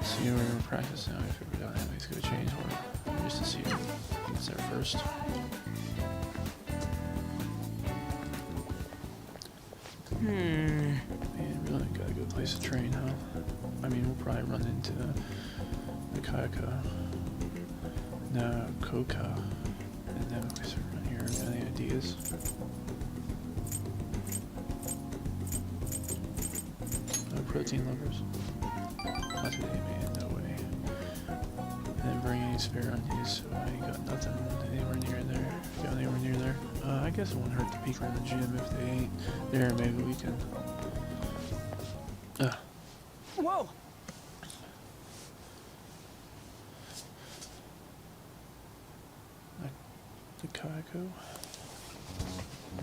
See, we're in practice now. I figured out anyways gonna change one just to see who's there first. Man, really got a good place to train, huh? I mean, we'll probably run into the Kayaka, the Koka, and then we start around here. Any ideas? No protein lovers? Not today, man. No way. I didn't bring any spare undies, so I ain't got nothing anywhere near there. Got anywhere near there? I guess it won't hurt to peek around the gym if they ain't there. Maybe we can. Whoa! The Kaiko?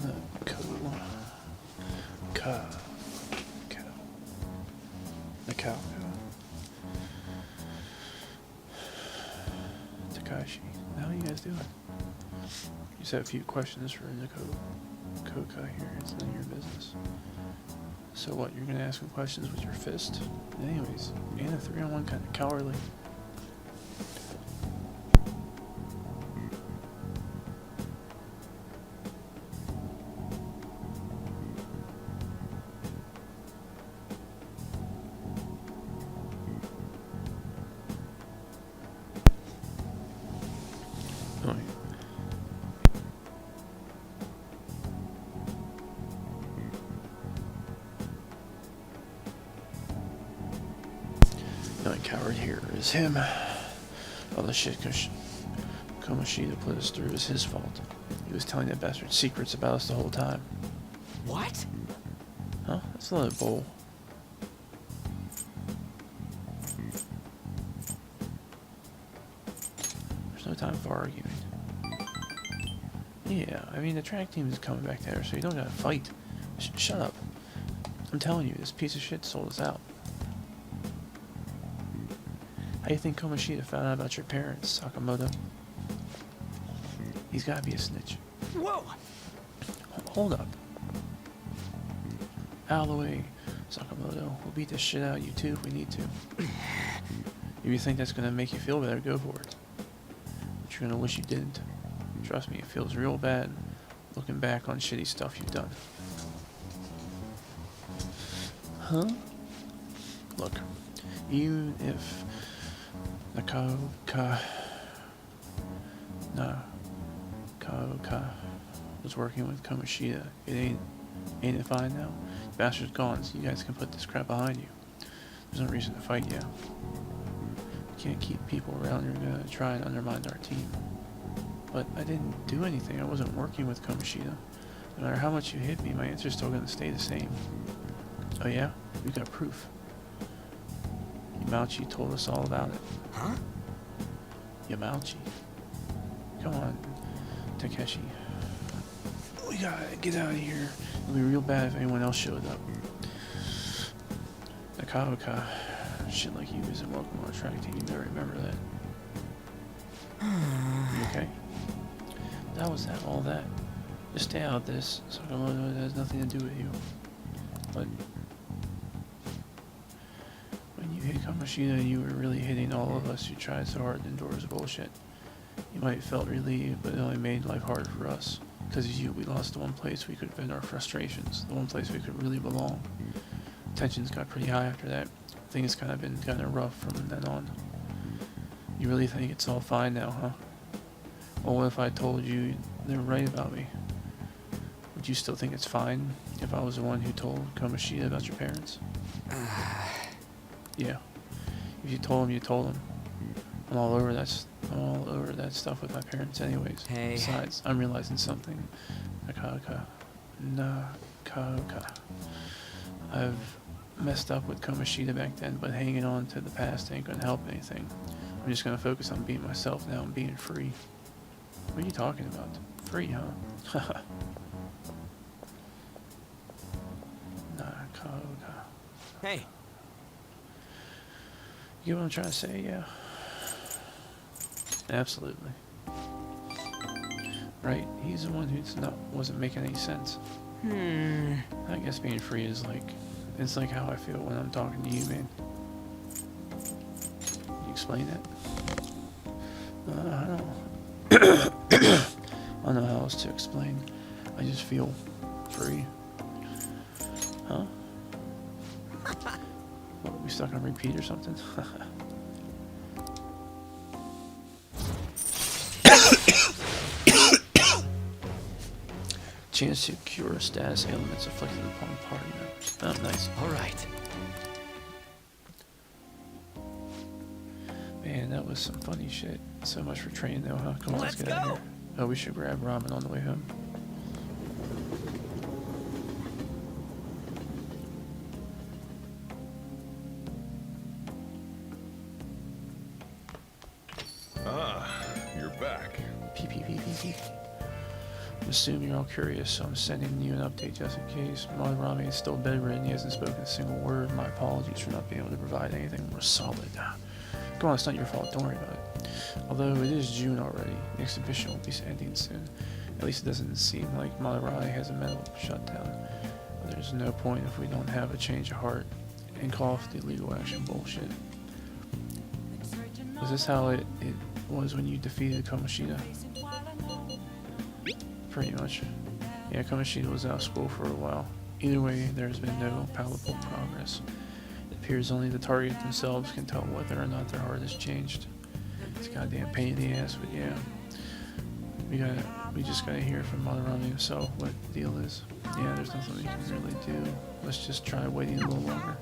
The Cow. The cow. Takashi, how are you guys doing? You just have a few questions for Koka here. It's none of your business. So what, you're gonna ask him questions with your fist? Anyways, ain't a 3-on-1 kind of cowardly. was him. All the shit Kamoshida put us through is his fault. He was telling that bastard secrets about us the whole time. What? Huh? That's another bowl. There's no time for arguing. Yeah, I mean the track team is coming back there, so you don't gotta fight. Shut up. I'm telling you, this piece of shit sold us out. How do you think Kamoshida found out about your parents, Sakamoto? He's gotta be a snitch. Whoa! Hold up. Out of the way, Sakamoto. We'll beat the shit out of you too if we need to. If you think that's gonna make you feel better, go for it. But you're gonna wish you didn't. Trust me, it feels real bad looking back on shitty stuff you've done. Huh? Look, even if Nakaoka was working with Kamoshida, it ain't it fine now? The bastard's gone, so you guys can put this crap behind you. There's no reason to fight you. You can't keep people around who are gonna try and undermine our team. But I didn't do anything. I wasn't working with Kamoshida. No matter how much you hit me, my answer's still gonna stay the same. Oh yeah? We got proof. Yamauchi told us all about it. Huh? Yamauchi. Come on, Takeshi. We gotta get out of here. It'll be real bad if anyone else showed up. Nakaoka. Shit like you isn't welcome on a track team. You better remember that. You okay? That was that. All that. Just stay out of this. Sakamoto has nothing to do with you. But when you hit Kamoshida, you were really hitting all of us who tried so hard to endure his bullshit. You might have felt relieved, but it only made life harder for us. Because of you, we lost the one place we could vent our frustrations, the one place we could really belong. Tensions got pretty high after that. Things kind of been kind of rough from then on. You really think it's all fine now, huh? Well, what if I told you they were right about me? Would you still think it's fine if I was the one who told Kamoshida about your parents? Yeah. If you told him, you told him. I'm all over that stuff with my parents anyways. Hey. Besides, I'm realizing something. Nakaoka. I've messed up with Kamoshida back then, but hanging on to the past ain't gonna help anything. I'm just gonna focus on being myself now and being free. What are you talking about? Free, huh? Nakaoka. Hey. You get what I'm trying to say? Yeah. Absolutely. Right, he's the one wasn't making any sense. I guess being free is it's like how I feel when I'm talking to you, man. Can you explain that? I don't know. I don't know how else to explain. I just feel free. Huh? What, we stuck on repeat or something? Chance to cure status ailments afflicted upon party members. Oh, nice. Alright. Man, that was some funny shit. So much for training though, huh? Come on, let's get out of go. here. Oh, we should grab ramen on the way home. Ah, you're back. Pee. I assume you're all curious, so I'm sending you an update just in case. Madarame is still bedridden. He hasn't spoken a single word. My apologies for not being able to provide anything more solid. Come on, it's not your fault. Don't worry about it. Although it is June already, the exhibition will be ending soon. At least it doesn't seem like Madarame has a mental shutdown. But there's no point if we don't have a change of heart and call off the legal action bullshit. Was this how it was when you defeated Kamoshida? Pretty much. Yeah, Kamoshida was out of school for a while. Either way, there's been no palpable progress. It appears only the target themselves can tell whether or not their heart has changed. It's a goddamn pain in the ass, but yeah. We just gotta hear from Madarame himself what the deal is. Yeah, there's nothing we can really do. Let's just try waiting a little longer.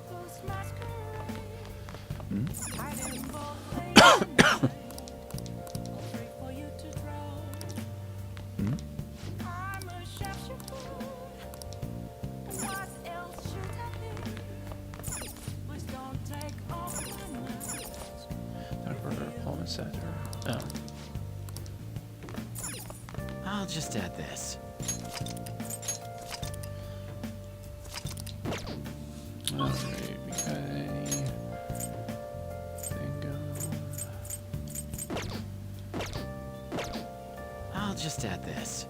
Oh. I'll just add this. Alright, we got anything going? I'll just add this.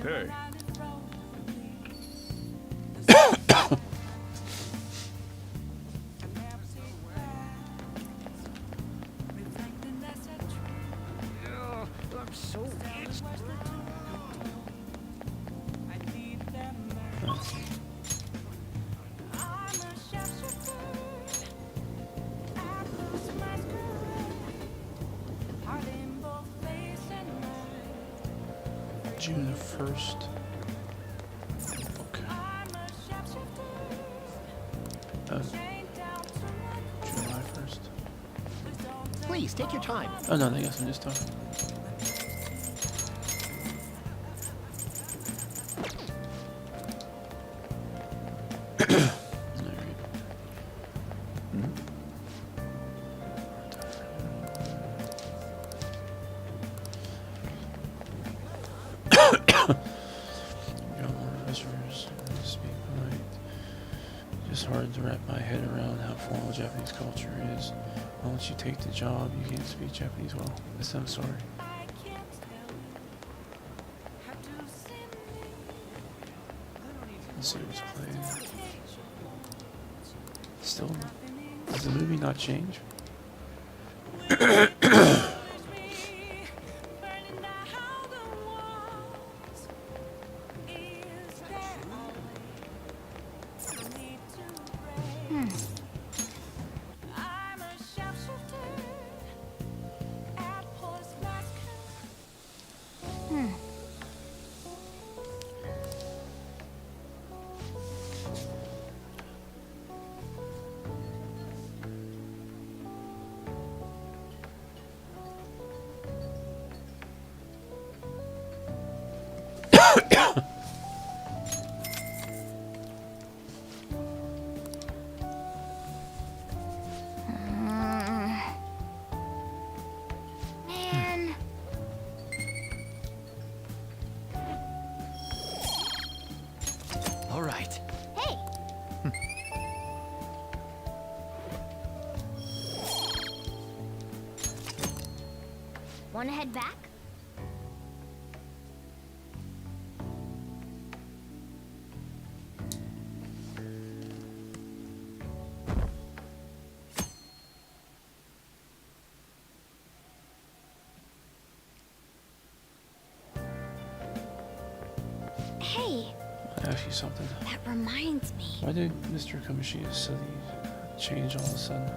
Hey. I'm so itched. June 1st. Okay. July 1st. Please, take your time. Oh no, I guess I'm just talking. It's hard to wrap my head around how formal Japanese culture is. Once you take the job, you can't speak Japanese well. Yes, I'm sorry. Let's see what's playing. Still, does the movie not change? Man. All right. Hey. Wanna head back? Hey, I ask you something. that reminds me. Why did Mr. Kamoshida's city change all of a sudden?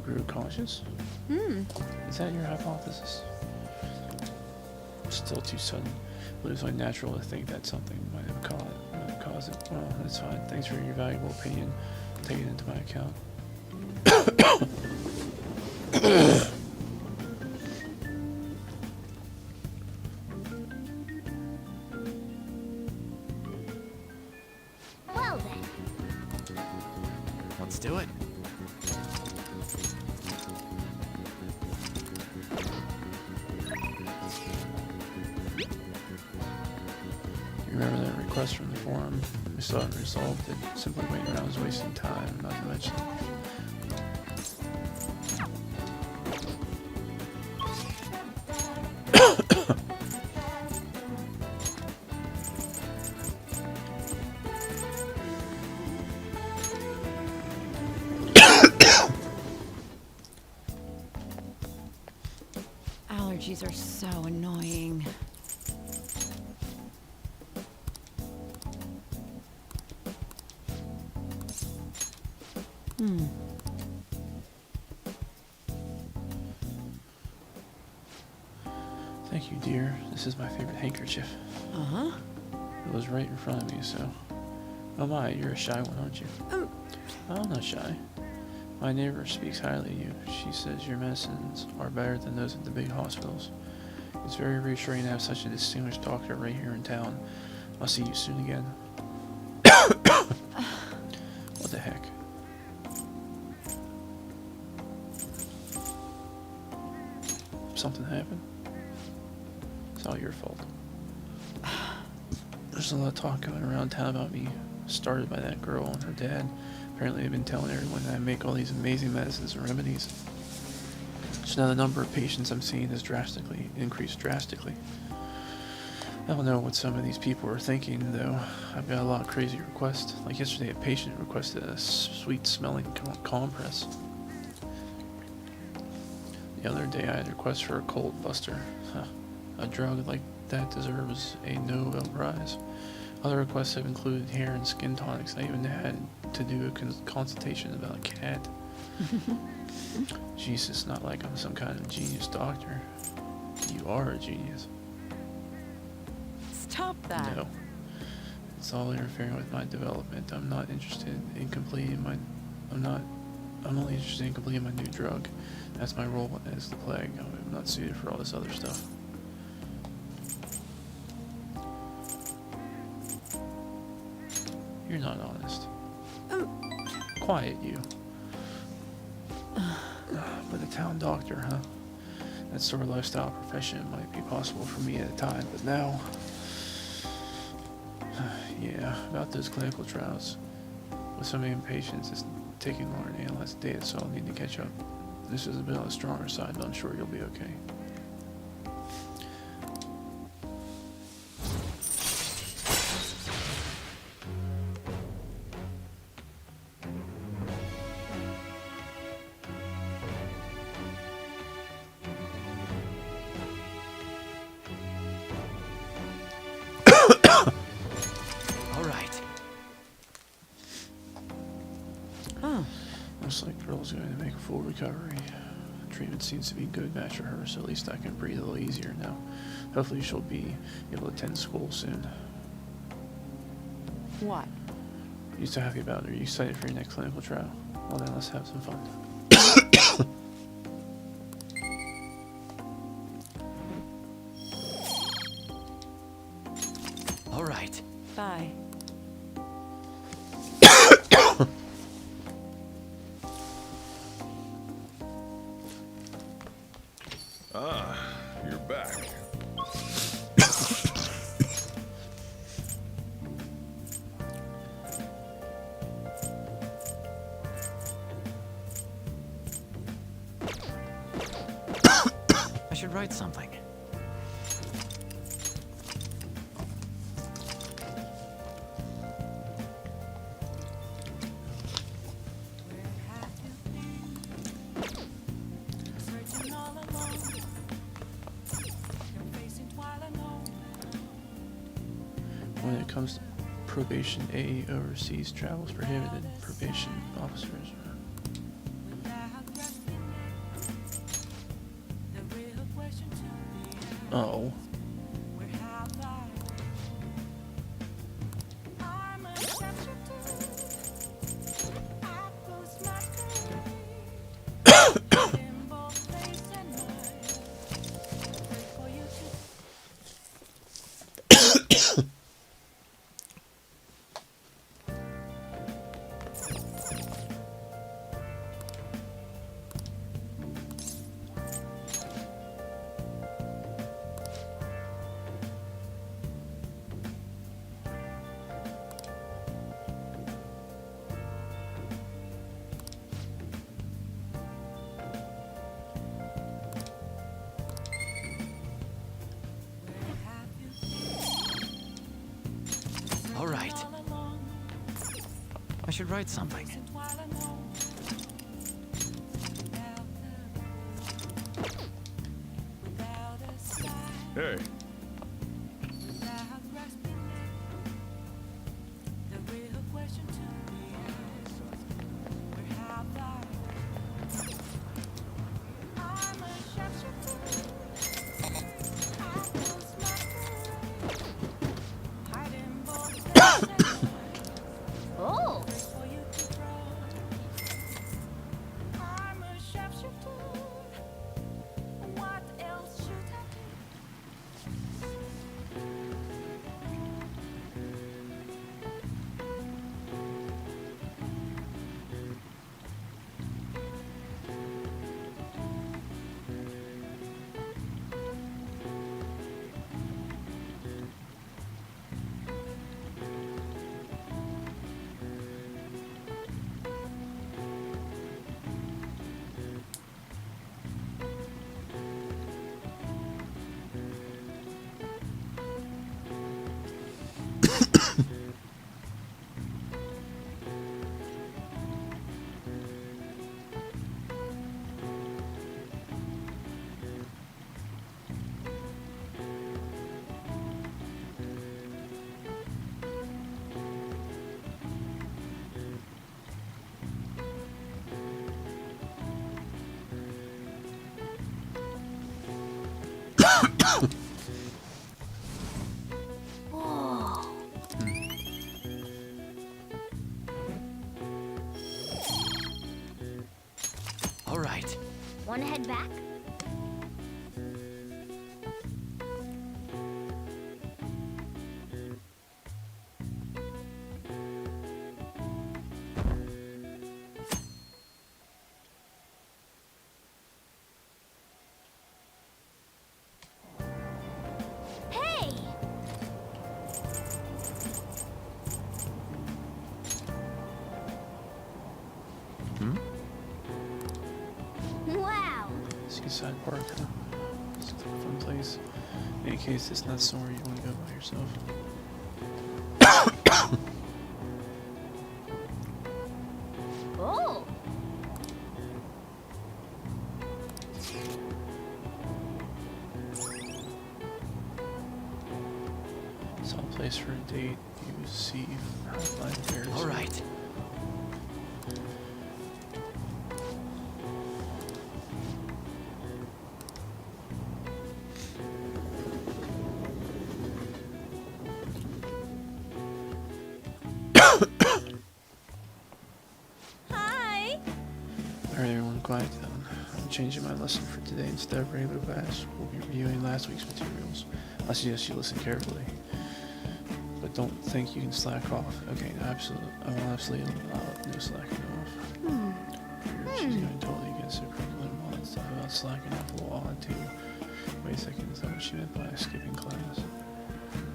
Grew cautious? Is that your hypothesis? Still too sudden, but it's only natural to think that something might have caused it. Well, that's fine. Thanks for your valuable opinion. Take it into my account. Well then. Let's do it. You remember that request from the forum? We still haven't resolved it. Simply waiting around is wasting time, not to mention. Allergies are so annoying. Thank you, dear. This is my favorite handkerchief. Uh-huh. It was right in front of me, so... Oh my, you're a shy one, aren't you? I'm not shy. My neighbor speaks highly of you. She says your medicines are better than those at the big hospitals. It's very reassuring to have such a distinguished doctor right here in town. I'll see you soon again. What the heck? Something happened? It's all your fault. There's a lot of talk going around town about me, started by that girl and her dad. Apparently they've been telling everyone that I make all these amazing medicines and remedies. So now the number of patients I'm seeing has increased drastically. I don't know what some of these people are thinking, though. I've got a lot of crazy requests. Like yesterday, a patient requested a sweet-smelling compress. The other day, I had a request for a cold buster. A drug like that deserves a Nobel Prize. Other requests have included hair and skin tonics. I even had to do a consultation about a cat. Jesus, not like I'm some kind of genius doctor. You are a genius. Stop that. No. It's all interfering with my development. I'm not interested in completing my... I'm only interested in completing my new drug. That's my role as the plague. I'm not suited for all this other stuff. You're not honest. Quiet, you. But a town doctor, huh? That sort of lifestyle profession might be possible for me at a time, but now... yeah, about those clinical trials. With so many patients, it's taking longer to analyze the data, so I'll need to catch up. This is a bit on the stronger side, but I'm sure you'll be okay. Looks like the girl's going to make a full recovery. Treatment seems to be a good match for her, so at least I can breathe a little easier now. Hopefully she'll be able to attend school soon. What? You're so happy about it. Are you excited for your next clinical trial? Well then, let's have some fun. All right. Bye. Ah, you're back. I should write something. When it comes to probation, A, overseas travel is prohibited. Probation officers are... Oh. All right. I should write something. Hey. Oh, Whoa. All right. Want to head back? Hey! Wow. Seaside Park, huh? It's a fun place. In any case, it's not somewhere you want to go by yourself. Oh. Some place for a date. You see live bears. All right. Hi. Alright everyone, quiet down. I'm changing my lesson for today. Instead of regular class, we'll be reviewing last week's materials. I suggest you listen carefully. But don't think you can slack off. Okay, absolutely. I will absolutely no slacking off. She's going totally against her curriculum. All that stuff about slacking off a little odd too. Wait a second, is that what she meant by skipping class?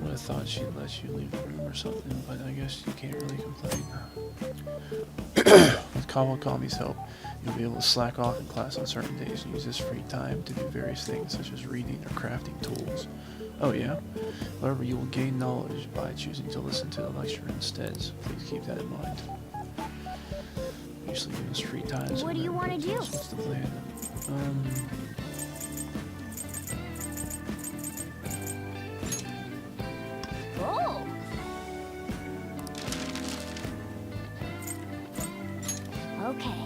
Would have thought she'd let you leave the room or something, but I guess you can't really complain. With Kawakami's help, you'll be able to slack off in class on certain days and use this free time to do various things such as reading or crafting tools. Oh yeah? However, you will gain knowledge by choosing to listen to the lecture instead, so please keep that in mind. Usually give us free time. So What do you want to do? What's the plan? Oh. Okay.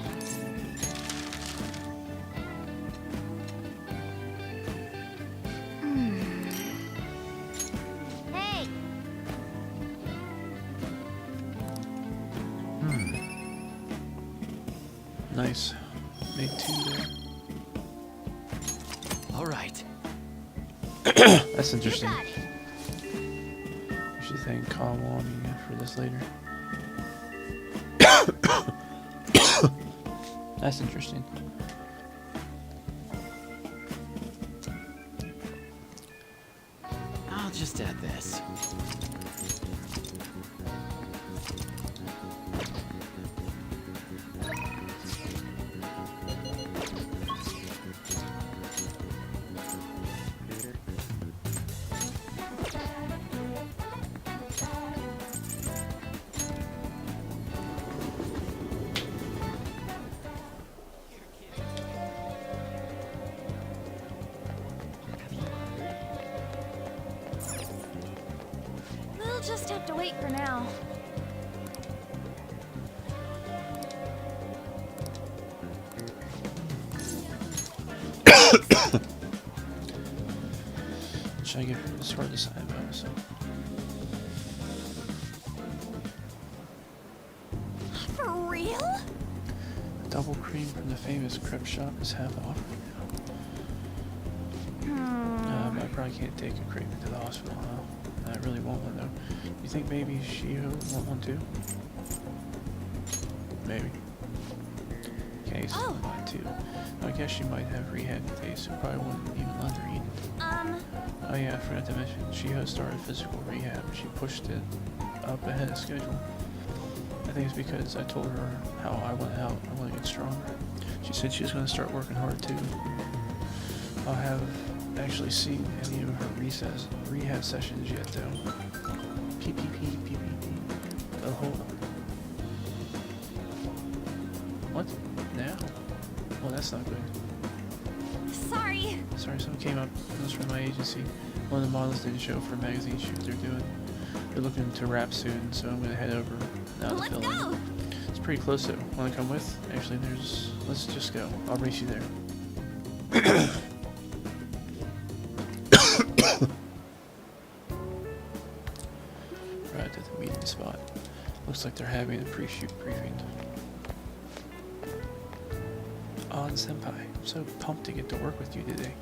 Hey. Nice. Made 2 there. All right. That's interesting. You got it. You should thank Kawami for this later. That's interesting. I'll just add this. We'll just have to wait for now. Should I give her this hard to decide about? So. For real? Double cream from the famous crepe shop is half off right now. But I probably can't take a crepe into the hospital, huh? I really want one though. You think maybe Shiho would want one too? Maybe. Okay, so Oh. mine too. I guess she might have rehab days, so probably wouldn't even let her eat it. Oh yeah, I forgot to mention, Shiho started physical rehab. She pushed it up ahead of schedule. I think it's because I told her how I want to get stronger. She said she was going to start working hard too. I haven't actually seen any of her rehab sessions yet though. PPP. Oh, hold on. What? Now? Well, that's not good. Sorry. Sorry, something came up. It was from my agency. One of the models didn't show for a magazine shoot they're doing. They're looking to wrap soon, so I'm gonna head over now to Let's film. go. It's pretty close though. Wanna come with? Actually, let's just go. I'll race you there. Looks like they're having a pre-shoot briefing. On Senpai, I'm so pumped to get to work with you today.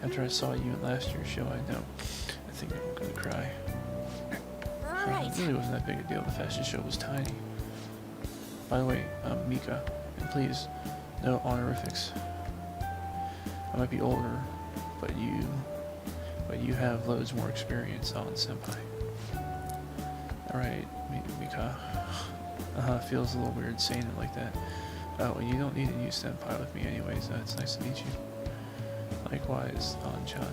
After I saw you in last year's show, I know. I think I'm gonna cry. Right. It really wasn't that big a deal. The fashion show was tiny. By the way, I'm Mika, and please, no honorifics. I might be older, but you have loads more experience on Senpai. Alright, Mika. Feels a little weird saying it like that. Well, you don't need to use Senpai with me anyways. It's nice to meet you. Likewise, An-chan.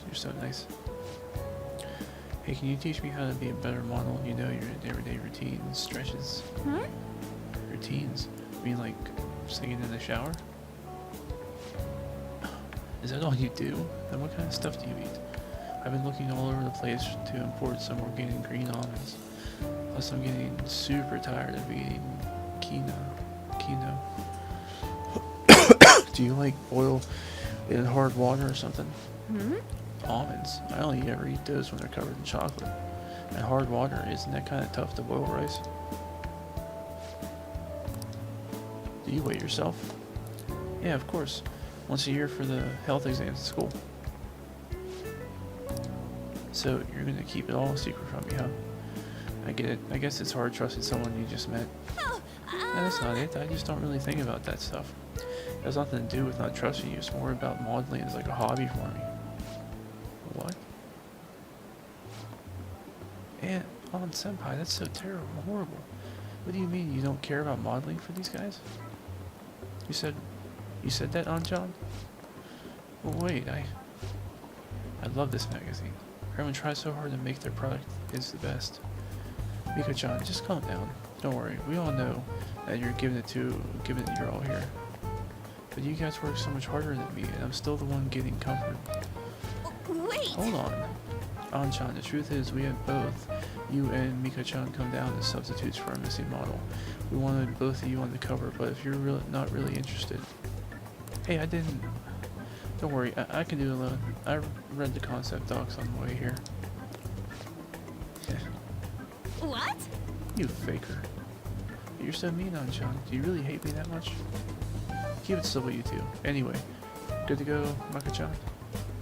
You're so nice. Hey, can you teach me how to be a better model? You know your everyday routines, stretches. Routines? You mean like singing in the shower? Is that all you do? Then what kind of stuff do you eat? I've been looking all over the place to import some organic green almonds. Plus I'm getting super tired of eating quinoa. Do you like boil in hard water or something? Almonds. I only ever eat those when they're covered in chocolate. And hard water, isn't that kind of tough to boil rice? Do you weigh yourself? Yeah, of course. Once a year for the health exams at school. So you're gonna keep it all a secret from me, huh? I get it. I guess it's hard trusting someone you just met. Oh, No, that's not it. I just don't really think about that stuff. It has nothing to do with not trusting you. It's more about modeling as like a hobby for me. What? And on Senpai, that's so terrible, horrible. What do you mean you don't care about modeling for these guys? You said that, An-chan? Well, wait, I love this magazine. Everyone tries so hard to make their product is the best. Miko-chan, just calm down. Don't worry, we all know that you're given it you're all here. But you guys work so much harder than me, and I'm still the one getting comfort. wait. Hold on. An-chan, the truth is we had both you and Miko-chan come down as substitutes for our missing model. We wanted both of you on the cover, but if you're not really interested... Hey, I didn't... Don't worry, I can do it alone. I read the concept docs on the way here. What? You faker. You're so mean, An-chan. Do you really hate me that much? Keep it civil, you two. Anyway, good to go, Mako-chan?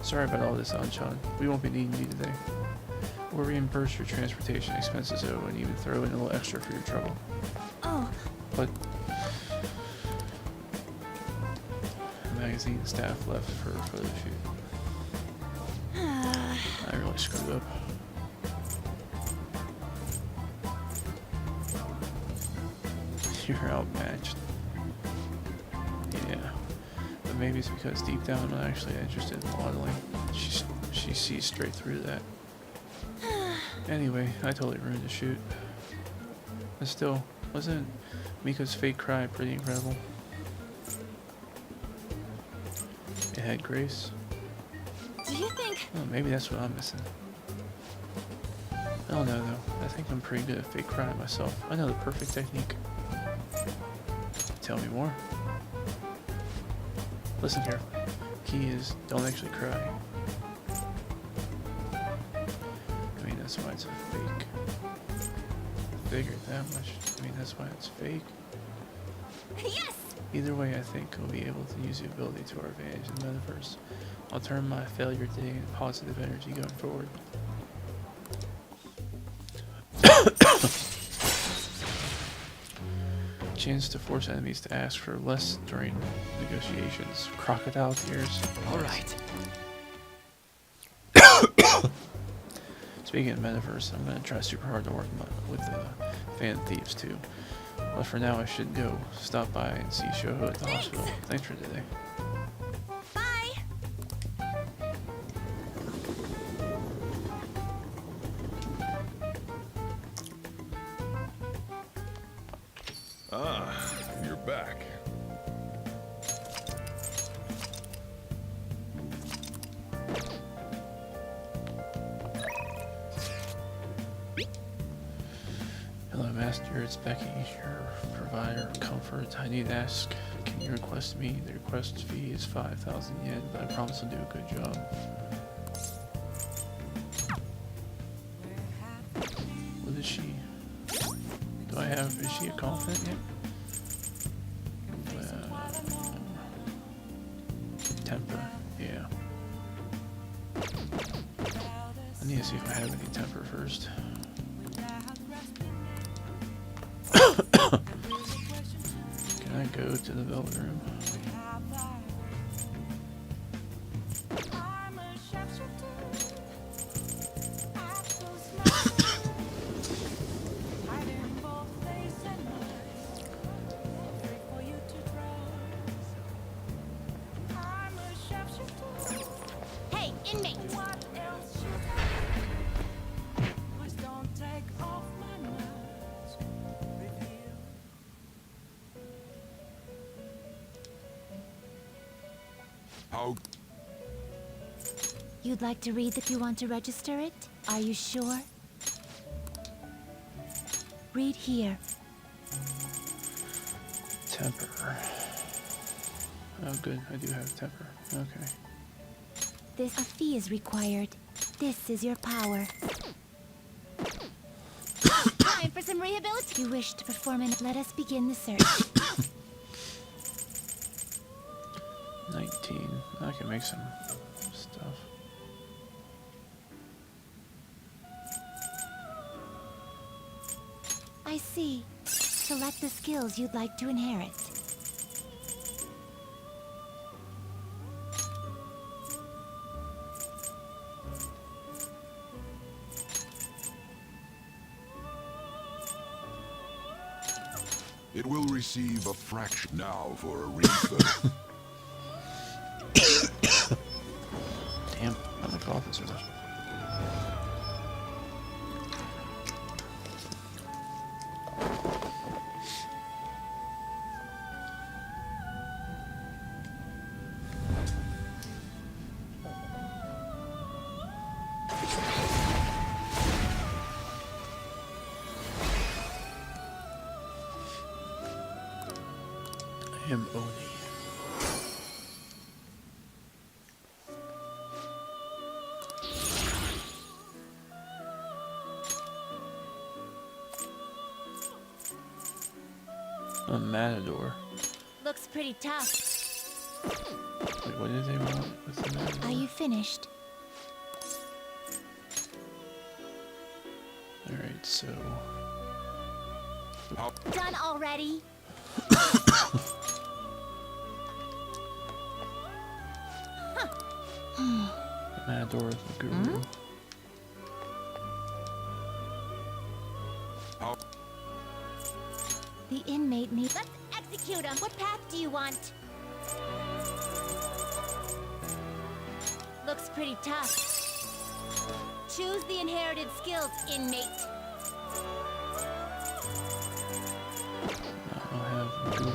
Sorry about all this, An-chan. We won't be needing you today. We'll reimburse your transportation expenses, though, and even throw in a little extra for your trouble. Oh, But the magazine staff left for a photo shoot. I really screwed up. You're outmatched. Yeah, but maybe it's because deep down I'm not actually interested in modeling. She sees straight through that. Anyway, I totally ruined the shoot. But still, wasn't Miko's fake cry pretty incredible? It had grace. do you think? Oh, maybe that's what I'm missing. I don't know though. I think I'm pretty good at fake crying myself. I know the perfect technique. Tell me more. Listen carefully. Key is don't actually cry. I mean, that's why it's a fake. I figured that much. I mean, that's why it's fake. Yes! Either way, I think we'll be able to use the ability to our advantage in the metaverse. I'll turn my failure today into positive energy going forward. Chance to force enemies to ask for less during negotiations. Crocodile tears. All right. Speaking of metaverse, I'm gonna try super hard to work with Fan Thieves too. But for now, I should go stop by and see Shoho at the hospital. Thanks for today. Bye! Ah, you're back. Hello, Master. It's Becky, your provider of comfort. I need to ask, can you request me? The request fee is 5,000 yen, but I promise I'll do a good job. What is she? Do I have? Is she a confident yet? Temper. Yeah. I need to see if I have any temper first. Can I go to the velvet room? Hey, inmate! How? You'd like to read that you want to register it? Are you sure? Read here. Temper. Oh, good. I do have temper. Okay. A fee is required. This is your power. Time for some rehabilitation. You wish to perform an... Let us begin the search. 19. I can make some stuff. I see. Select the skills you'd like to inherit. It will receive a fraction now for a refill. Damn, I like coughing so much. I am Oni. A matador. Looks pretty tough. Wait, what did they want with the matador? Are you finished? Alright, so... Done already? Matador is the guru. The inmate needs... Let's execute him! What path do you want? Looks pretty tough. Choose the inherited skills, inmate. I'll have the guru.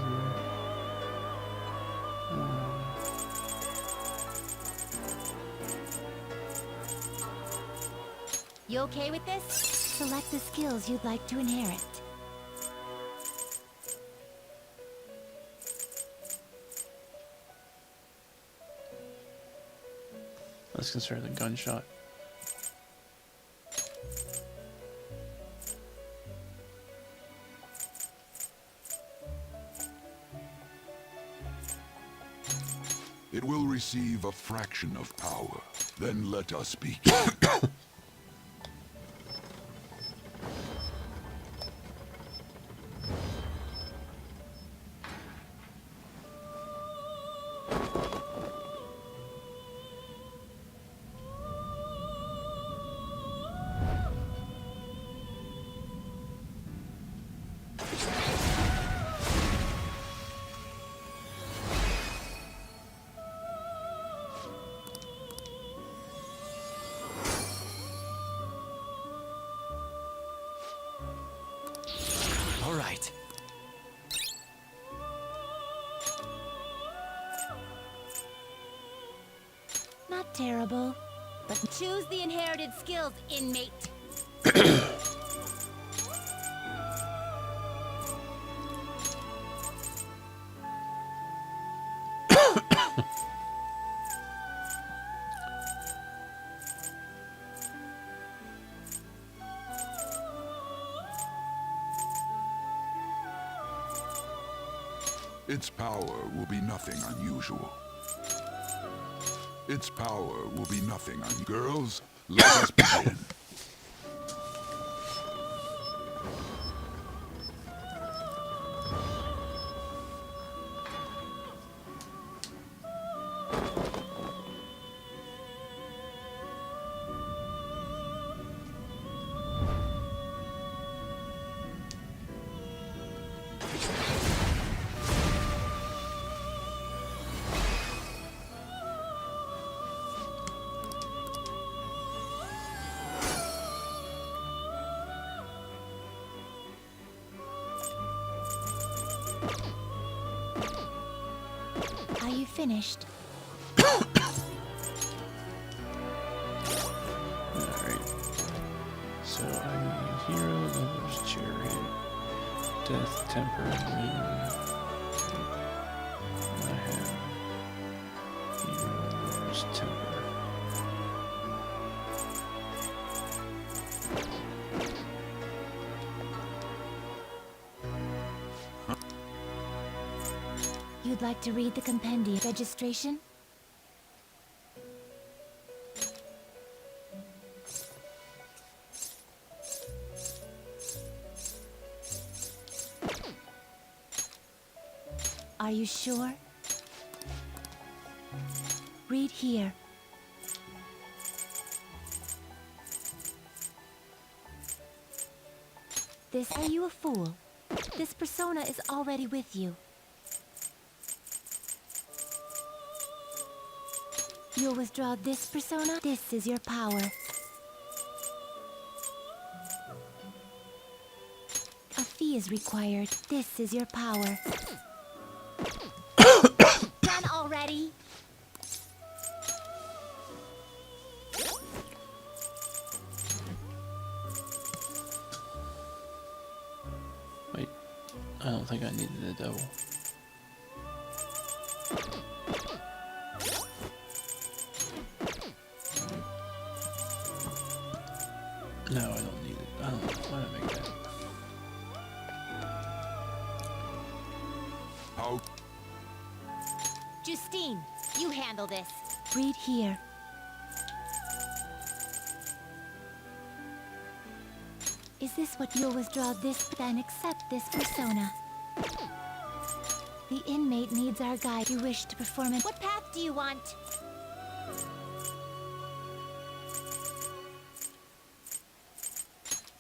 You okay with this? Select the skills you'd like to inherit. Let's consider the gunshot. It will receive a fraction of power. Then let us begin. All right. Not terrible. But choose the inherited skills, inmate. Its power will be nothing unusual. Its power will be nothing unusual. Girls, let us begin. Are you finished? Alright. So I need hero, lovers, chariot, death, temper, moon. I have hero, lovers, temper. You'd like to read the compendium registration? Are you sure? Read here. Are you a fool? This persona is already with you. You'll withdraw this persona. This is your power. A fee is required. This is your power. Done already? Wait, I don't think I needed the devil. No, I don't need it. I don't know. Why did I make that? How? Justine, you handle this. Read here. Is this what you'll withdraw this? Then accept this persona. The inmate needs our guide. You wish to perform it. What path do you want?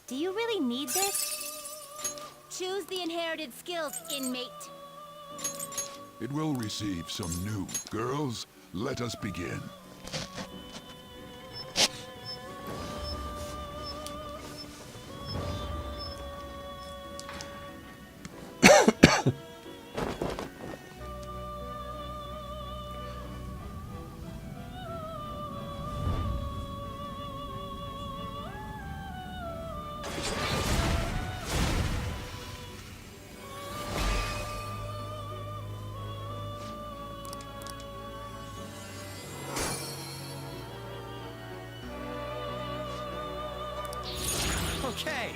Do you really need this? Choose the inherited skills, inmate. It will receive some new. Girls, let us begin. Okay.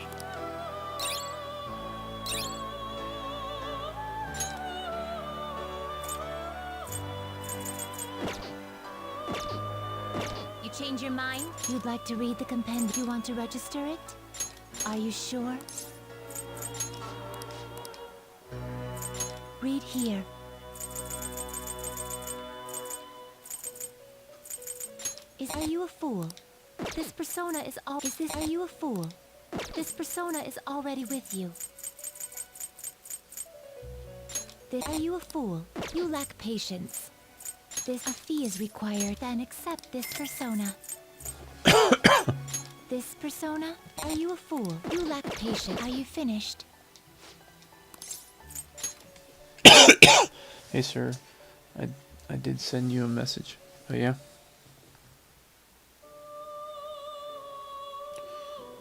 You change your mind? You'd like to read the compendium? You want to register it? Are you sure? Read here. Are you a fool? This persona is all. Are you a fool? This persona is already with you. Are you a fool? You lack patience. A fee is required. Then accept this persona. This persona? Are you a fool? You lack patience. Are you finished? Hey, sir. I did send you a message. Oh, yeah?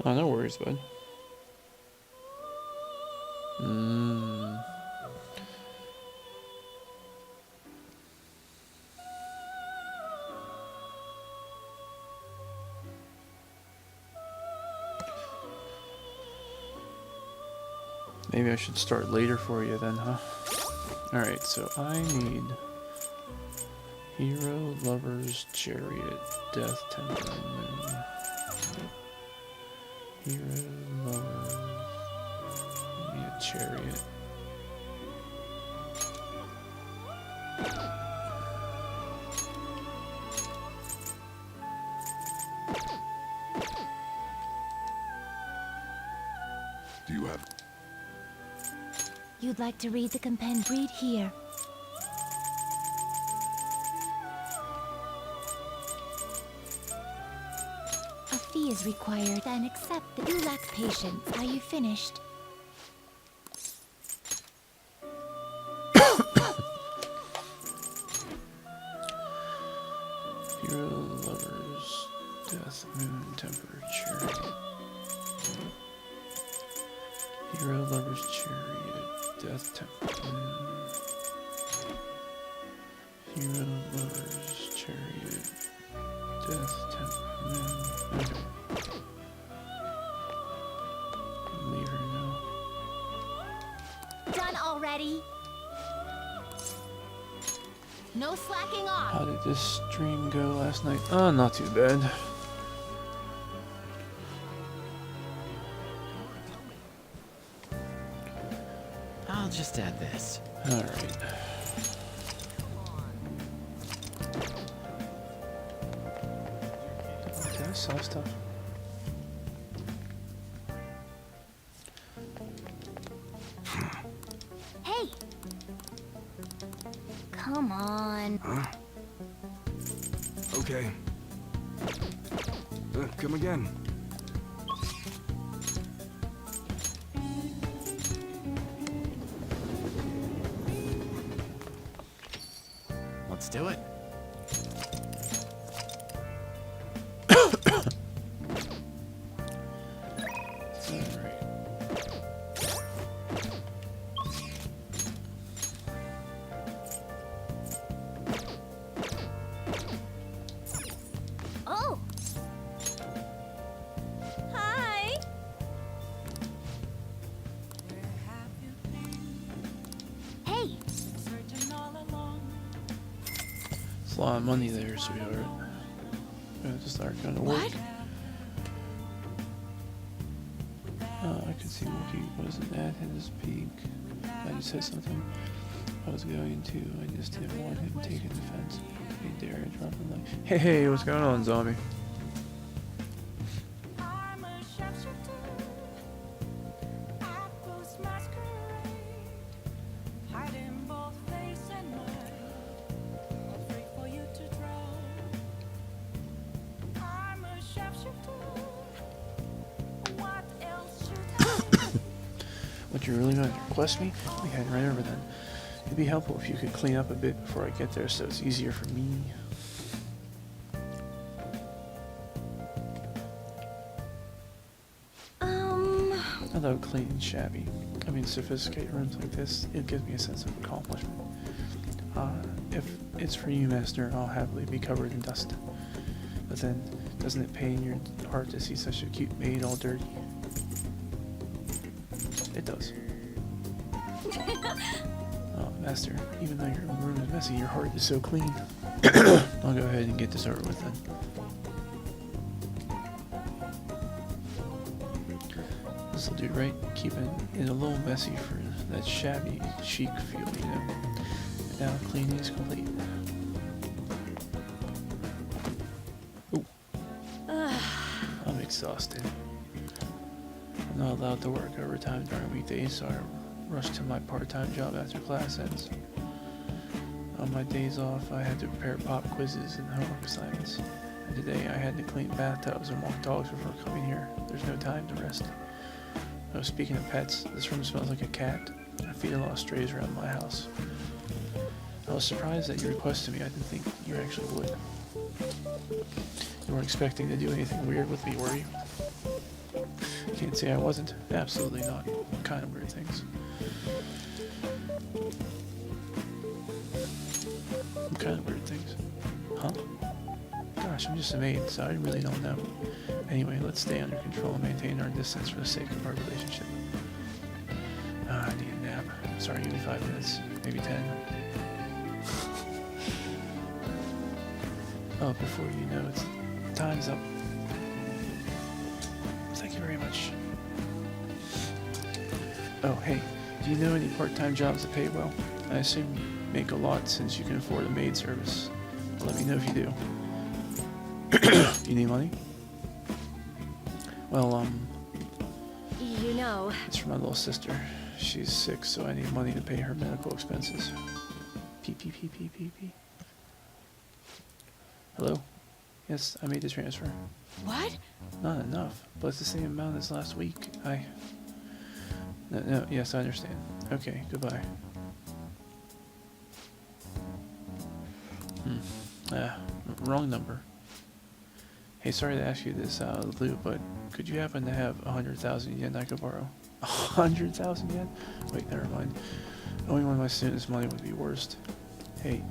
Oh, no worries, bud. Maybe I should start later for you then, huh? Alright, so I need Hero, Lovers, Chariot, Death, Temper, and then Hero, Lovers, I need a Chariot. Do you have... You'd like to read the compend? Read here. A fee is required and accept that you lack patience. Are you finished? Hero, Lovers, Death, Moon, Temper, Chariot. Hero, Lovers, Chariot, Death, Temper, Moon. Hero, Lovers, Chariot, Death, Temper, Moon. Okay. Leave her now. Done already? No slacking off. How did this stream go last night? Oh, not too bad. I'll just add this. Alright. Can I sell stuff? Hey! Come on. Okay. Come again. Let's do it. Alright. Oh! Hi! Hey! It's a lot of money there, sweetheart. We have to start going to work. What? I could see Wookie wasn't at his peak. I just said something I was going to. I just didn't want him taking offense. Hey, dare I drop him like, hey, what's going on, zombie? What, you really going to request me? We head right over then. It'd be helpful if you could clean up a bit before I get there so it's easier for me. Although clean and shabby. I mean, sophisticated rooms like this, it gives me a sense of accomplishment. If it's for you, Master, I'll happily be covered in dust. But then, doesn't it pain your heart to see such a cute maid all dirty? It does. Oh, Master, even though your room is messy, your heart is so clean. I'll go ahead and get this over with then. This'll do, right? Keeping it a little messy for that shabby chic feel, you know? And now cleaning is complete. Ooh. I'm exhausted. I'm not allowed to work overtime during weekdays, so I rush to my part-time job after class ends. On my days off, I had to prepare pop quizzes and homework assignments. And today, I had to clean bathtubs and walk dogs before coming here. There's no time to rest. Oh, speaking of pets, this room smells like a cat. I feed a lot of strays around my house. I was surprised that you requested me. I didn't think you actually would. You weren't expecting to do anything weird with me, were you? Can't say I wasn't. Absolutely not. What kind of weird things? What kind of weird things? Huh? Gosh, I'm just a maid, so I really don't know. Anyway, let's stay under control and maintain our distance for the sake of our relationship. I need a nap. crap. Sorry, give me 5 minutes. Maybe 10. Oh, before you know it, time's up. Thank you very much. Oh, hey, do you know any part-time jobs that pay well? I assume you make a lot since you can afford a maid service. Let me know if you do. You need money? Well, You know, it's for my little sister. She's sick, so I need money to pay her medical expenses. P. Hello? Yes, I made the transfer. What? Not enough, but it's the same amount as last week. No, yes, I understand. Okay, goodbye. Wrong number. Hey, sorry to ask you this out of the blue, but could you happen to have 100,000 yen I could borrow? 100,000 yen? Wait, never mind. Owing one of my students money would be worst. Hey,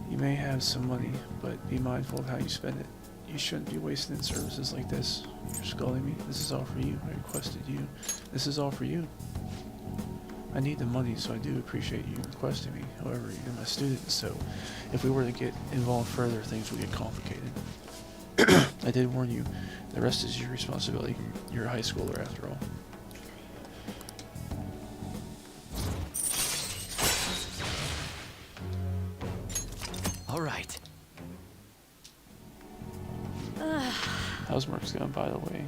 you may have some money, but be mindful of how you spend it. You shouldn't be wasting in services like this. You're scolding me. This is all for you. I requested you. This is all for you. I need the money, so I do appreciate you requesting me. However, you're my student, so if we were to get involved further, things would get complicated. I did warn you. The rest is your responsibility. You're a high schooler after all. All right. How's Merc's going, by the way?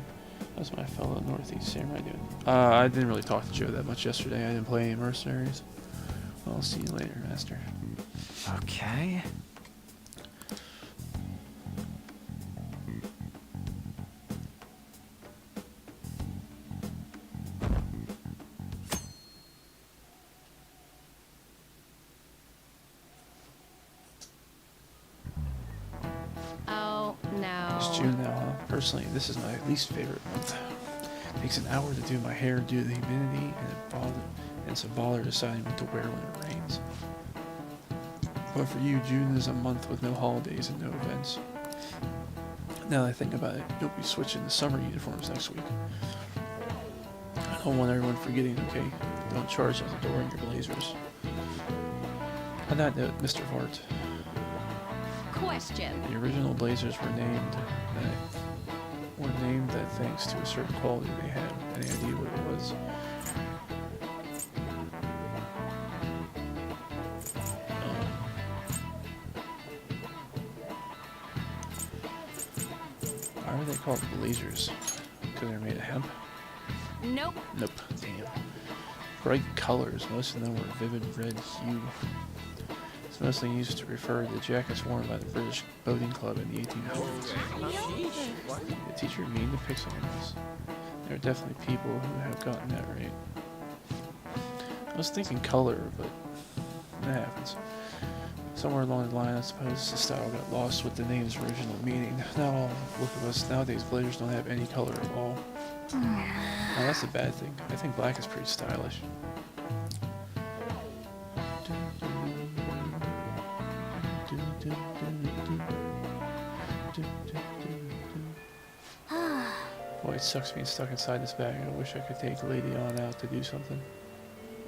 How's my fellow Northeast Samurai doing? I didn't really talk to Joe that much yesterday. I didn't play any mercenaries. Well, I'll see you later, Master. Okay. oh no. It's June now, huh? Personally, this is my least favorite month. Takes an hour to do my hair due to the humidity, and it's a bother deciding what to wear when it rains. But for you, June is a month with no holidays and no events. Now that I think about it, you'll be switching to summer uniforms next week. I don't want everyone forgetting, okay? Don't charge at the door in your blazers. On that note, Mr. Vart, Question. the original blazers were named that thanks to a certain quality they had. Any idea what it was? Why are they called blazers? Because they're made of hemp? Nope. Nope. Damn. Bright colors. Most of them were vivid red hue. It's mostly used to refer to the jackets worn by the British boating club in the 1800s. The teacher mean to pick someone else. There are definitely people who have gotten that right. I was thinking color, but that happens. Somewhere along the line, I suppose the style got lost with the name's original meaning. Now look at us. Nowadays, blazers don't have any color at all. Now that's a bad thing. I think black is pretty stylish. Boy, it sucks being stuck inside this bag. I wish I could take Lady on out to do something.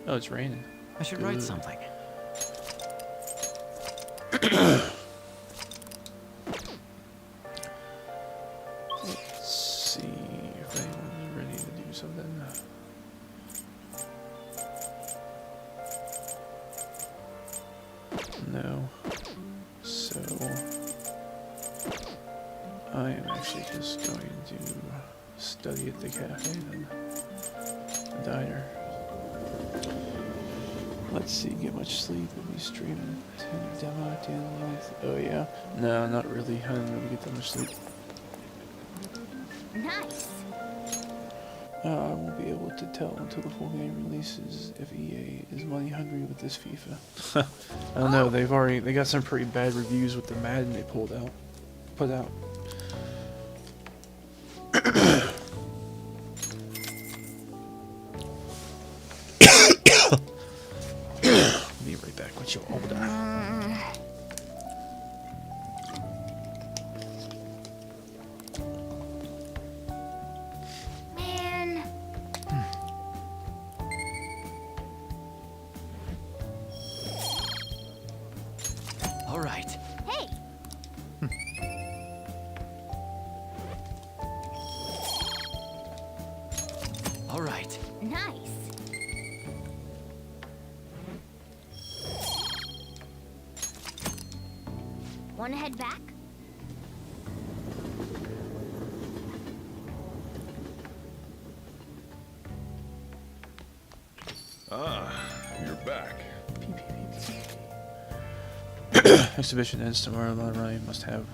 Oh, it's raining. I should write Good. something. Let's see if anyone's ready to do something. No. So I am actually just going to study at the cafe then. The diner. Let's see, get much sleep and be streaming. Oh yeah? No, not really. I didn't really get that much sleep. Nice. I won't be able to tell until the full game releases if EA is money hungry with this FIFA. I don't know, they got some pretty bad reviews with the Madden they put out. Be right back with your order. Man. All right. Nice. Wanna head back? Ah, you're back. Exhibition ends tomorrow. Ryan must have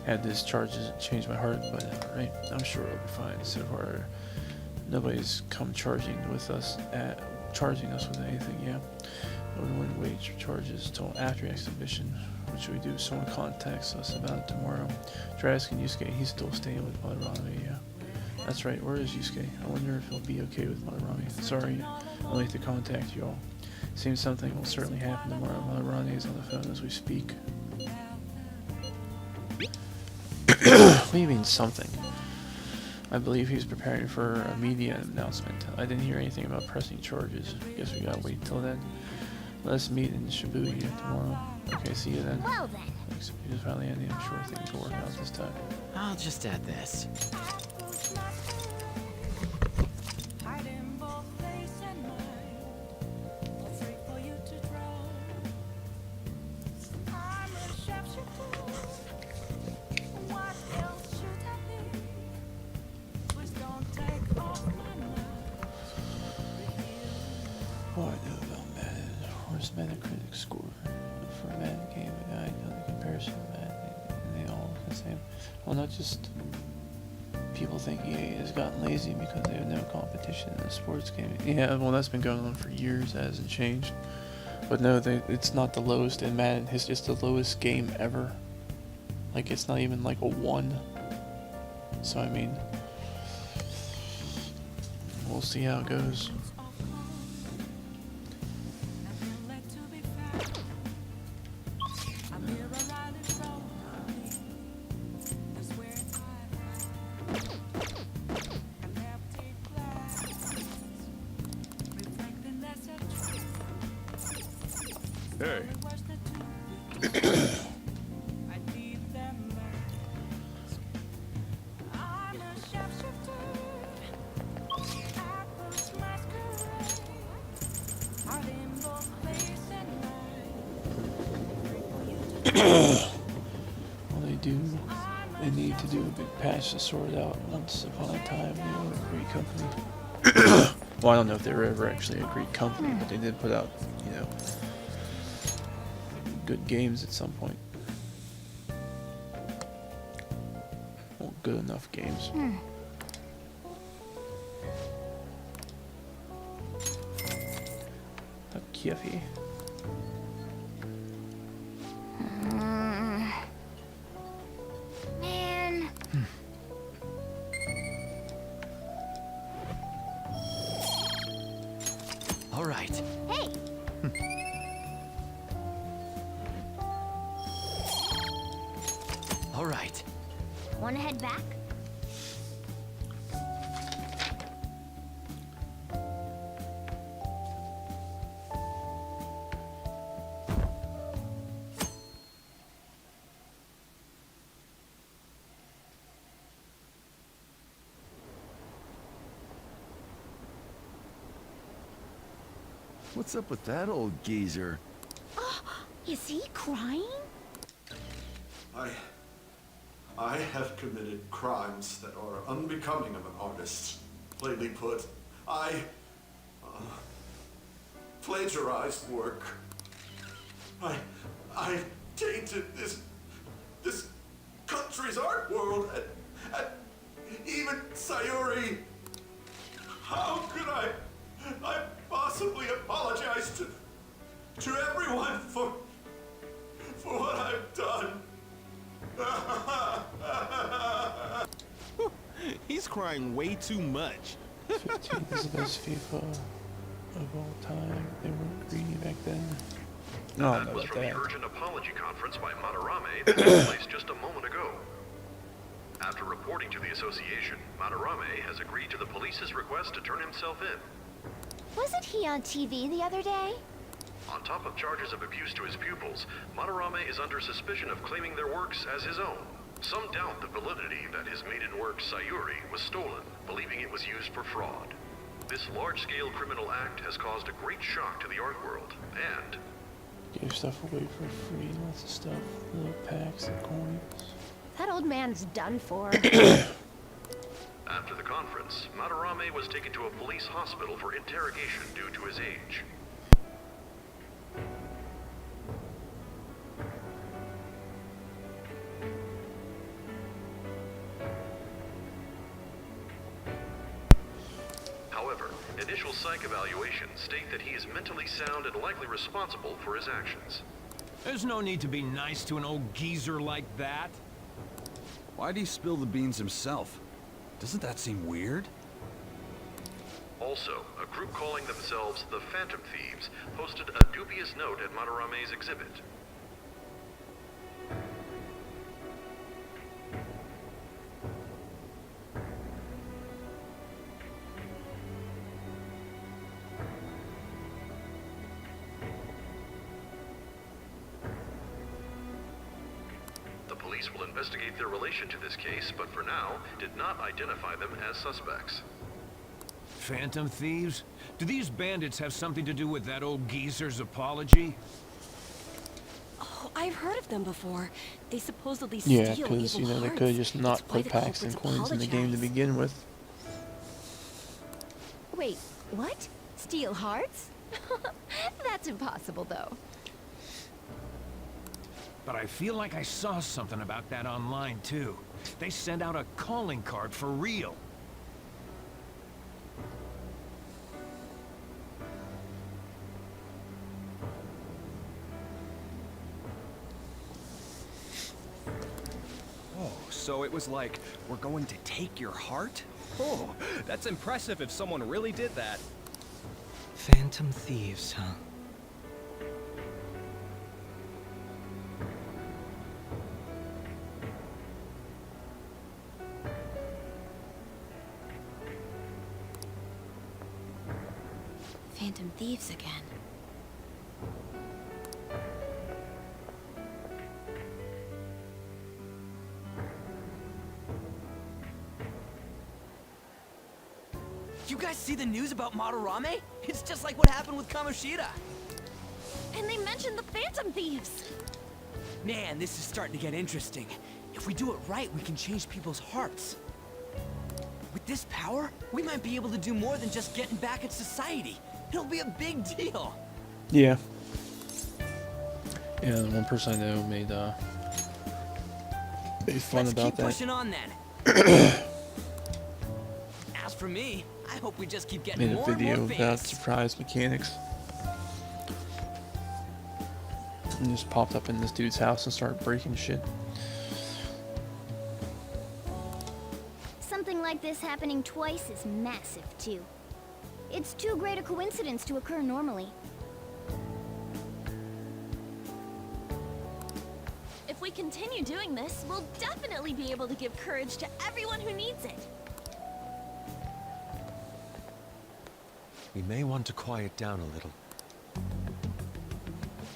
had this charges change my heart, but right, I'm sure it'll be fine. So far, nobody's come charging us with anything. Yeah, no one wage charges till after exhibition, which we do. If someone contacts us about it tomorrow. Try asking Yusuke. He's still staying with Madarame. Yeah, that's right. Where is Yusuke? I wonder if he'll be okay with Madarame. Sorry, I'm late to contact you all. Seems something will certainly happen tomorrow. Madarame is on the phone as we speak. What do you mean something? I believe he's preparing for a media announcement. I didn't hear anything about pressing charges. Guess we gotta wait till then. Let's meet in Shibuya tomorrow. Okay, see you then. Well then. Exhibition finally ending. I'm sure things will work out this time. I'll just add this. What I know about Madden? Where's Metacritic score for a Madden game? A guide on the comparison of Madden, and they all look the same. Well, not just people think EA has gotten lazy because they have no competition in the sports game. Yeah, well, that's been going on for years. That hasn't changed. But no, it's not the lowest in Madden. It's just the lowest game ever. Like, it's not even like a 1. So I mean, we'll see how it goes. Hey. Well, they need to do a big patch to sort it out. Once upon a time, they were a great company. Well, I don't know if they were ever actually a great company, but they did put out, you know, good games at some point. Well, good enough games. Kiffy. Man. All right. Hey. All right. Wanna head back? What's up with that old geezer? Is he crying? I have committed crimes that are unbecoming of an artist. Plainly put, I plagiarized work. I tainted this country's art world and even Sayuri. How could I possibly apologize to everyone for what I've done? He's crying way too much. 15 is the best FIFA of all time. They weren't greedy back then. No, I don't That know was about from that. the urgent apology conference by Madarame that took place just a moment ago. After reporting to the association, Madarame has agreed to the police's request to turn himself in. Wasn't he on TV the other day? On top of charges of abuse to his pupils, Madarame is under suspicion of claiming their works as his own. Some doubt the validity that his maiden work, Sayuri, was stolen, believing it was used for fraud. This large-scale criminal act has caused a great shock to the art world, and Give stuff away for free, lots of stuff, little packs and coins. That old man's done for. after the conference, Madarame was taken to a police hospital for interrogation due to his age. However, initial psych evaluations state that he is mentally sound and likely responsible for his actions. There's no need to be nice to an old geezer like that. Why'd he spill the beans himself? Doesn't that seem weird? Also, a group calling themselves the Phantom Thieves posted a dubious note at Madarame's exhibit. The police will investigate their relation to this case, but for now, did not identify them as suspects. Phantom thieves? Do these bandits have something to do with that old geezer's apology? Oh, I've heard of them before. They supposedly Yeah, steal because, evil you know, they hearts. could have just not It's why put the packs and culprits coins in the game to apologize. begin with. Wait, what? Steal hearts? That's impossible, though. But I feel like I saw something about that online, too. They sent out a calling card for real. Oh, so it was like, we're going to take your heart? Oh, that's impressive if someone really did that. Phantom thieves, huh? Phantom thieves again. You guys see the news about Madarame? It's just like what happened with Kamoshida. And they mentioned the Phantom thieves. Man, this is starting to get interesting. If we do it right, we can change people's hearts. With this power, we might be able to do more than just getting back at society. It'll be a big deal. Yeah. Yeah, the one person I know made fun Let's about keep that. pushing on then. As for me, I hope we just keep getting Made a more and video more about famous. surprise mechanics. And just popped up in this dude's house and started breaking shit. Something like this happening twice is massive, too. It's too great a coincidence to occur normally. If we continue doing this, we'll definitely be able to give courage to everyone who needs it. We may want to quiet down a little.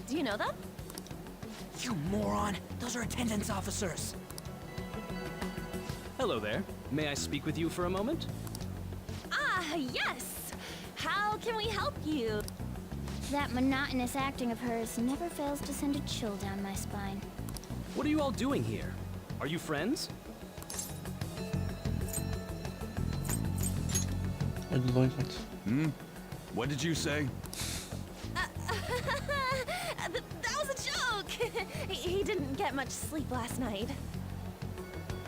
Do you know them? You moron! Those are attendance officers. Hello there. May I speak with you for a moment? Ah, yes! How can we help you? That monotonous acting of hers never fails to send a chill down my spine. What are you all doing here? Are you friends? Or delinquents. What did you say? That was a joke! he didn't get much sleep last night.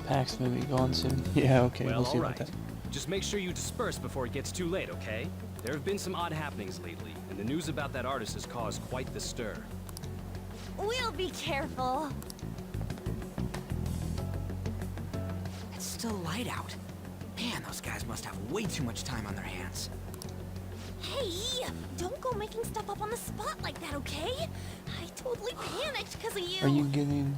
Packs may be gone soon. Yeah, okay, Well, we'll see all about right. that. Just make sure you disperse before it gets too late, okay? There have been some odd happenings lately, and the news about that artist has caused quite the stir. We'll be careful. It's still light out. Man, those guys must have way too much time on their hands. Hey, don't go making stuff up on the spot like that, okay? I totally panicked because of you. Are you getting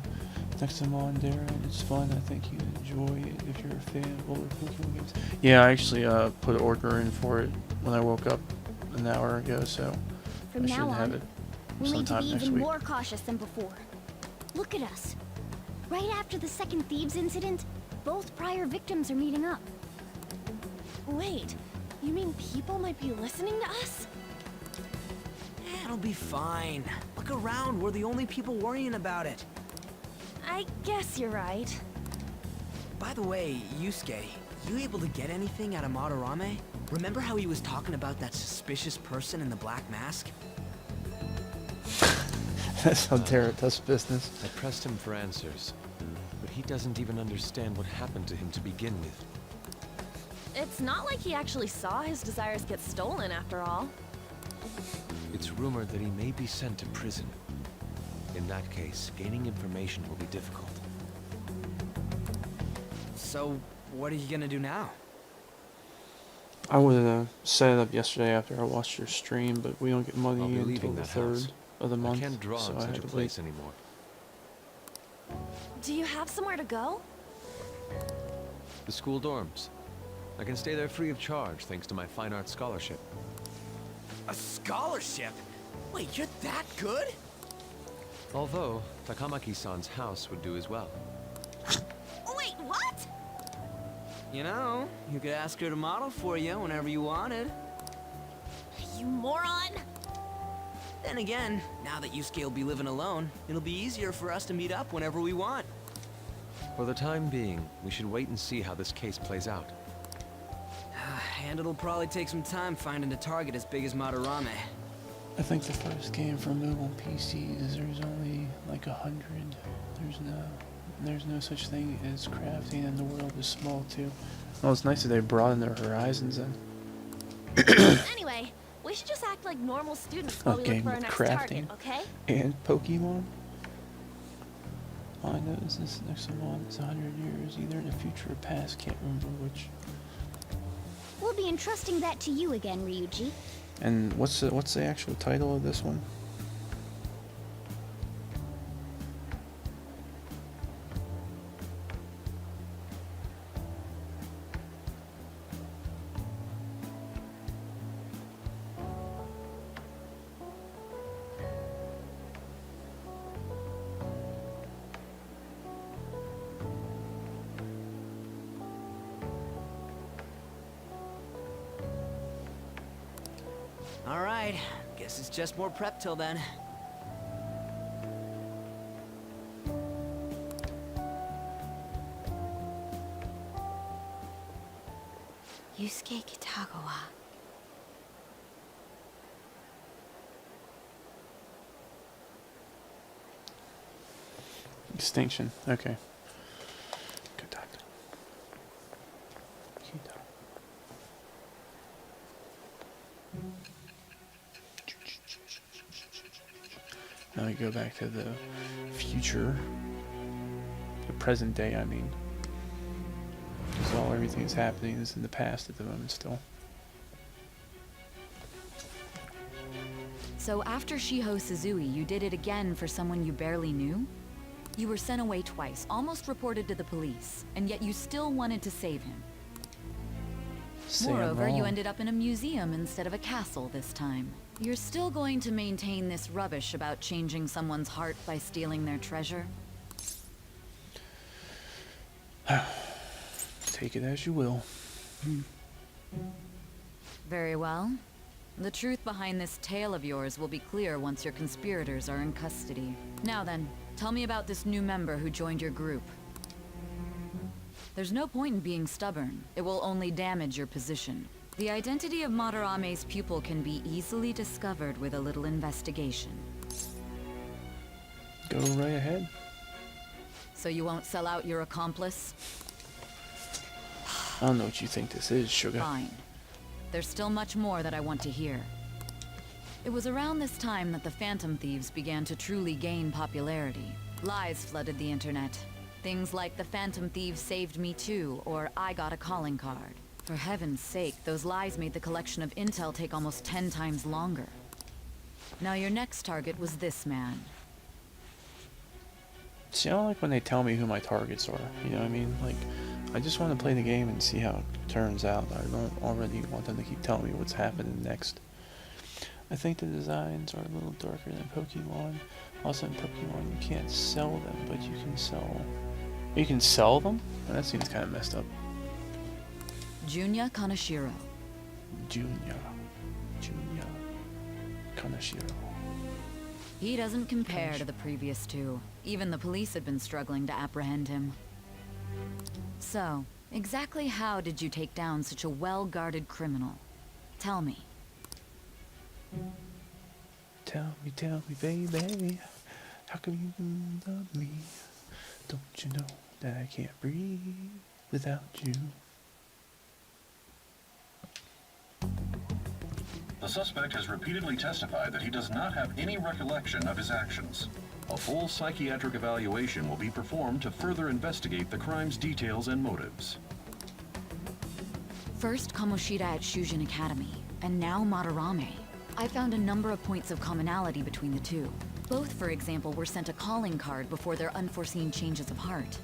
next time on, Darren? It's fun. I think you'd enjoy it if you're a fan of older Pokemon games. Yeah, I actually put an order in for it when I woke up an hour ago, so From I now should have on, it we'll need to sometime be next even week. more cautious than before. Look at us. Right after the second Thieves incident, both prior victims are meeting up. Wait, You mean people might be listening to us? It'll be fine. Look around, we're the only people worrying about it. I guess you're right. By the way, Yusuke, you able to get anything out of Madarame? Remember how he was talking about that suspicious person in the black mask? That's how Derravart does business. I pressed him for answers, but he doesn't even understand what happened to him to begin with. It's not like he actually saw his desires get stolen after all. It's rumored that he may be sent to prison. In that case, gaining information will be difficult. So, what are you gonna do now? I would have set it up yesterday after I watched your stream, but we don't get money I'll be until leaving the that 3rd house. of the month, I can't draw so in I such had a to place wait. anymore. Do you have somewhere to go? The school dorms. I can stay there free of charge thanks to my fine arts scholarship. A scholarship? Wait, you're that good? Although, Takamaki-san's house would do as well. Wait, what? You know, you could ask her to model for you whenever you wanted. You moron! Then again, now that Yusuke will be living alone, it'll be easier for us to meet up whenever we want. For the time being, we should wait and see how this case plays out. And it'll probably take some time finding a target as big as Madarame. I think the first game for mobile PCs, there's only like 100. There's no such thing as crafting, and the world is small too. Well, it's nice that they broadened their horizons then. Anyway, we should just act like normal students while we look game for our with next crafting target, okay? and Pokemon. All I know is this next one is 100 years, either in the future or past. Can't remember which. We'll be entrusting that to you again, Ryuji. And what's the actual title of this one? Alright, guess it's just more prep till then. Yusuke Kitagawa. Extinction. Okay. Good doctor. Now we go back to the future. The present day, I mean. Because everything that's happening is in the past at the moment still. So after Shiho Suzui, you did it again for someone you barely knew? You were sent away twice, almost reported to the police, and yet you still wanted to save him. Moreover, you ended up in a museum instead of a castle this time. You're still going to maintain this rubbish about changing someone's heart by stealing their treasure? Take it as you will. Very well. The truth behind this tale of yours will be clear once your conspirators are in custody. Now then, tell me about this new member who joined your group. There's no point in being stubborn. It will only damage your position. The identity of Madarame's pupil can be easily discovered with a little investigation. Go right ahead. So you won't sell out your accomplice? I don't know what you think this is, sugar. Fine. There's still much more that I want to hear. It was around this time that the Phantom Thieves began to truly gain popularity. Lies flooded the internet. Things like the Phantom Thieves saved me too, or I got a calling card. For heaven's sake, those lies made the collection of intel take almost 10 times longer. Now your next target was this man. See, I don't like when they tell me who my targets are, you know what I mean? Like, I just want to play the game and see how it turns out. I don't already want them to keep telling me what's happening next. I think the designs are a little darker than Pokemon. Also in Pokemon, you can't sell them, but you can sell... You can sell them? Well, that seems kind of messed up. Junya Kaneshiro. Junya Kanashiro. He doesn't compare to the previous two. Even the police had been struggling to apprehend him. So, exactly how did you take down such a well-guarded criminal? Tell me. Tell me, baby, how come you love me? Don't you know that I can't breathe without you? The suspect has repeatedly testified that he does not have any recollection of his actions. A full psychiatric evaluation will be performed to further investigate the crime's details and motives. First Kamoshida at Shujin Academy, and now Madarame. I found a number of points of commonality between the two. Both, for example, were sent a calling card before their unforeseen changes of heart.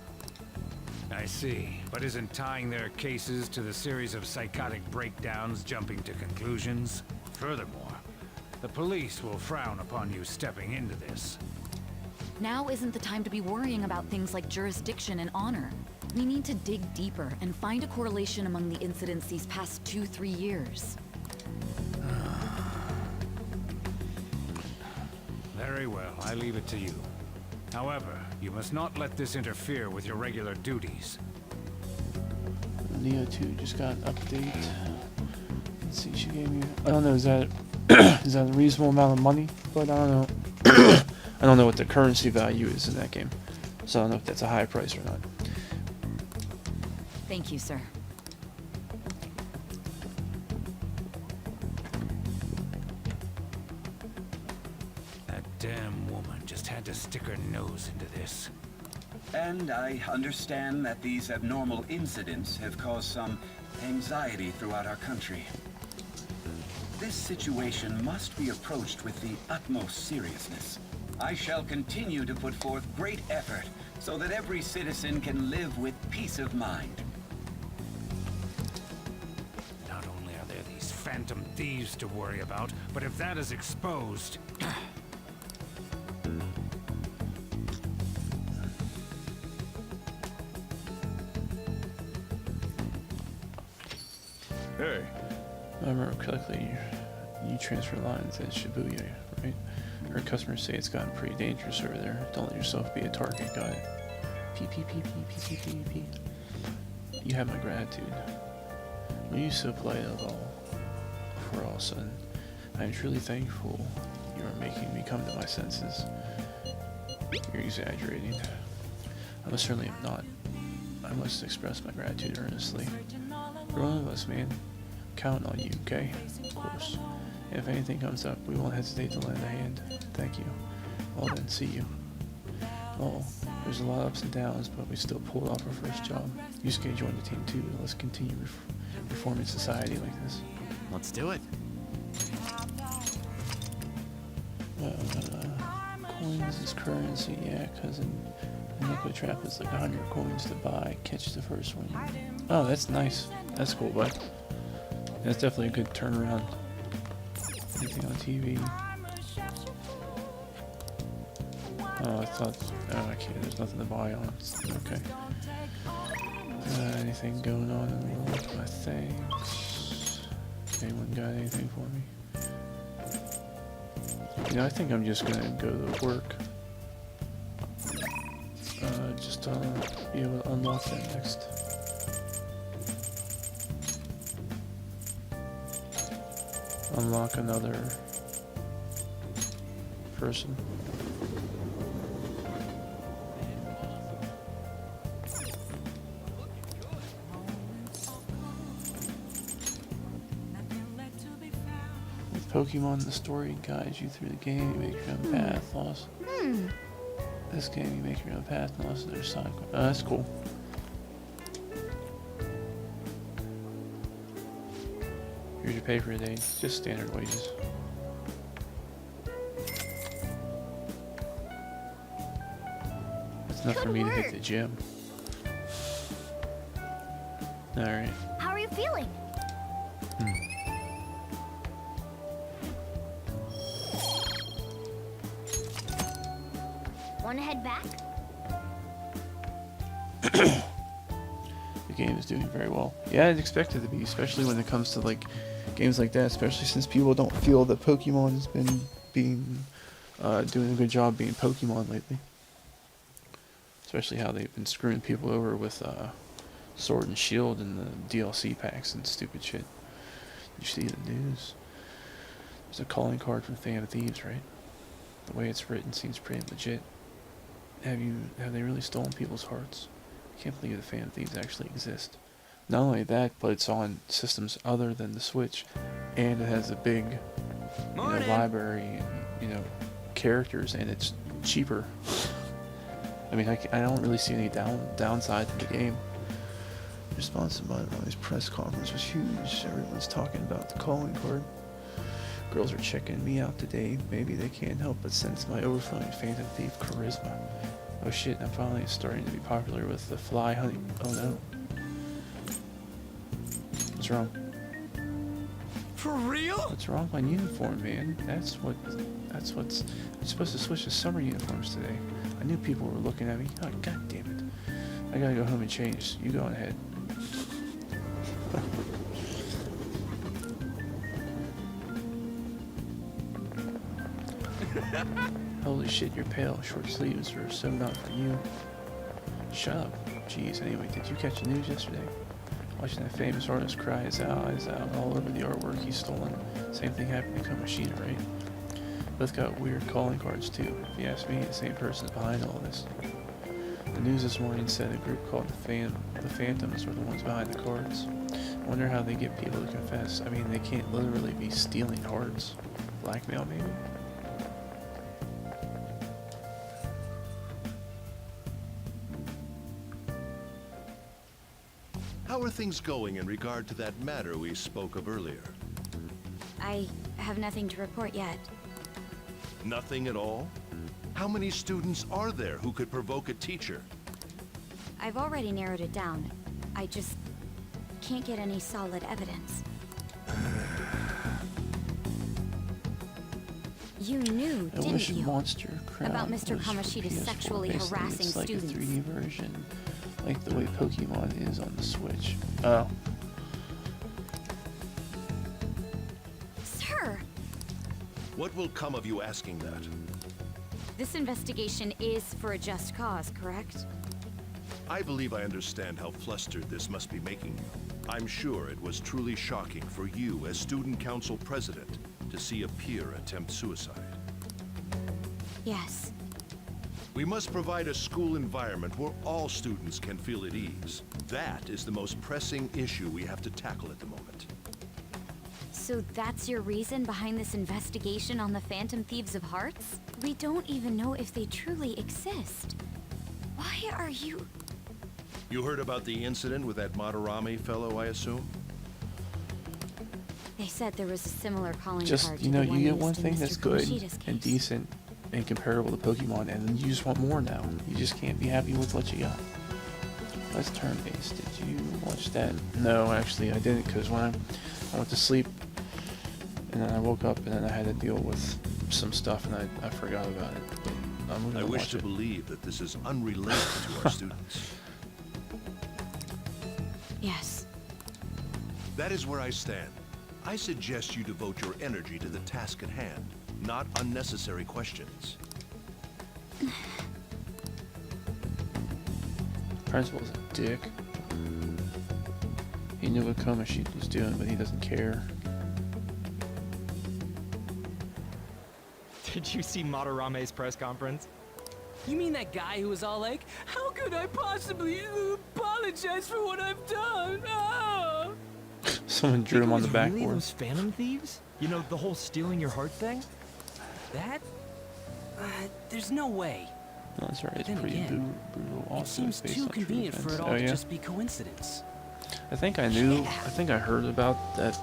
I see. But isn't tying their cases to the series of psychotic breakdowns jumping to conclusions? Furthermore, the police will frown upon you stepping into this. Now isn't the time to be worrying about things like jurisdiction and honor. We need to dig deeper and find a correlation among the incidents these past 2-3 years. Very well, I leave it to you. However, you must not let this interfere with your regular duties. Neo 2 just got an update. Let's see, she gave me... I don't know, is that is that a reasonable amount of money? But I don't know. I don't know what the currency value is in that game. So I don't know if that's a high price or not. Thank you, sir. That damn woman just had to stick her nose into this. And I understand that these abnormal incidents have caused some anxiety throughout our country. This situation must be approached with the utmost seriousness. I shall continue to put forth great effort so that every citizen can live with peace of mind. Not only are there these phantom thieves to worry about, but if that is exposed... Hey. I remember correctly, you transfer lines at Shibuya, right? Our customers say it's gotten pretty dangerous over there. Don't let yourself be a target. Got it. P. You have my gratitude. When you so polite of all, for all, son, I am truly thankful you are making me come to my senses. You're exaggerating. I most certainly am not. I must express my gratitude earnestly. For one of us, man. Count on you, okay? Of course. If anything comes up, we won't hesitate to lend a hand. Thank you. Well then, see you. Oh, there's a lot of ups and downs, but we still pulled off our first job. Yusuke joined the team too. Let's continue reforming society like this. Let's do it. Coins is currency, yeah, cousin. The Nico trap is like 100 coins to buy. Catch the first one. Oh, that's nice. That's cool, bud. That's definitely a good turnaround. Anything on TV? Oh, I thought... Oh, okay, there's nothing to buy on. Okay. Anything going on in the world? My thanks. Anyone got anything for me? You know, I think I'm just gonna go to work. Just to be able to unlock that next. Unlock another person. With Pokemon, the story guides you through the game. You make your own path. Lost. This game, you make your own path. Lost their side. Oh, that's cool. Here's your pay for the day. Just standard wages. It's enough for me to hit the gym. Alright. How are you feeling? Wanna head back? The game is doing very well. Yeah, I'd expect it to be, especially when it comes to like games like that, especially since people don't feel that Pokemon has been doing a good job being Pokemon lately. Especially how they've been screwing people over with Sword and Shield and the DLC packs and stupid shit. You see the news. There's a calling card from Fan of Thieves, right? The way it's written seems pretty legit. Have they really stolen people's hearts? I can't believe the Fan of Thieves actually exist. Not only that, but it's on systems other than the Switch, and it has a big library and characters, and it's cheaper. I mean, I don't really see any downside to the game. Response to Dynamite's press conference was huge. Everyone's talking about the calling card. Girls are checking me out today. Maybe they can't help but sense my overflowing Phantom Thief charisma. Oh shit, I'm finally starting to be popular with the fly hunting. Oh no. What's wrong? For real? What's wrong with my uniform, man? I'm supposed to switch to summer uniforms today. I knew people were looking at me. Oh, god damn it. I gotta go home and change. You go on ahead. Holy shit, you're pale. Short sleeves are so not for you. Shut up. Jeez, anyway, did you catch the news yesterday? Watching that famous artist cry his eyes out all over the artwork he's stolen. Same thing happened to Kamashita, right? Both got weird calling cards too. If you ask me, the same person's behind all this. The news this morning said a group called the Phantoms were the ones behind the cards. I wonder how they get people to confess. I mean, they can't literally be stealing hearts. Blackmail, maybe? How are things going in regard to that matter we spoke of earlier? I have nothing to report yet. Nothing at all? How many students are there who could provoke a teacher? I've already narrowed it down. I just can't get any solid evidence. You knew, didn't you, about Mr. Kamashita's sexually harassing it's like students? A 3D version, like the way Pokemon is on the Switch. Oh. Sir! What will come of you asking that? This investigation is for a just cause, correct? I believe I understand how flustered this must be making you. I'm sure it was truly shocking for you as student council president to see a peer attempt suicide. Yes. We must provide a school environment where all students can feel at ease. That is the most pressing issue we have to tackle at the moment. So that's your reason behind this investigation on the Phantom Thieves of Hearts? We don't even know if they truly exist. Why are you... You heard about the incident with that Madarame fellow, I assume? They said there was a similar calling Just, card you to know, the one you get used one in thing Mr. that's good Kamashita's case. and decent and comparable to Pokemon, and then you just want more now. You just can't be happy with what you got. Let's turn-based. Did you watch that? No, actually, I didn't, because when I went to sleep, and then I woke up, and then I had to deal with some stuff, and I forgot about it. But I'm gonna I wish watch to it. believe that this is unrelated to our students. Yes. That is where I stand. I suggest you devote your energy to the task at hand, not unnecessary questions. Principal's a dick. He knew what Kamashita was doing, but he doesn't care. Did you see Madarame's press conference? You mean that guy who was all like, how could I possibly apologize for what I've done? Ah! Someone drew him on the Really backboard. those Phantom Thieves? You know, the whole stealing your heart thing? That? There's no way. No, that's right. It's Then pretty again, brutal. It Also, seems it's based too on true convenient for events. it all Oh, to yeah? just be coincidence. I think I knew. I think I heard about that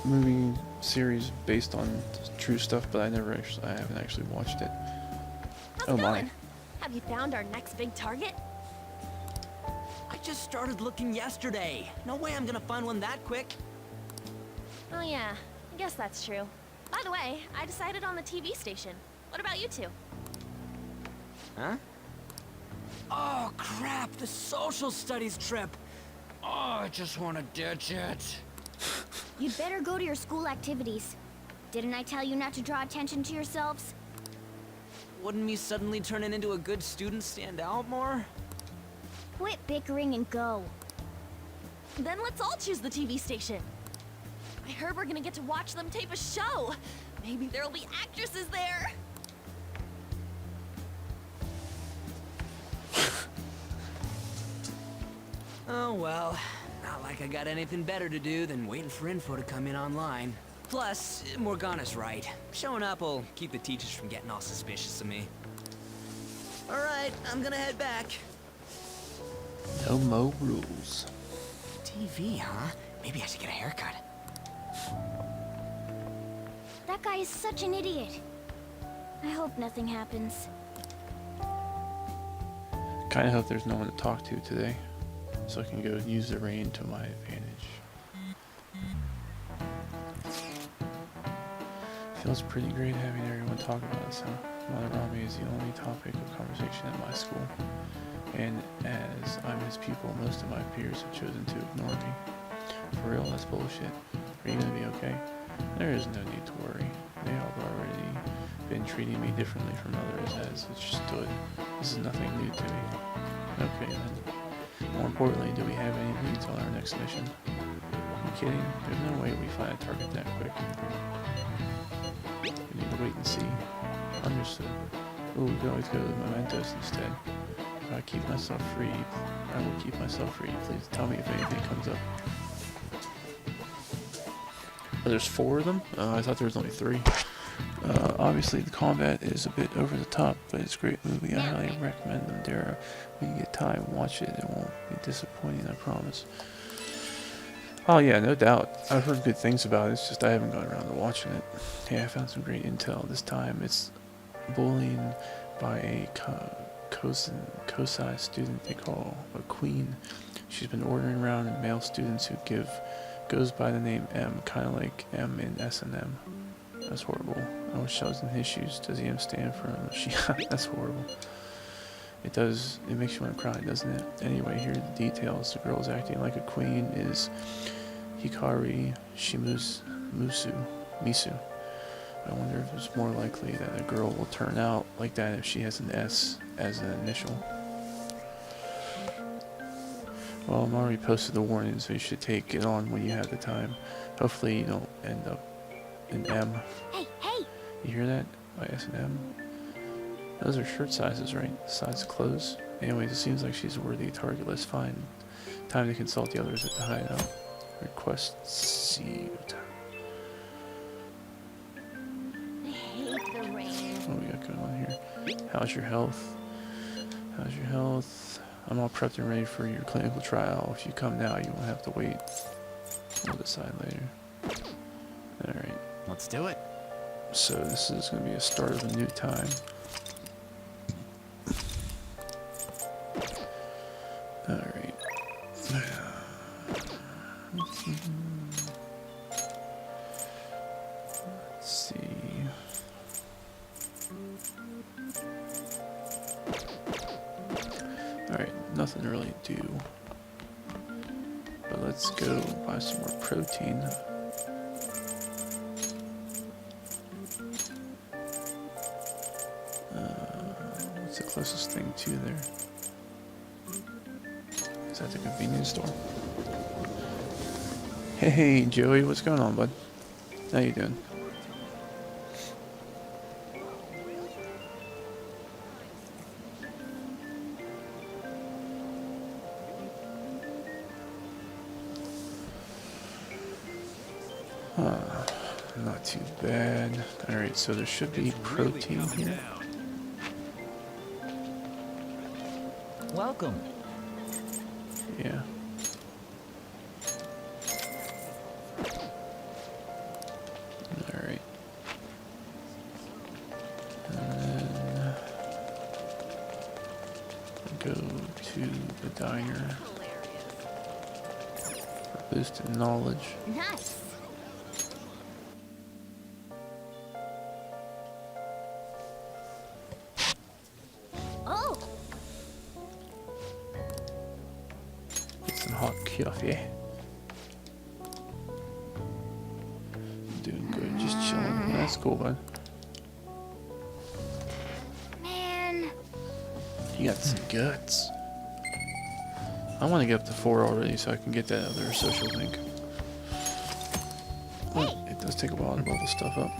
movie series based on true stuff, but I haven't actually watched it. How's Oh it my. going? Have you found our next big target? I just started looking yesterday. No way I'm gonna find one that quick. Oh yeah, I guess that's true. By the way, I decided on the TV station. What about you two? Huh? Oh crap, the social studies trip. Oh, I just want to ditch it. You'd better go to your school activities. Didn't I tell you not to draw attention to yourselves? Wouldn't me suddenly turning into a good student stand out more? Quit bickering and go. Then let's all choose the TV station. I heard we're gonna get to watch them tape a show. Maybe there'll be actresses there. Oh well, not like I got anything better to do than waiting for info to come in online. Plus, Morgana's right. Showing up will keep the teachers from getting all suspicious of me. Alright, I'm gonna head back. No mo rules. TV, huh? Maybe I should get a haircut. That guy is such an idiot. I hope nothing happens. Kinda hope there's no one to talk to today, so I can go use the rain to my advantage. Feels pretty great having everyone talk about us, huh? Mother Rami is the only topic of conversation at my school, and as I'm his pupil, most of my peers have chosen to ignore me. For real, that's bullshit. Are you gonna be okay? There is no need to worry. They have already been treating me differently from others as it stood. This is nothing new to me. Okay then. More importantly, do we have any leads on our next mission? Are you kidding? There's no way we find a target that quick. We need to wait and see. Understood. Ooh, we could always go to the mementos instead. If I keep myself free, I will keep myself free. Please tell me if anything comes up. Oh, there's 4 of them? I thought there was only 3. Obviously the combat is a bit over the top, but it's a great movie. I highly recommend them, Dara. When you get time, watch it. It won't be disappointing, I promise. Oh yeah, no doubt. I've heard good things about it. It's just I haven't gone around to watching it. Yeah, I found some great intel. This time it's bullying by a Kosai student they call a queen. She's been ordering around male students who goes by the name M, kind of like M in S&M. That's horrible. I wish I was in his shoes. Does the M stand for him? That's horrible. It does. It makes you want to cry, doesn't it? Anyway, here are the details. The girl's acting like a queen is Hikari Misu. I wonder if it's more likely that a girl will turn out like that if she has an S as an initial. Well, I'm already posted the warning, so you should take it on when you have the time. Hopefully you don't end up in M. Hey, hey! You hear that? By S and M? Those are shirt sizes, right? Size of clothes. Anyways, it seems like she's a worthy target. Let's find time to consult the others at the hideout. Request received. I hate the rain. What do we got going on here? How's your health? How's your health? I'm all prepped and ready for your clinical trial. If you come now, you won't have to wait. We'll decide later. Alright. Let's do it. So this is going to be a start of a new time. Alright. Let's see. Alright, nothing to really do. But let's go buy some more protein. What's the closest thing to there? Is that the convenience store? Hey Joey, what's going on, bud? How you doing? Not too bad. Alright, so there should be protein here. Welcome. Yeah. Alright. And then go to the diner for boosted knowledge. Nice. Oh. Get some hot coffee. That's cool, bud. Man. You got some guts. I want to get up to 4 already so I can get that other social link. But it does take a while to level stuff up.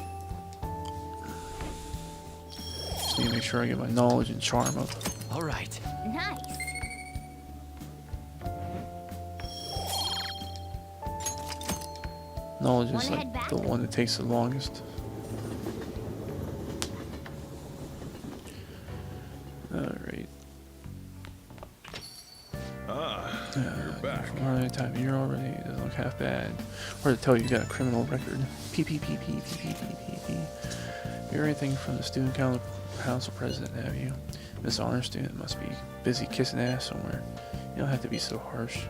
Just need to make sure I get my knowledge and charm up. All right. Nice. Knowledge is Wanna like head back? the one that takes the longest. Alright. You're back. Alright, time here already. It doesn't look half bad. Or to tell you got a criminal record. P. You're anything from the student council president, have you? This honor student must be busy kissing ass somewhere. You don't have to be so harsh.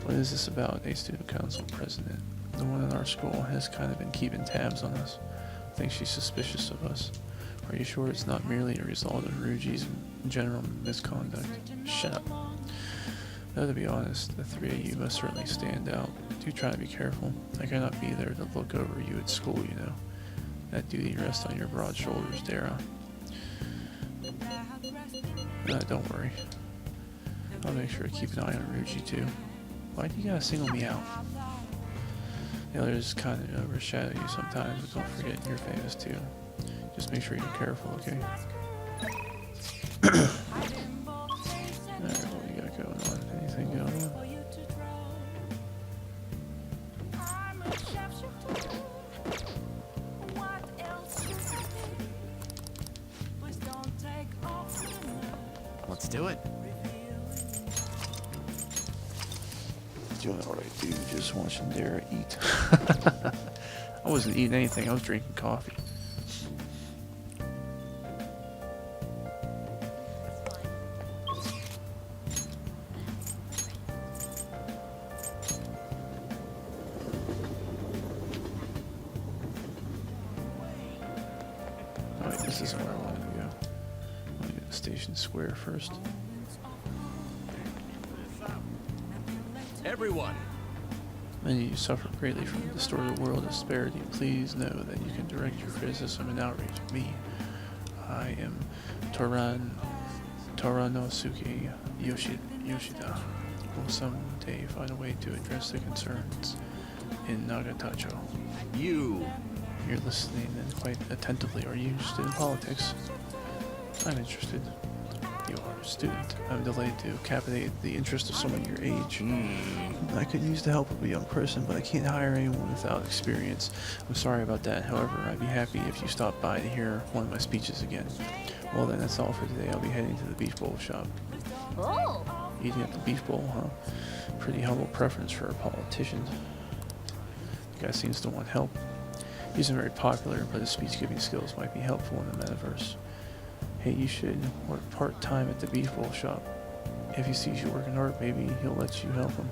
What is this about, a student council president? The one in our school has kind of been keeping tabs on us. I think she's suspicious of us. Are you sure it's not merely a result of Ruji's general misconduct? Shut up. Though to be honest, the three of you must certainly stand out. Do try to be careful. I cannot be there to look over you at school, you know. That duty rests on your broad shoulders, Dara. Don't worry. I'll make sure to keep an eye on Ruji too. Why do you gotta single me out? The others kind of overshadow you sometimes, but don't forget you're famous too. Just make sure you're careful, okay? Alright, what we got going on? Anything going on? Let's do it. Doing alright, dude. Just watching Dara eat. I wasn't eating anything. I was drinking coffee. Alright, this isn't where I wanted to go. I want to get to Station Square first. Everyone! Many of you suffer greatly from the distorted world disparity. Please know that you can direct your criticism and outrage at me. I am Toranosuke Yoshida. Will someday find a way to address the concerns in Nagatacho. You're listening and quite attentively. Are you interested in politics? I'm interested. You are a student. I'm delighted to captivate the interest of someone your age. I could use the help of a young person, but I can't hire anyone without experience. I'm sorry about that. However, I'd be happy if you stopped by to hear one of my speeches again. Well then, that's all for today. I'll be heading to the beef bowl shop. Oh. Eating at the beef bowl, huh? Pretty humble preference for a politician. The guy seems to want help. He isn't very popular, but his speech-giving skills might be helpful in the metaverse. Hey, you should work part-time at the beef bowl shop. If he sees you working hard, maybe he'll let you help him.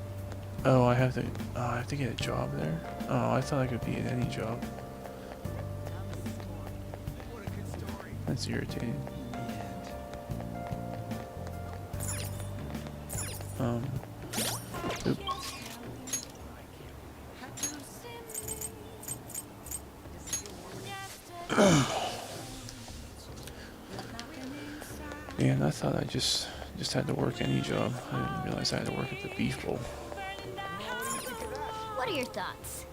Oh, I have to get a job there? Oh, I thought I could be in any job. That's irritating. Oop. Man, I thought I just had to work any job. I didn't realize I had to work at the beef bowl. What are your thoughts?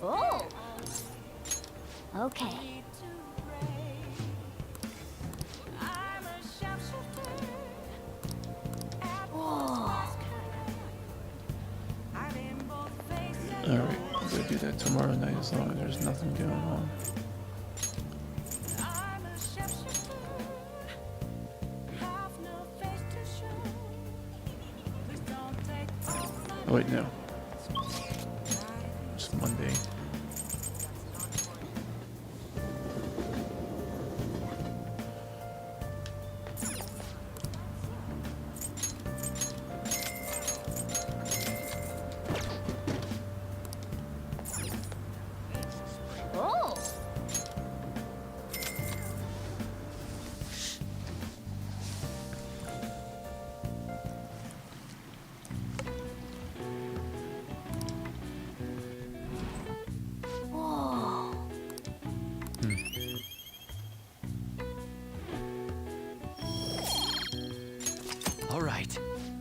Oh. Okay. Alright, I'm gonna do that tomorrow night as long as there's nothing going on. Oh wait, no. It's Monday. Oh.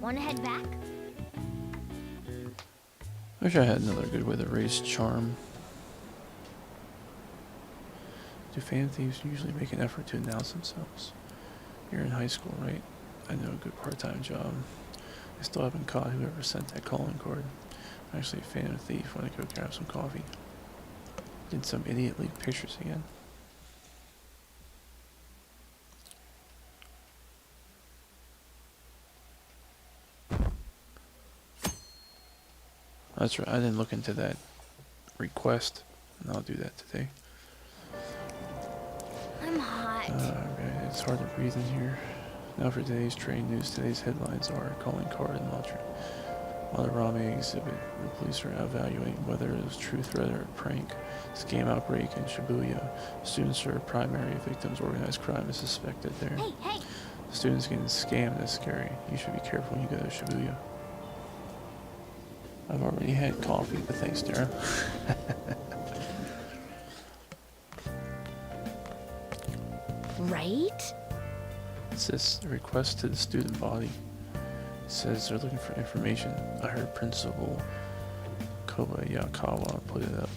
Wanna head back? I wish I had another good way to raise charm. Do fan thieves usually make an effort to announce themselves? You're in high school, right? I know a good part-time job. I still haven't caught whoever sent that calling card. I'm actually a fan of thief when I go grab some coffee. Did some idiot leak pictures again? That's right, I didn't look into that request, and I'll do that today. I'm hot. Okay, it's hard to breathe in here. Now for today's train news. Today's headlines are calling card and Madarame exhibit. The police are now evaluating whether it was true threat or a prank. Scam outbreak in Shibuya. Students are primary victims. Organized crime is suspected there. Hey, hey! Students getting scammed is scary. You should be careful when you go to Shibuya. I've already had coffee, but thanks, Dara. Right? It says request to the student body. It says they're looking for information. I heard Principal Kobayakawa put it up.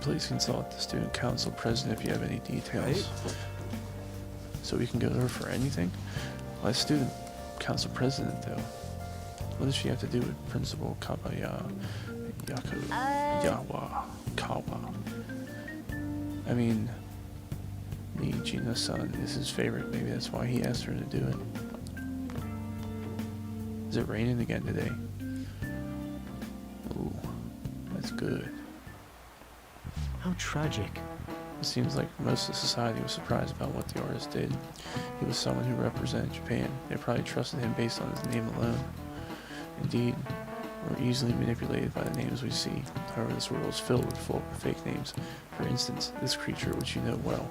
Please consult the student council president if you have any details. Right. So we can go to her for anything? Why student council president though? What does she have to do with Principal Kawa? I mean, Nijino-san is his favorite. Maybe that's why he asked her to do it. Is it raining again today? Ooh, that's good. How tragic. It seems like most of society was surprised about what the artist did. He was someone who represented Japan. They probably trusted him based on his name alone. Indeed, we're easily manipulated by the names we see. However, this world is filled with full fake names. For instance, this creature which you know well.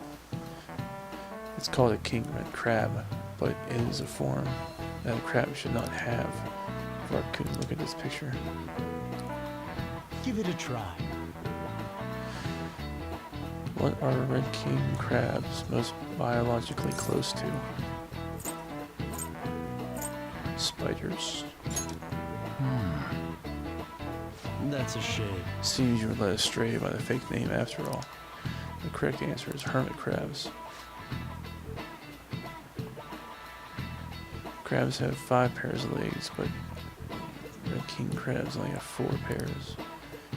It's called a king red crab, but it is a form that a crab should not have. Vark couldn't look at this picture. Give it a try. What are red king crabs most biologically close to? Spiders. That's a shame. Seems you were led astray by the fake name after all. The correct answer is hermit crabs. Crabs have 5 pairs of legs, but red king crabs only have 4 pairs.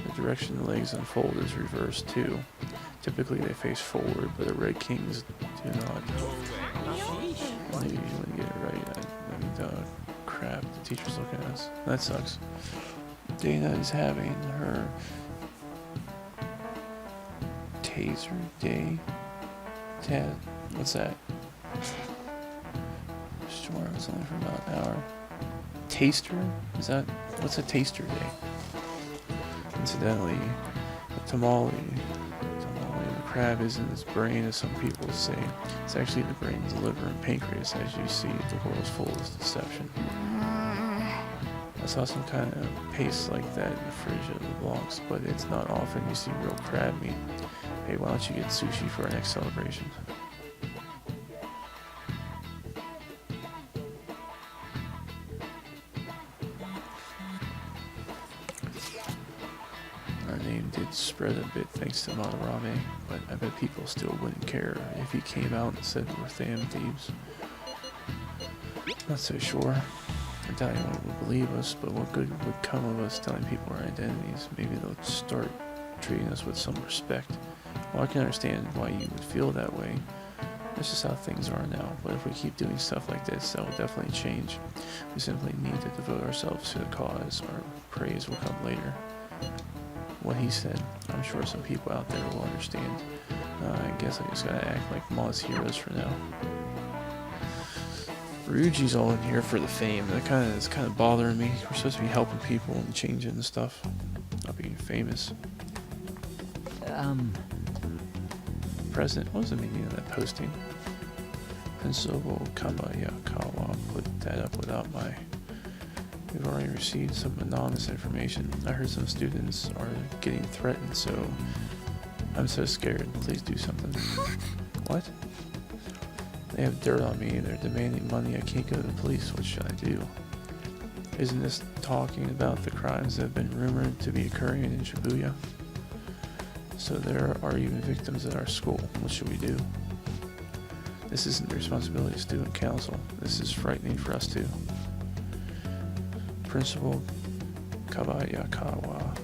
The direction the legs unfold is reversed too. Typically they face forward, but the red kings do not. Maybe you wouldn't get it right. I mean, crap, the teacher's looking at us. That sucks. Dana is having her taser day. What's that? Sure, it's only for about an hour. Taster? Is that, what's a taster day? Incidentally, the tamale, the crab isn't as brain as some people say. It's actually the brain's liver and pancreas. As you see, the world's full of deception. I saw some kind of paste like that in the fridge at LeBlanc's, but it's not often you see real crab meat. Hey, why don't you get sushi for our next celebration? Our name did spread a bit thanks to Madarame, but I bet people still wouldn't care if he came out and said we're fan thieves. Not so sure. I doubt anyone would believe us, but what good would come of us telling people our identities? Maybe they'll start treating us with some respect. Well, I can understand why you would feel that way. That's just how things are now, but if we keep doing stuff like this, that will definitely change. We simply need to devote ourselves to the cause. Our praise will come later. What he said, I'm sure some people out there will understand. I guess I just gotta act like modest heroes for now. Ryuji's all in here for the fame. That is kind of bothering me. We're supposed to be helping people and changing and stuff, not being famous. President, what was the meaning of that posting? Principal Kabayakawa put that up without my... We've already received some anonymous information. I heard some students are getting threatened, so I'm so scared. Please do something. What? They have dirt on me. They're demanding money. I can't go to the police. What should I do? Isn't this talking about the crimes that have been rumored to be occurring in Shibuya? So there are even victims at our school. What should we do? This isn't the responsibility of student council. This is frightening for us too. Principal Kabayakawa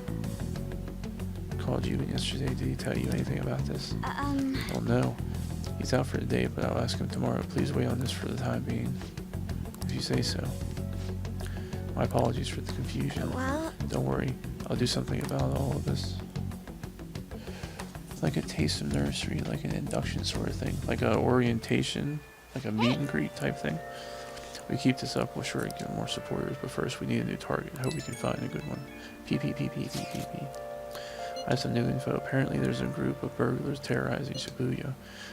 called you in yesterday. Did he tell you anything about this? Well, no. He's out for the day, but I'll ask him tomorrow. Please wait on this for the time being, if you say so. My apologies for the confusion. Well... Don't worry. I'll do something about all of this. Like a taste of nursery, like an induction sort of thing. Like a orientation, like a meet and greet type thing. We keep this up, we'll sure get more supporters, but first we need a new target. I hope we can find a good one. PP. I have some new info. Apparently there's a group of burglars terrorizing Shibuya.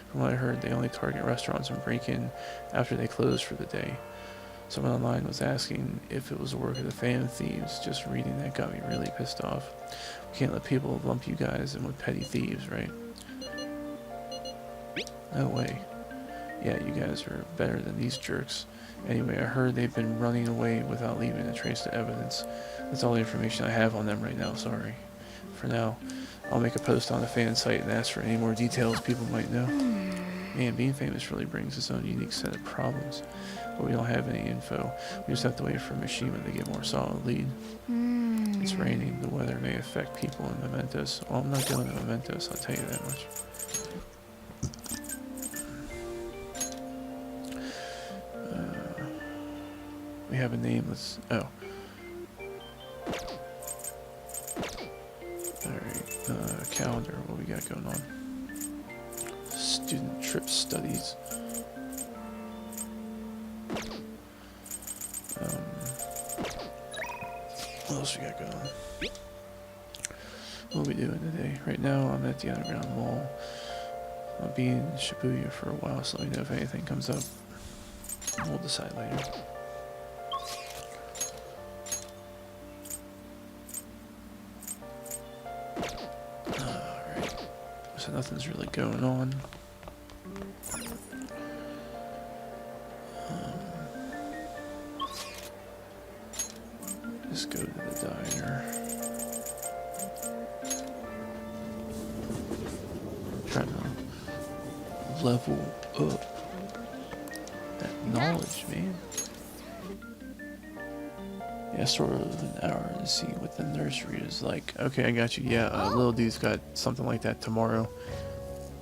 From what I heard, they only target restaurants and break in after they close for the day. Someone online was asking if it was the work of the Phantom Thieves. Just reading that got me really pissed off. We can't let people lump you guys in with petty thieves, right? No way. Yeah, you guys are better than these jerks. Anyway, I heard they've been running away without leaving a trace of evidence. That's all the information I have on them right now, sorry. For now, I'll make a post on the fan site and ask for any more details people might know. Man, being famous really brings its own unique set of problems. But we don't have any info. We just have to wait for Mishima to get more solid lead. It's raining. The weather may affect people in Mementos. Well, I'm not going to Mementos, I'll tell you that much. We have a name. Let's... Oh. Alright. Calendar. What we got going on? Student trip studies. What else we got going on? What are we doing today? Right now I'm at the underground mall. I'll be in Shibuya for a while, so let me know if anything comes up. We'll decide later. Alright. So nothing's really going on. Just go to the diner. Trying to level up that knowledge, man. Yeah, sort of an hour to see what the nursery is like. Okay, I got you. Yeah, little dude's got something like that tomorrow.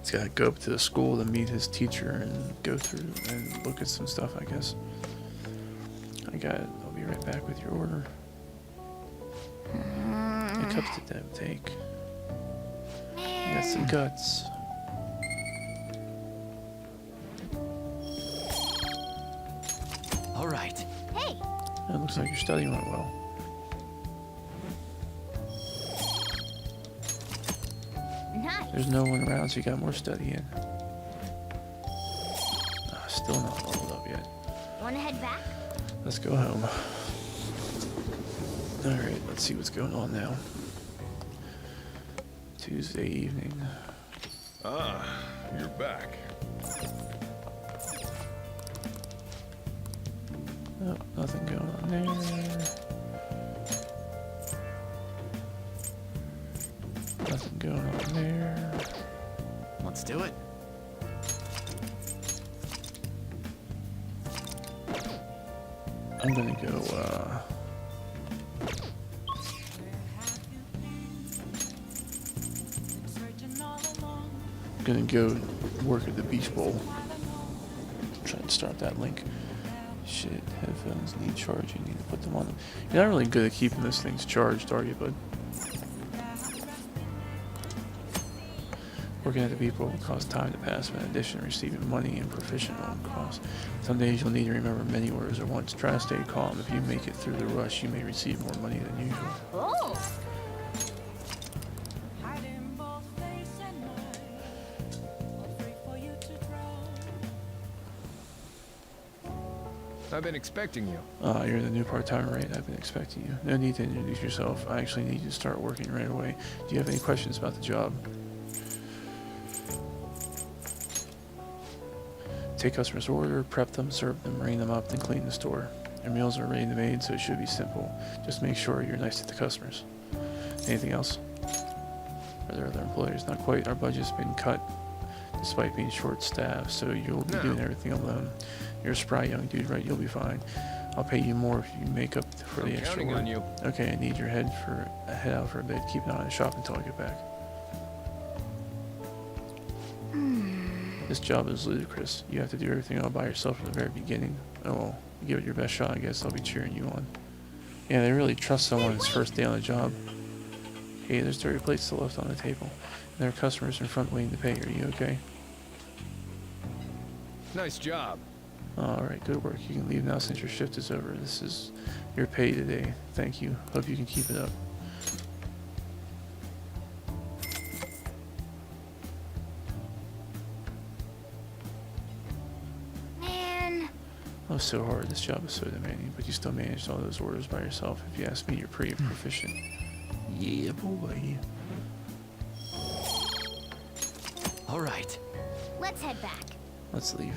He's got to go up to the school to meet his teacher and go through and look at some stuff, I guess. I got it. I'll be right back with your order. The cups did that take. You got some guts. All right. Hey. It looks like your study went well. Nice. There's no one around, so you got more study in. Still not leveled up yet. Wanna head back? Let's go home. Alright, let's see what's going on now. Tuesday evening. Ah, you're back. Oh, nothing going on there. Nothing going on there. Let's do it. I'm gonna go, gonna go work at the Beach Bowl. Try and start that link. Shit, headphones need charging. Need to put them on them. You're not really good at keeping those things charged, are you, bud? Working at the Beach Bowl will cause time to pass, but in addition, receiving money and professional costs. Some days you'll need to remember many words at once. Try to stay calm. If you make it through the rush, you may receive more money than usual. Oh. I've been expecting you. You're the new part-timer, right? I've been expecting you. No need to introduce yourself. I actually need you to start working right away. Do you have any questions about the job? Take customers' order, prep them, serve them, ring them up, then clean the store. Your meals are ready to made, so it should be simple. Just make sure you're nice to the customers. Anything else? Are there other employees? Not quite. Our budget's been cut despite being short-staffed, so you'll be doing everything alone. You're a spry young dude, right? You'll be fine. I'll pay you more if you make up for the extra work. On you. Okay, I need your head out for a bit. Keep an eye on the shop until I get back. This job is ludicrous. You have to do everything all by yourself from the very beginning. Oh well, give it your best shot. I guess I'll be cheering you on. Yeah, they really trust someone his first day on the job. Hey, there's dirty plates still left on the table. And there are customers in front waiting to pay. Are you okay? Nice job. Alright, good work. You can leave now since your shift is over. This is your pay today. Thank you. Hope you can keep it up. Man. Oh, so hard. This job is so demanding, but you still managed all those orders by yourself. If you ask me, you're pretty proficient. Yeah, boy. All right. Let's head back. Let's leave.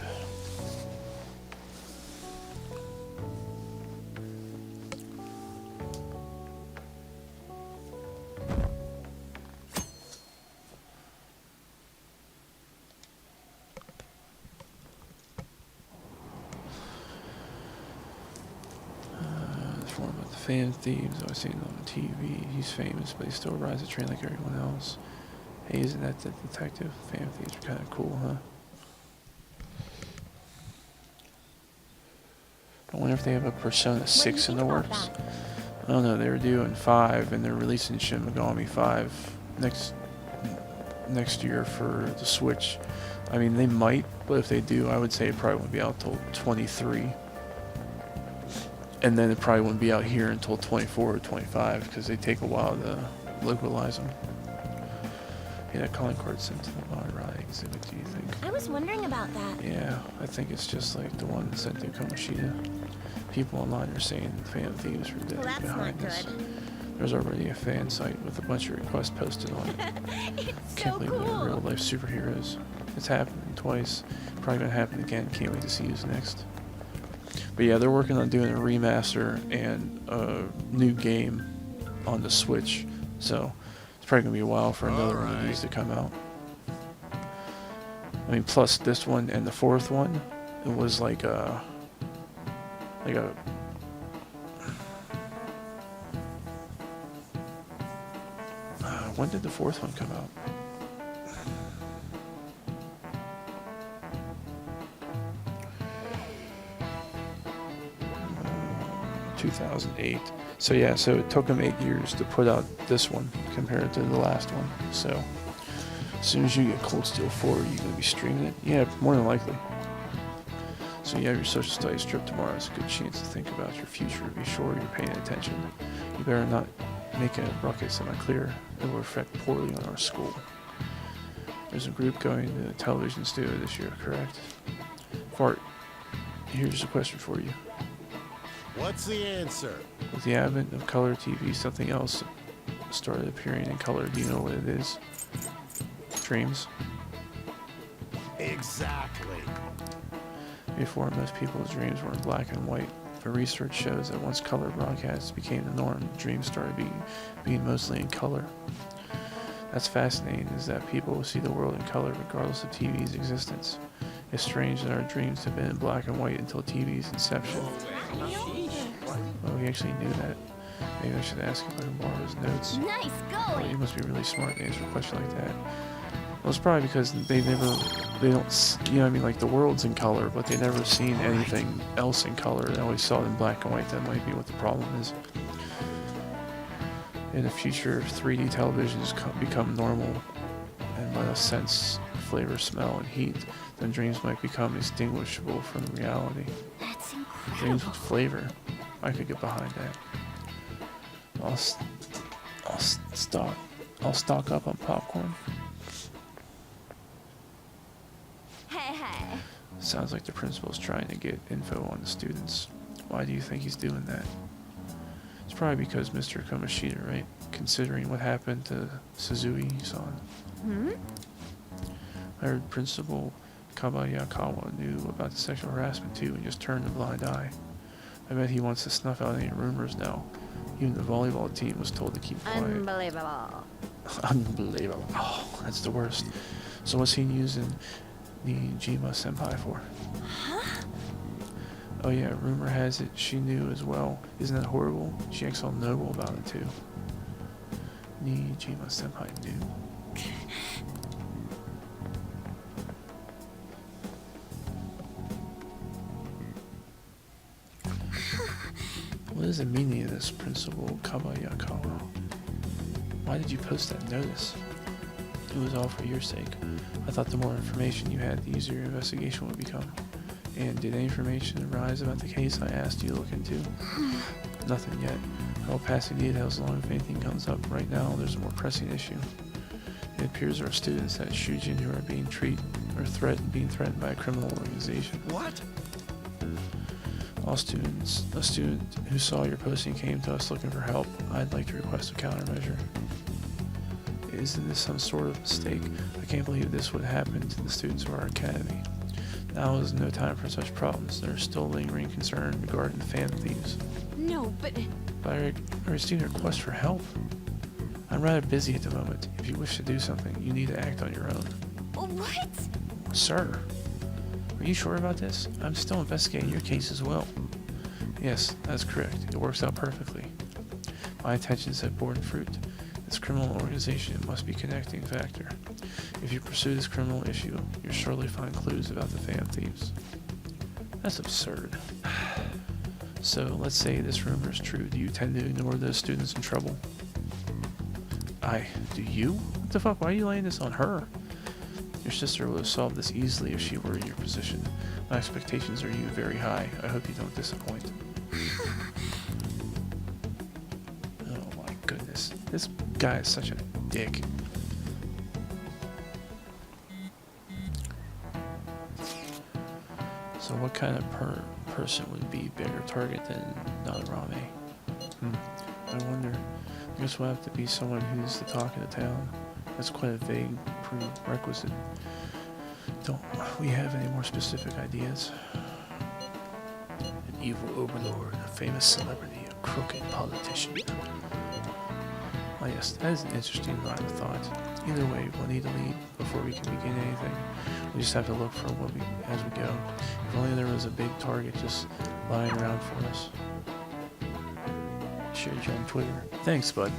About the fan thieves. I've seen him on TV. He's famous, but he still rides the train like everyone else. Hey, isn't that the detective? Fan thieves are kind of cool, huh? I wonder if they have a Persona 6 in the works. I don't know. They were doing 5, and they're releasing Shin Megami 5 next year for the Switch. I mean, they might, but if they do, I would say it probably won't be out till 23. And then it probably wouldn't be out here until 24 or 25 because they take a while to localize them. Yeah, that calling card sent to the mod ride exhibit, do you think? I was wondering about that. Yeah, I think it's just like the one sent to Kamoshida. People online are saying Fan Thieves are dead behind this. There's already a fan site with a bunch of requests posted on it. It's Can't so believe cool. they're real life superheroes. It's happened twice. Probably gonna happen again. Can't wait to see who's next. But yeah, they're working on doing a remaster and a new game on the Switch. So it's probably gonna be a while for another one of these to come out. I mean, plus this one and the fourth one, it was like a when did the fourth one come out? 2008. So yeah, so it took them 8 years to put out this one compared to the last one. So as soon as you get Cold Steel 4, are you gonna be streaming it? Yeah, more than likely. So you have your social studies trip tomorrow. It's a good chance to think about your future. Be sure you're paying attention. You better not make a rocket semi-clear. It will affect poorly on our school. There's a group going to the television studio this year, correct? Fart, here's a question for you. What's the answer? With the advent of color TV, something else started appearing in color. Do you know what it is? Dreams? Exactly. Before, most people's dreams were in black and white. But research shows that once color broadcasts became the norm, dreams started being mostly in color. That's fascinating, is that people will see the world in color regardless of TV's existence. It's strange that our dreams have been in black and white until TV's inception. Well, we actually knew that. Maybe I should ask if I can borrow his notes. Nice Oh, going. you must be really smart to answer a question like that. Well, it's probably because they don't, you know what I mean, like the world's in color, but they never seen anything else in color. They always saw it in black and white. That might be what the problem is. In the future, if 3D televisions become normal and let us sense flavor, smell, and heat, then dreams might become extinguishable from reality. That's incredible. Dreams with flavor. I could get behind that. I'll stock up on popcorn. Hey. Sounds like the principal's trying to get info on the students. Why do you think he's doing that? It's probably because Mr. Kamoshida, right? Considering what happened to Suzui-san. I heard Principal Kabayakawa knew about the sexual harassment too and just turned a blind eye. I bet he wants to snuff out any rumors now. Even the volleyball team was told to keep quiet. Unbelievable. Unbelievable. Oh, that's the worst. So what's he using Nijima Senpai for? Huh? Oh yeah, rumor has it she knew as well. Isn't that horrible? She acts all noble about it too. Nijima Senpai knew. What is the meaning of this, Principal Kabayakawa? Why did you post that notice? It was all for your sake. I thought the more information you had, the easier your investigation would become. And did any information arise about the case I asked you to look into? Nothing yet. I'll pass the details along if anything comes up. Right now, there's a more pressing issue. It appears there are students at Shujin who are being being threatened by a criminal organization. What? All students. A student who saw your posting came to us looking for help. I'd like to request a countermeasure. Isn't this some sort of mistake? I can't believe this would happen to the students of our academy. Now is no time for such problems. There is still lingering concern regarding the Phantom Thieves. No, but I received a request for help. I'm rather busy at the moment. If you wish to do something, you need to act on your own. what? Sir, are you sure about this? I'm still investigating your case as well. Yes, that's correct. It works out perfectly. My intentions have borne fruit. This criminal organization must be a connecting factor. If you pursue this criminal issue, you'll surely find clues about the Phantom Thieves. That's absurd. So, let's say this rumor is true. Do you tend to ignore those students in trouble? Do you? What the fuck? Why are you laying this on her? Your sister would have solved this easily if she were in your position. My expectations are you very high. I hope you don't disappoint. Oh my goodness. This guy is such a dick. So what kind of person would be a bigger target than Nadarame? I wonder. I guess we'll have to be someone who's the talk of the town. That's quite a vague prerequisite. Don't we have any more specific ideas? An evil overlord, a famous celebrity, a crooked politician. Oh yes, that is an interesting line of thought. Either way, we'll need a lead before we can begin anything. We just have to look for what as we go. If only there was a big target just lying around for us. Shared you on Twitter. Thanks, bud.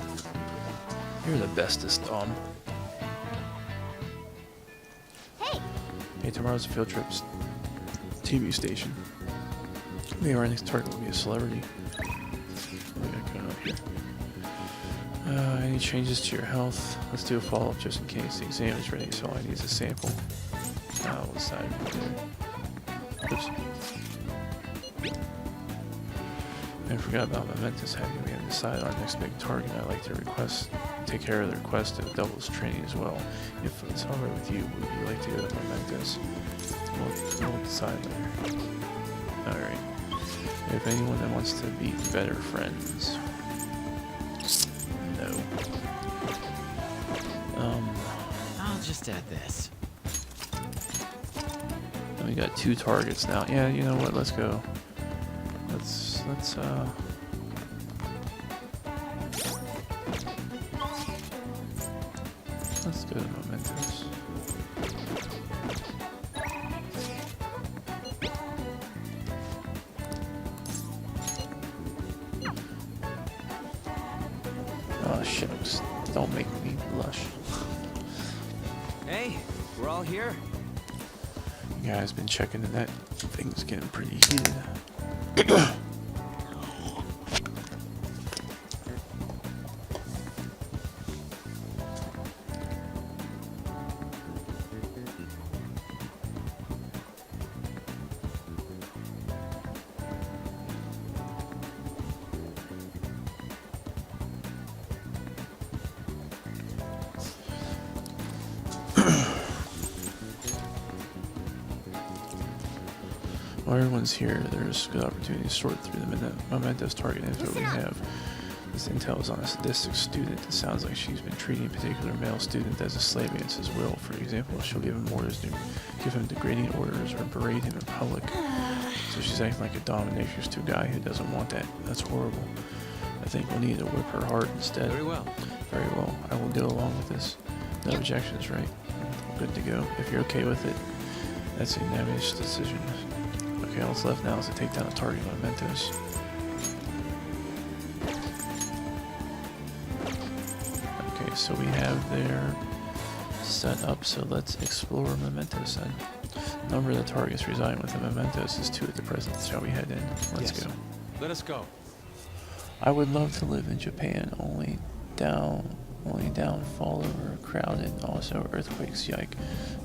You're the bestest, Hey, tomorrow's a field trip TV station. Maybe our next target will be a celebrity. What do we got going on here? Any changes to your health? Let's do a follow-up just in case. The exam is ready, so all I need is a sample. We'll decide. Oops. I forgot about Mementos having we haven't decided our next big target. I'd like to take care of the request of doubles training as well. If it's alright with you, would you like to go to Mementos? We'll decide later. Alright. If anyone that wants to be better friends. No. I'll just add this. And we got 2 targets now. Yeah, you know what? Let's go. Let's go to Mementos. Oh shucks, don't make me blush. Hey, we're all here. You guys been checking the net. Things getting pretty heated. While everyone's here, there's a good opportunity to sort through the Mementos target info we have. This intel is on a sadistic student. It sounds like she's been treating a particular male student as a slave against his will. For example, she'll give him orders to give him degrading orders or berate him in public. So she's acting like a dominatrix to a guy who doesn't want that. That's horrible. I think we'll need to whip her heart instead. Very well. Very well. I will go along with this. No objections, right? Good to go. If you're okay with it, that's a unanimous decision. Okay, all that's left now is to take down the target mementos. Okay, so we have their set up, so let's explore mementos then. The number of the targets residing within mementos is 2 at the present. Shall we head in? Let's go. Let us go. I would love to live in Japan, only downfall over crowded, also earthquakes, yike.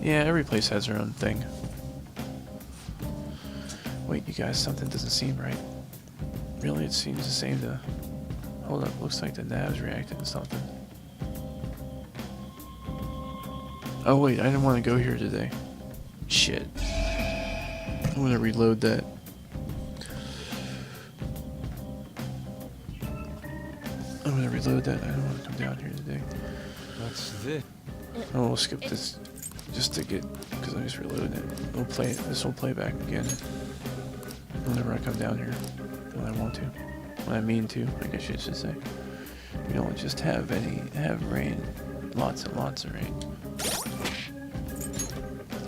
Yeah, every place has their own thing. Wait, you guys, something doesn't seem right. Really, it seems the same to... Hold up, looks like the nav's reacting to something. Oh wait, I didn't want to go here today. Shit. I'm gonna reload that. I'm gonna reload that. I don't want to come down here today. What's this? Oh, we'll skip this just to get, because I just reloaded it. We'll play it. This will play back again whenever I come down here, when I want to, when I mean to. I guess you should say. We don't just have rain, lots and lots of rain.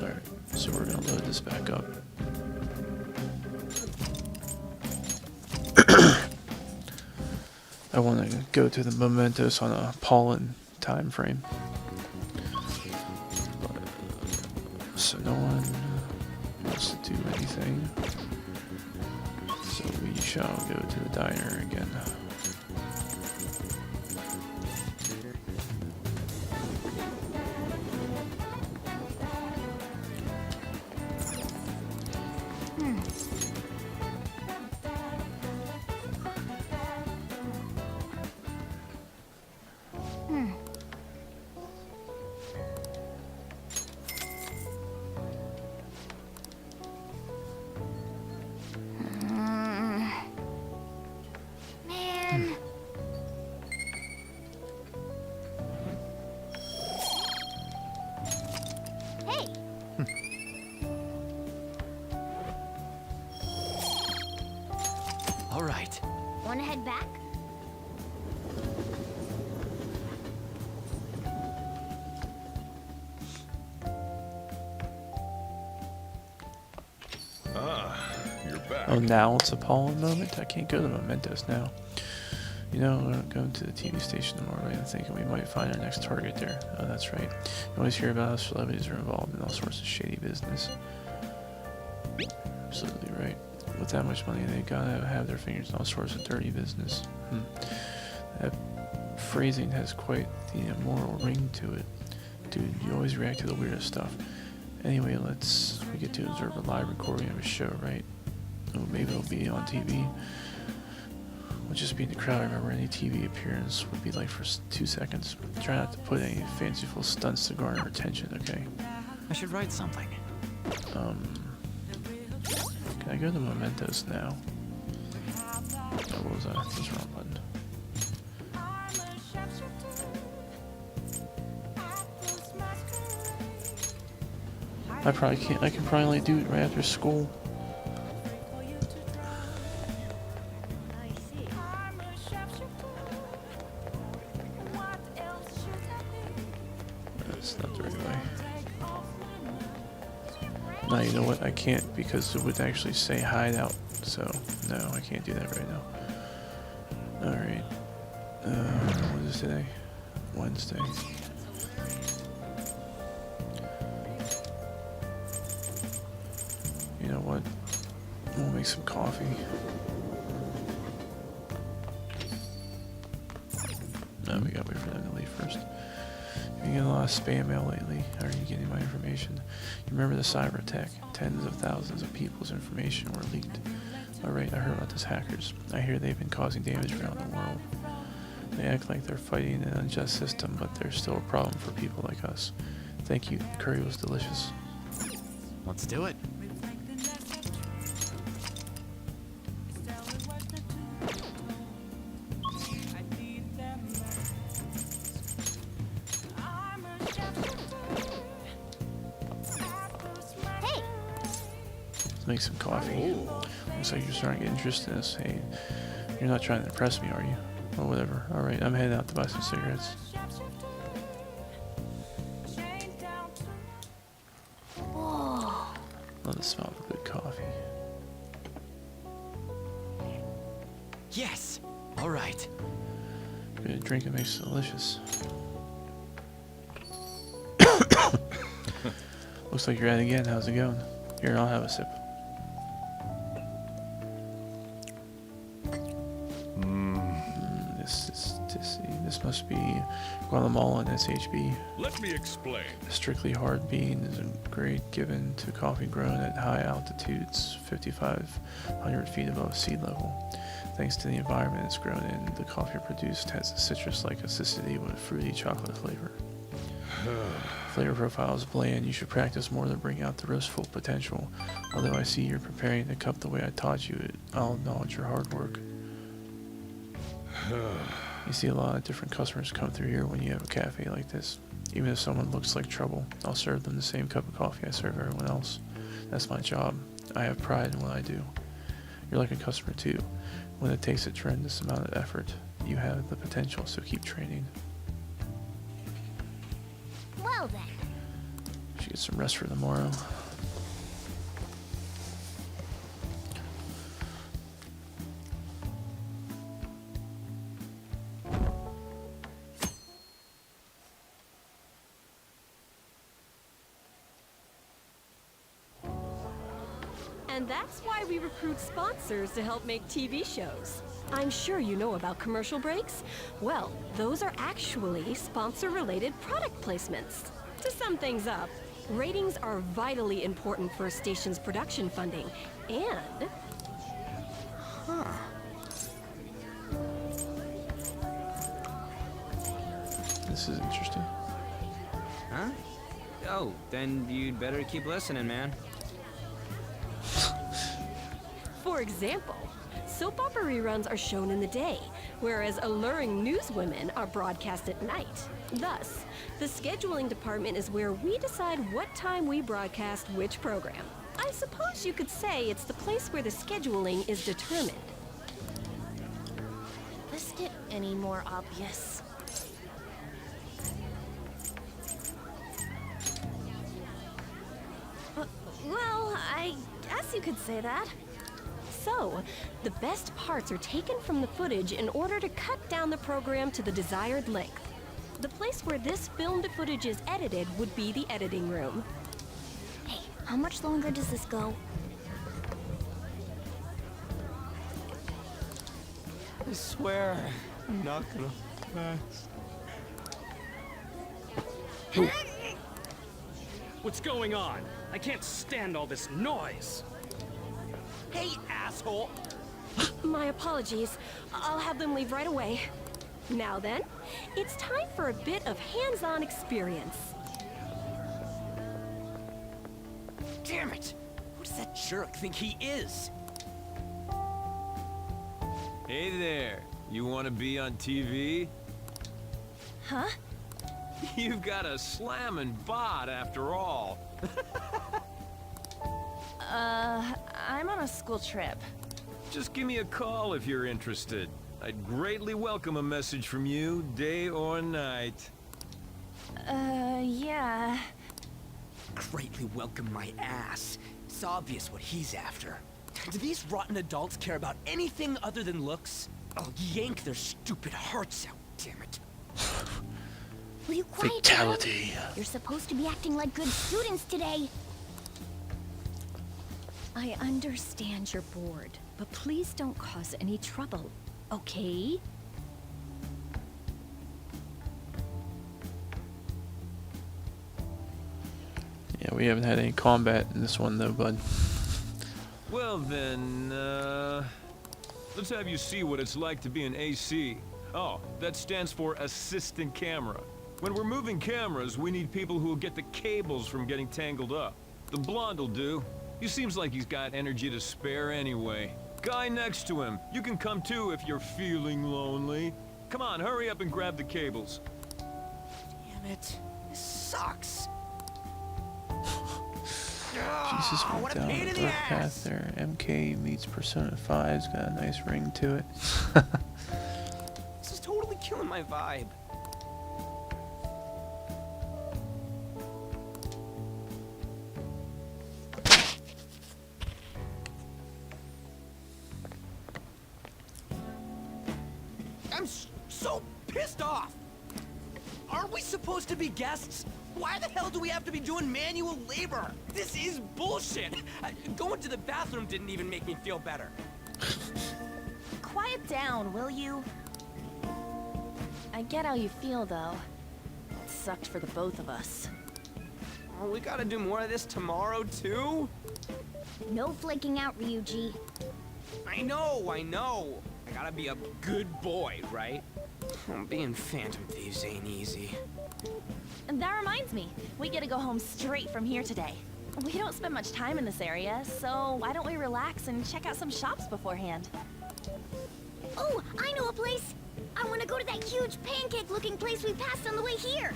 All right, so we're gonna load this back up. I want to go to the mementos on a pollen time frame. So no one wants to do anything. So we shall go to the diner again. All right. Wanna head back? You're back. Oh, now it's a pollen moment? I can't go to mementos now. You know, we're going to the TV station tomorrow, right? I'm thinking we might find our next target there. Oh, that's right. You always hear about how celebrities are involved in all sorts of shady business. Absolutely right. With that much money, they gotta have their fingers in all sorts of dirty business. That phrasing has quite the immoral ring to it. Dude, you always react to the weirdest stuff. Anyway, we get to observe a live recording of a show, right? Oh, maybe it'll be on TV. We'll just be in the crowd. Remember, any TV appearance would be like for 2 seconds. Try not to put any fanciful stunts to garner attention, okay? I should write something. Can I go to mementos now? Oh, what was that? That's the wrong button. I probably can't. I can probably only do it right after school. That's not the right way. No, you know what? I can't because it would actually say hideout. So, no, I can't do that right now. Alright. What is it today? Wednesday. You know what? We'll make some coffee. No, we gotta wait for them to leave first. You get a lot of spam mail lately. How are you getting my information? You remember the cyber attack? Tens of thousands of people's information were leaked. Alright, I heard about those hackers. I hear they've been causing damage around the world. They act like they're fighting an unjust system, but they're still a problem for people like us. Thank you. The curry was delicious. Let's do it. Let's make some coffee. Looks like you're starting to get interested in this. Hey, you're not trying to impress me, are you? Or whatever. Alright, I'm heading out to buy some cigarettes. Love the smell of good coffee. Yes! Alright. Good drink, it makes it delicious. Looks like you're at it again. How's it going? Here, I'll have a sip. This must be Guatemala and SHB. Let me explain. Strictly hard bean is a grade given to coffee grown at high altitudes, 5,500 feet above sea level. Thanks to the environment it's grown in, the coffee produced has a citrus-like acidity with fruity chocolate flavor. Flavor profile is bland. You should practice more to bring out the rest's full potential. Although I see you're preparing the cup the way I taught you, I'll acknowledge your hard work. You see a lot of different customers come through here when you have a cafe like this. Even if someone looks like trouble, I'll serve them the same cup of coffee I serve everyone else. That's my job. I have pride in what I do. You're like a customer too. When it takes a tremendous amount of effort, you have the potential, so keep training. Well then. Should get some rest for tomorrow. And that's why we recruit sponsors to help make TV shows. I'm sure you know about commercial breaks. Well, those are actually sponsor-related product placements. To sum things up, ratings are vitally important for a station's production funding, and... This is interesting. Huh? Oh, then you'd better keep listening, man. For example, soap opera reruns are shown in the day, whereas alluring newswomen are broadcast at night. Thus, the scheduling department is where we decide what time we broadcast which program. I suppose you could say it's the place where the scheduling is determined. Does it get any more obvious? Well, I guess you could say that. So, the best parts are taken from the footage in order to cut down the program to the desired length. The place where this filmed footage is edited would be the editing room. Hey, how much longer does this go? I swear, I'm not gonna pass. What's going on? I can't stand all this noise. Hey, asshole! My apologies. I'll have them leave right away. Now then, it's time for a bit of hands-on experience. Damn it! Who does that jerk think he is? Hey there, you want to be on TV? Huh? You've got a slamming bot after all. I'm on a school trip. Just give me a call if you're interested. I'd greatly welcome a message from you, day or night. Yeah. Greatly welcome my ass. It's obvious what he's after. Do these rotten adults care about anything other than looks? I'll yank their stupid hearts out, damn it. Will you quiet Fatality. down? You're supposed to be acting like good students today. I understand you're bored, but please don't cause any trouble, okay? Yeah, we haven't had any combat in this one though, bud. Well then, let's have you see what it's like to be an AC. Oh, that stands for assistant camera. When we're moving cameras, we need people who will get the cables from getting tangled up. The blonde will do. He seems like he's got energy to spare anyway. Guy next to him, you can come too if you're feeling lonely. Come on, hurry up and grab the cables. Damn it. This sucks. Jesus went what a down pain a in the dark ass. path there. MK meets Persona 5's got a nice ring to it. This is totally killing my vibe. I'm so pissed off! Aren't we supposed to be guests? Why the hell do we have to be doing manual labor? This is bullshit! Going to the bathroom didn't even make me feel better. Quiet down, will you? I get how you feel, though. It sucked for the both of us. Oh, we gotta do more of this tomorrow, too? No flaking out, Ryuji. I know! I gotta be a good boy, right? Being Phantom Thieves ain't easy. And that reminds me, we get to go home straight from here today. We don't spend much time in this area, so why don't we relax and check out some shops beforehand? Oh, I know a place! I want to go to that huge pancake-looking place we passed on the way here!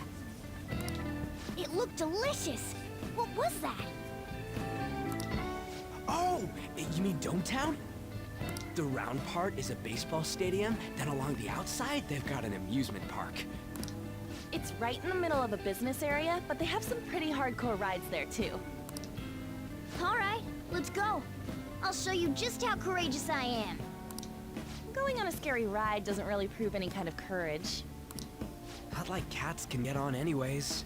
It looked delicious! What was that? Oh! You mean Dometown? The round part is a baseball stadium, then along the outside, they've got an amusement park. It's right in the middle of a business area, but they have some pretty hardcore rides there, too. Alright, let's go. I'll show you just how courageous I am. Going on a scary ride doesn't really prove any kind of courage. Not like cats can get on anyways.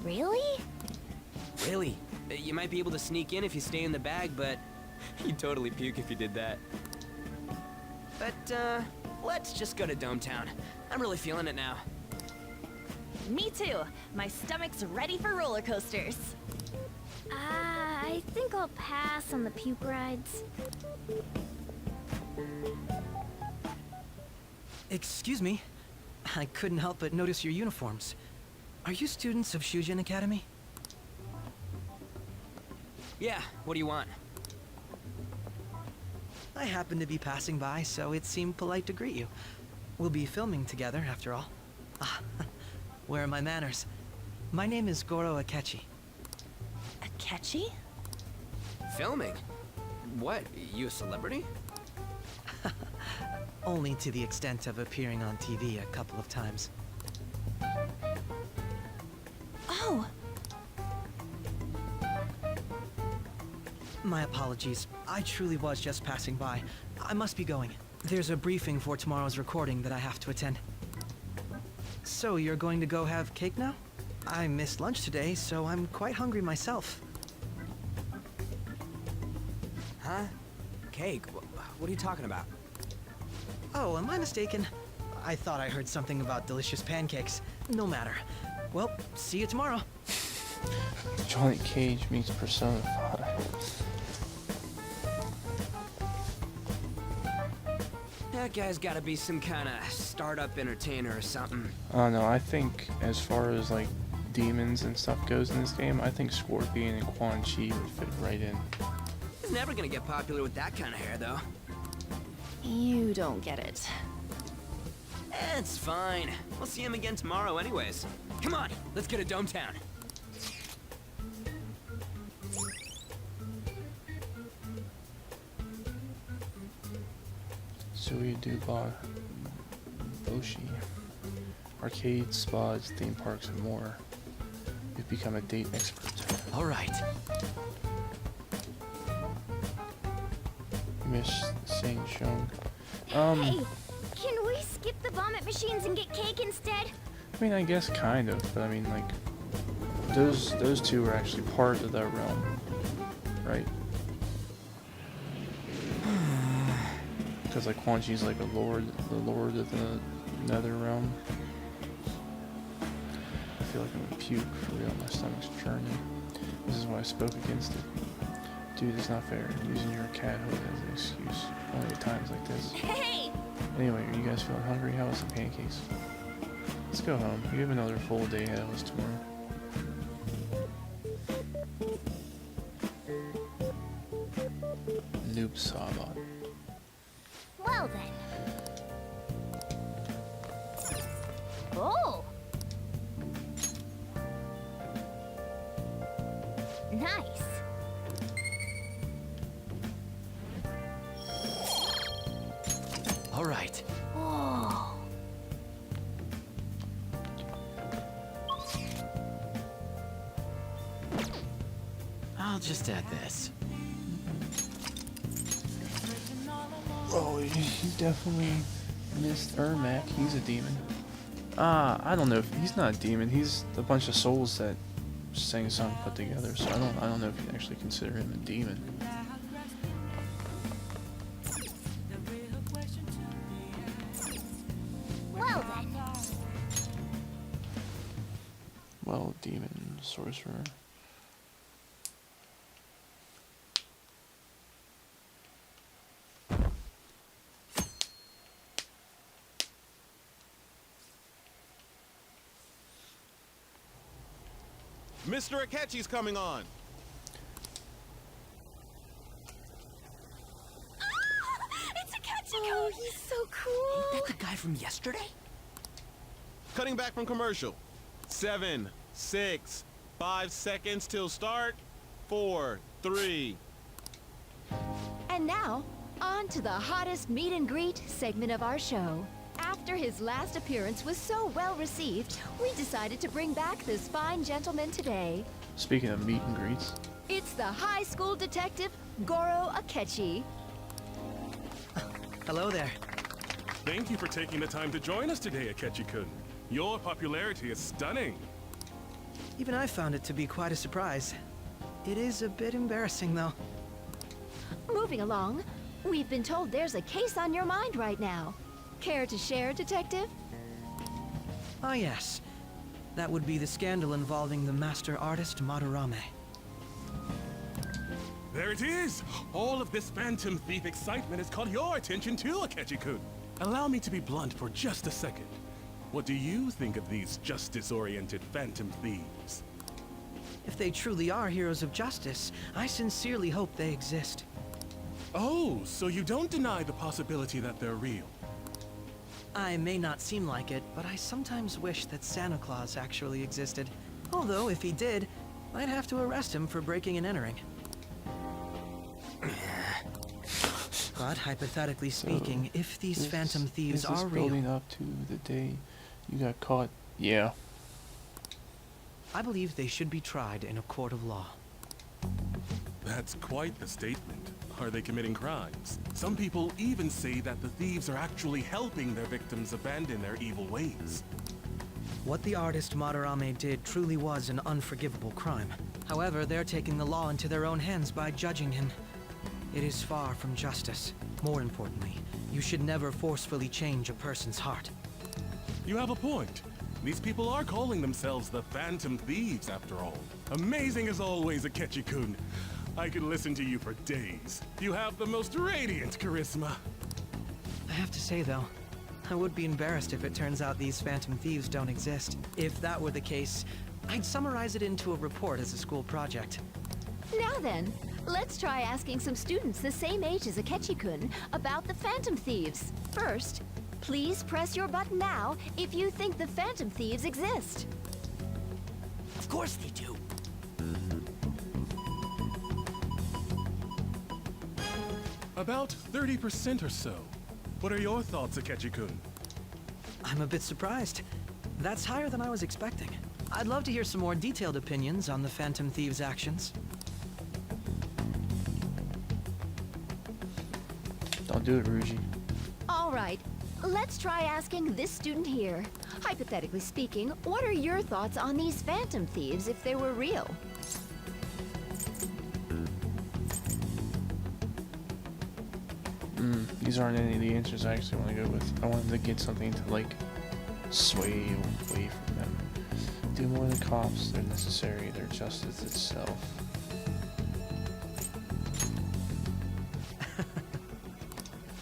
Really? Really. You might be able to sneak in if you stay in the bag, but you'd totally puke if you did that. But, let's just go to Dometown. I'm really feeling it now. Me too. My stomach's ready for roller coasters. I think I'll pass on the puke rides. Excuse me. I couldn't help but notice your uniforms. Are you students of Shujin Academy? Yeah, what do you want? I happened to be passing by, so it seemed polite to greet you. We'll be filming together, after all. Ah, where are my manners? My name is Goro Akechi. Akechi? Filming? What? You a celebrity? Only to the extent of appearing on TV a couple of times. Oh! My apologies. I truly was just passing by. I must be going. There's a briefing for tomorrow's recording that I have to attend. So, you're going to go have cake now? I missed lunch today, so I'm quite hungry myself. Huh? Cake? What are you talking about? Oh, am I mistaken? I thought I heard something about delicious pancakes. No matter. Well, see you tomorrow. Johnny Cage meets Persona 5. That guy's gotta be some kind of startup entertainer or something. I don't know, I think as far as like demons and stuff goes in this game, I think Scorpion and Quan Chi would fit right in. He's never gonna get popular with that kind of hair, though. You don't get it. It's fine. We'll see him again tomorrow anyways. Come on, let's go to Dometown. Suiduba Boshi. Arcades, spas, theme parks, and more. You've become a date expert. All right. Miss Saint Shung. Hey, can we skip the vomit machines and get cake instead? I mean, I guess kind of, but I mean, like, those two were actually part of that realm, right? Because like Quan Chi's like the lord of the nether realm. I feel like I'm gonna puke for real. My stomach's churning. This is why I spoke against it. Dude, it's not fair. Using your cat hood as an excuse. Only at times like this. Hey! Anyway, are you guys feeling hungry? How was the pancakes? Let's go home. We have another full day ahead of us tomorrow. Noob Sawbot. Well then. Oh! Nice. I'll just add this. Oh, he definitely missed Ermac. He's a demon. I don't know if he's not a demon. He's a bunch of souls that sang a song put together. So I don't know if you actually consider him a demon. Well then. Well, demon, sorcerer. Mr. Akechi's coming on. It's Akechi! Oh, he's so cool! Ain't that the guy from yesterday? Cutting back from commercial. 7, 6, 5 seconds till start. 4, 3. And now, on to the hottest meet and greet segment of our show. After his last appearance was so well received, we decided to bring back this fine gentleman today. Speaking of meet and greets. It's the high school detective, Goro Akechi. Hello there. Thank you for taking the time to join us today, Akechi-kun. Your popularity is stunning. Even I found it to be quite a surprise. It is a bit embarrassing, though. Moving along, we've been told there's a case on your mind right now. Care to share, Detective? Ah, yes. That would be the scandal involving the master artist Madarame. There it is! All of this Phantom Thief excitement has caught your attention too, Akechi-kun. Allow me to be blunt for just a second. What do you think of these justice-oriented Phantom Thieves? If they truly are heroes of justice, I sincerely hope they exist. Oh, so you don't deny the possibility that they're real? I may not seem like it, but I sometimes wish that Santa Claus actually existed. Although, if he did, I'd have to arrest him for breaking and entering. But hypothetically speaking, if these Phantom Thieves are real... building up to the day you got caught? Yeah. I believe they should be tried in a court of law. That's quite the statement. Are they committing crimes? Some people even say that the thieves are actually helping their victims abandon their evil ways. What the artist Madarame did truly was an unforgivable crime. However, they're taking the law into their own hands by judging him. It is far from justice. More importantly, you should never forcefully change a person's heart. You have a point. These people are calling themselves the Phantom Thieves, after all. Amazing as always, Akechi-kun. I could listen to you for days. You have the most radiant charisma. I have to say, though, I would be embarrassed if it turns out these Phantom Thieves don't exist. If that were the case, I'd summarize it into a report as a school project. Now then, let's try asking some students the same age as Akechi-kun about the Phantom Thieves. First, please press your button now if you think the Phantom Thieves exist. Of course they do. About 30% or so. What are your thoughts, Akechi-kun? I'm a bit surprised. That's higher than I was expecting. I'd love to hear some more detailed opinions on the Phantom Thieves' actions. Don't do it, Ruji. All right, let's try asking this student here. Hypothetically speaking, what are your thoughts on these Phantom Thieves if they were real? These aren't any of the answers I actually want to go with. I wanted to get something to, like, sway away from them. Do more than cops. They're necessary. They're justice itself.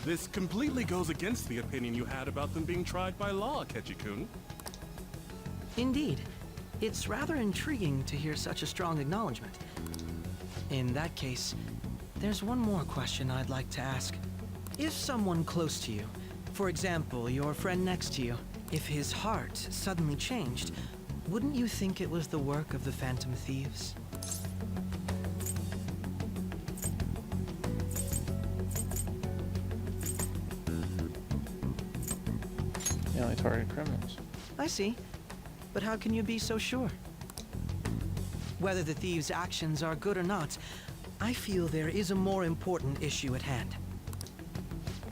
This completely goes against the opinion you had about them being tried by law, Akechi-kun. Indeed. It's rather intriguing to hear such a strong acknowledgement. In that case, there's one more question I'd like to ask. If someone close to you, for example, your friend next to you, if his heart suddenly changed, wouldn't you think it was the work of the Phantom Thieves? They only target criminals. I see. But how can you be so sure? Whether the thieves' actions are good or not, I feel there is a more important issue at hand.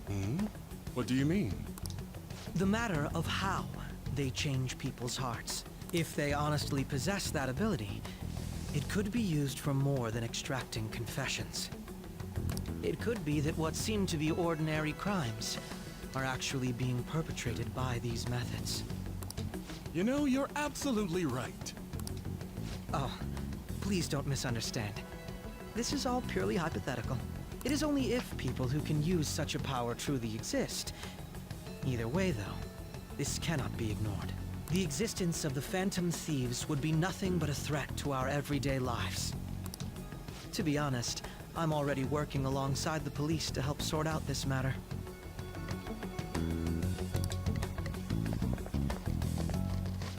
Hmm? What do you mean? The matter of how they change people's hearts. If they honestly possess that ability, it could be used for more than extracting confessions. It could be that what seem to be ordinary crimes are actually being perpetrated by these methods. You know, you're absolutely right. Oh, please don't misunderstand. This is all purely hypothetical. It is only if people who can use such a power truly exist. Either way, though, this cannot be ignored. The existence of the Phantom Thieves would be nothing but a threat to our everyday lives. To be honest, I'm already working alongside the police to help sort out this matter.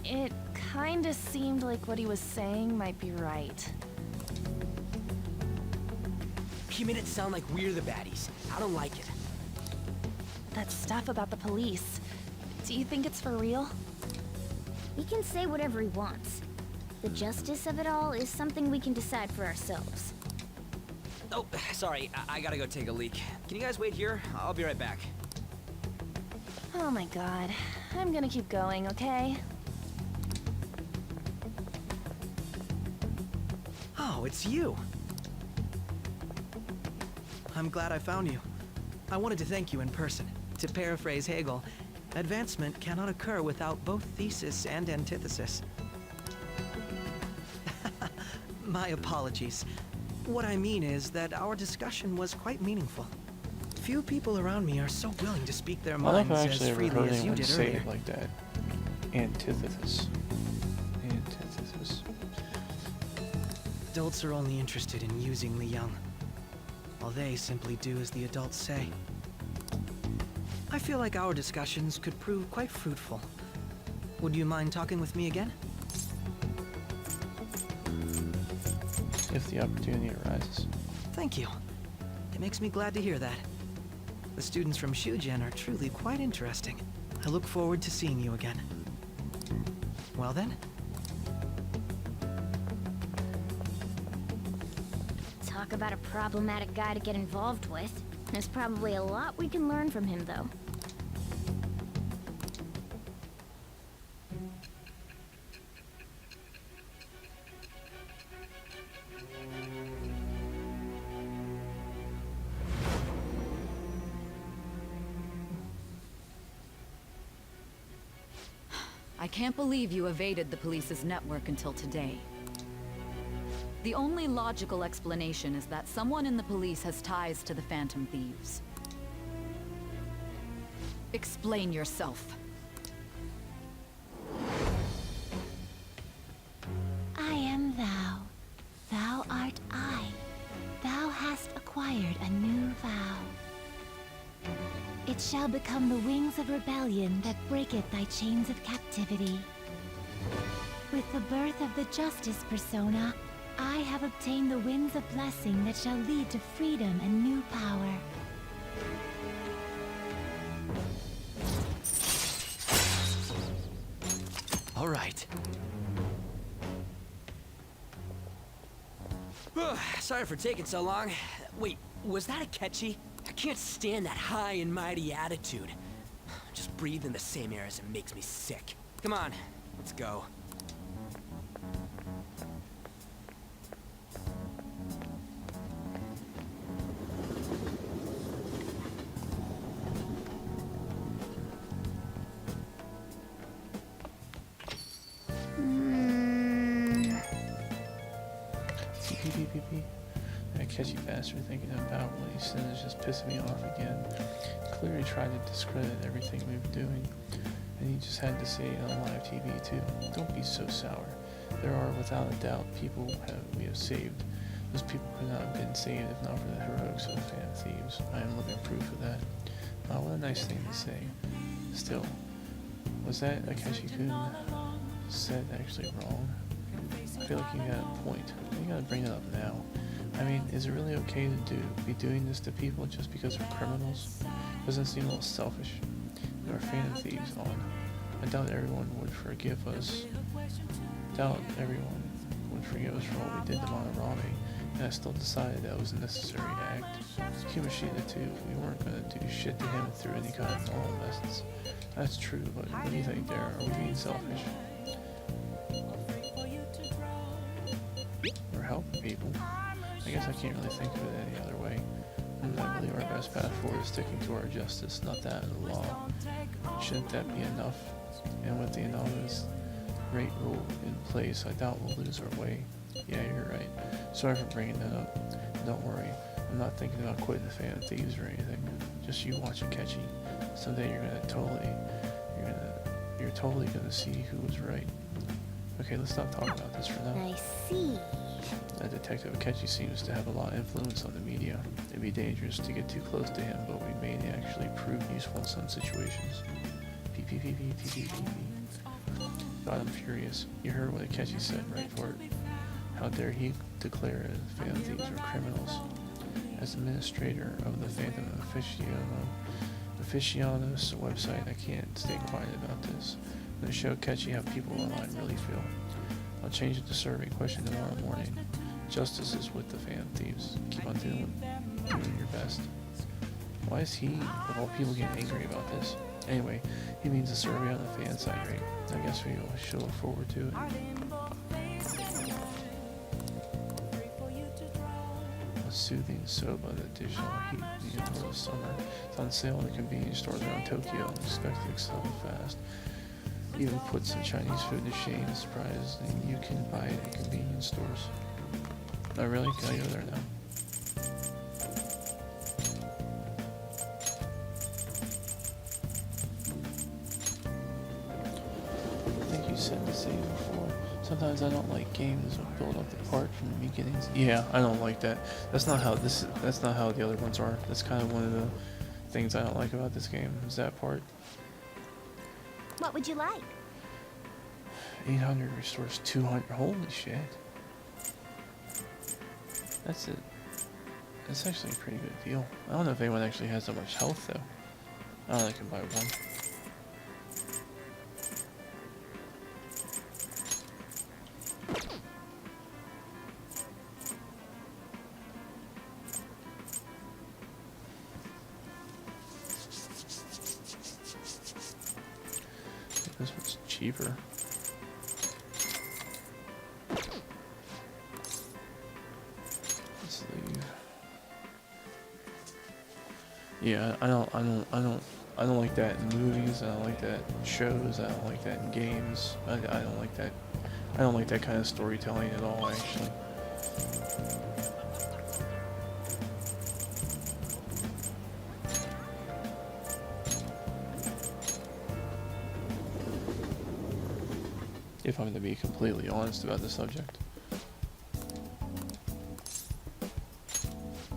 It kinda seemed like what he was saying might be right. He made it sound like we're the baddies. I don't like it. That stuff about the police. Do you think it's for real? He can say whatever he wants. The justice of it all is something we can decide for ourselves. Oh, sorry. I gotta go take a leak. Can you guys wait here? I'll be right back. Oh my god. I'm gonna keep going, okay? Oh, it's you! I'm glad I found you. I wanted to thank you in person. To paraphrase Hegel, advancement cannot occur without both thesis and antithesis. My apologies. What I mean is that our discussion was quite meaningful. Few people around me are so willing to speak their I like minds how as actually ever freely heard as you anyone did say earlier. it like that. Antithesis. Antithesis. Adults are only interested in using the young, while they simply do as the adults say. I feel like our discussions could prove quite fruitful. Would you mind talking with me again? If the opportunity arises. Thank you. It makes me glad to hear that. The students from Shugen are truly quite interesting. I look forward to seeing you again. Well then? Talk about a problematic guy to get involved with. There's probably a lot we can learn from him, though. I can't believe you evaded the police's network until today. The only logical explanation is that someone in the police has ties to the Phantom Thieves. Explain yourself. I am thou. Thou art I. Thou hast acquired a new vow. It shall become the wings of rebellion that breaketh thy chains of captivity. With the birth of the Justice persona, I have obtained the winds of blessing that shall lead to freedom and new power. All right. Sorry for taking so long. Wait, was that Akechi? I can't stand that high and mighty attitude. Just breathing the same air as him makes me sick. Come on, let's go. That catchy bastard thinking about what he said is just pissing me off again. Clearly tried to discredit everything we've been doing, and he just had to say it on live TV too. Don't be so sour. There are, without a doubt, people we have saved. Those people could not have been saved if not for the heroics of the Phantom Thieves. I am living proof of that. Oh, what a nice thing to say. Still, was that Akechi-kun said actually wrong? I feel like you got a point. You gotta bring it up now. I mean, is it really okay to be doing this to people just because they're criminals? Doesn't it seem a little selfish? There are Phantom Thieves on. I doubt everyone would forgive us. Doubt everyone would forgive us for what we did to Monterami, and I still decided that was a necessary act. Kimishita too, we weren't gonna do shit to him through any kind of moral methods. That's true, but what do you think there? Are we being selfish? We're helping people. I guess I can't really think of it any other way. And I believe our best path forward is sticking to our justice, not that of the law. Shouldn't that be enough? And with the anonymous rate rule in place, I doubt we'll lose our way. Yeah, you're right. Sorry for bringing that up. Don't worry, I'm not thinking about quitting the Phantom Thieves or anything. Just you watch it, Catchy. Someday you're totally gonna see who was right. Okay, let's not talk about this for now. I see. That Detective Akechi seems to have a lot of influence on the media. It'd be dangerous to get too close to him, but we may actually prove useful in some situations. God, I'm furious. You heard what Akechi said, right, Fort? How dare he declare the Phantom Thieves are criminals? As administrator of the Phantom Aficionados website, I can't stay quiet about this. I'm going to show Akechi how people online really feel. I'll change it to survey question tomorrow morning. Justice is with the Phantom Thieves. Keep on doing your best. Why is he, of all people, getting angry about this? Anyway, he means a survey on the fan site, right? I guess we should look forward to it. A soothing soba, the additional heat in the middle of summer. It's on sale in the convenience stores around Tokyo. Expect to sell fast. Even put some Chinese food to shame. Surprising, you can buy it at convenience stores. Oh really? Can I go there now? I think you said the same before. Sometimes I don't like games that build up the part from the beginnings. Yeah, I don't like that. That's not how that's not how the other ones are. That's kind of one of the things I don't like about this game, is that part. What would you like? 800 restores 200. Holy shit. That's it. That's actually a pretty good deal. I don't know if anyone actually has that much health though. I only can buy one. This one's cheaper. Let's leave. Yeah, I don't like that in movies. I don't like that in shows. I don't like that in games. I don't like that. I don't like that kind of storytelling at all, actually. If I'm to be completely honest about the subject.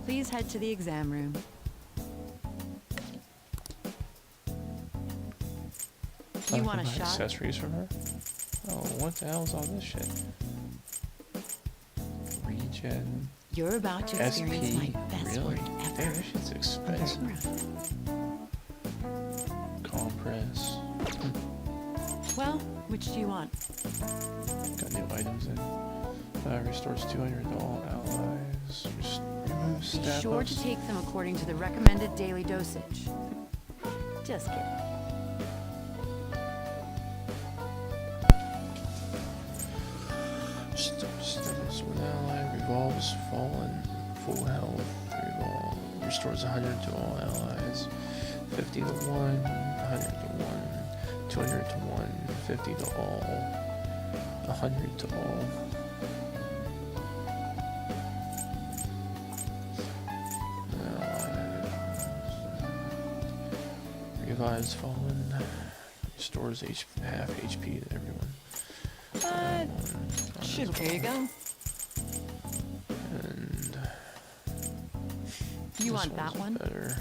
Please head to the exam room. You want a shot? Accessories from her? Oh, what the hell's all this shit? Regen. You're about to experience my best really? work ever. Damn, this shit's expensive. Compress. Well, which do you want? Got new items in. Restores 200 to all allies. Remove Be stat sure buffs. to take them according to the recommended daily dosage. Just kidding. Status with ally. Revolves fallen. Full health. Revolve. Restores 100 to all allies. 50 to 1. 100 to 1. 200 to 1. 50 to all. 100 to all. Revives fallen. Restores half HP to everyone. Should here you go. And You want that one? Better.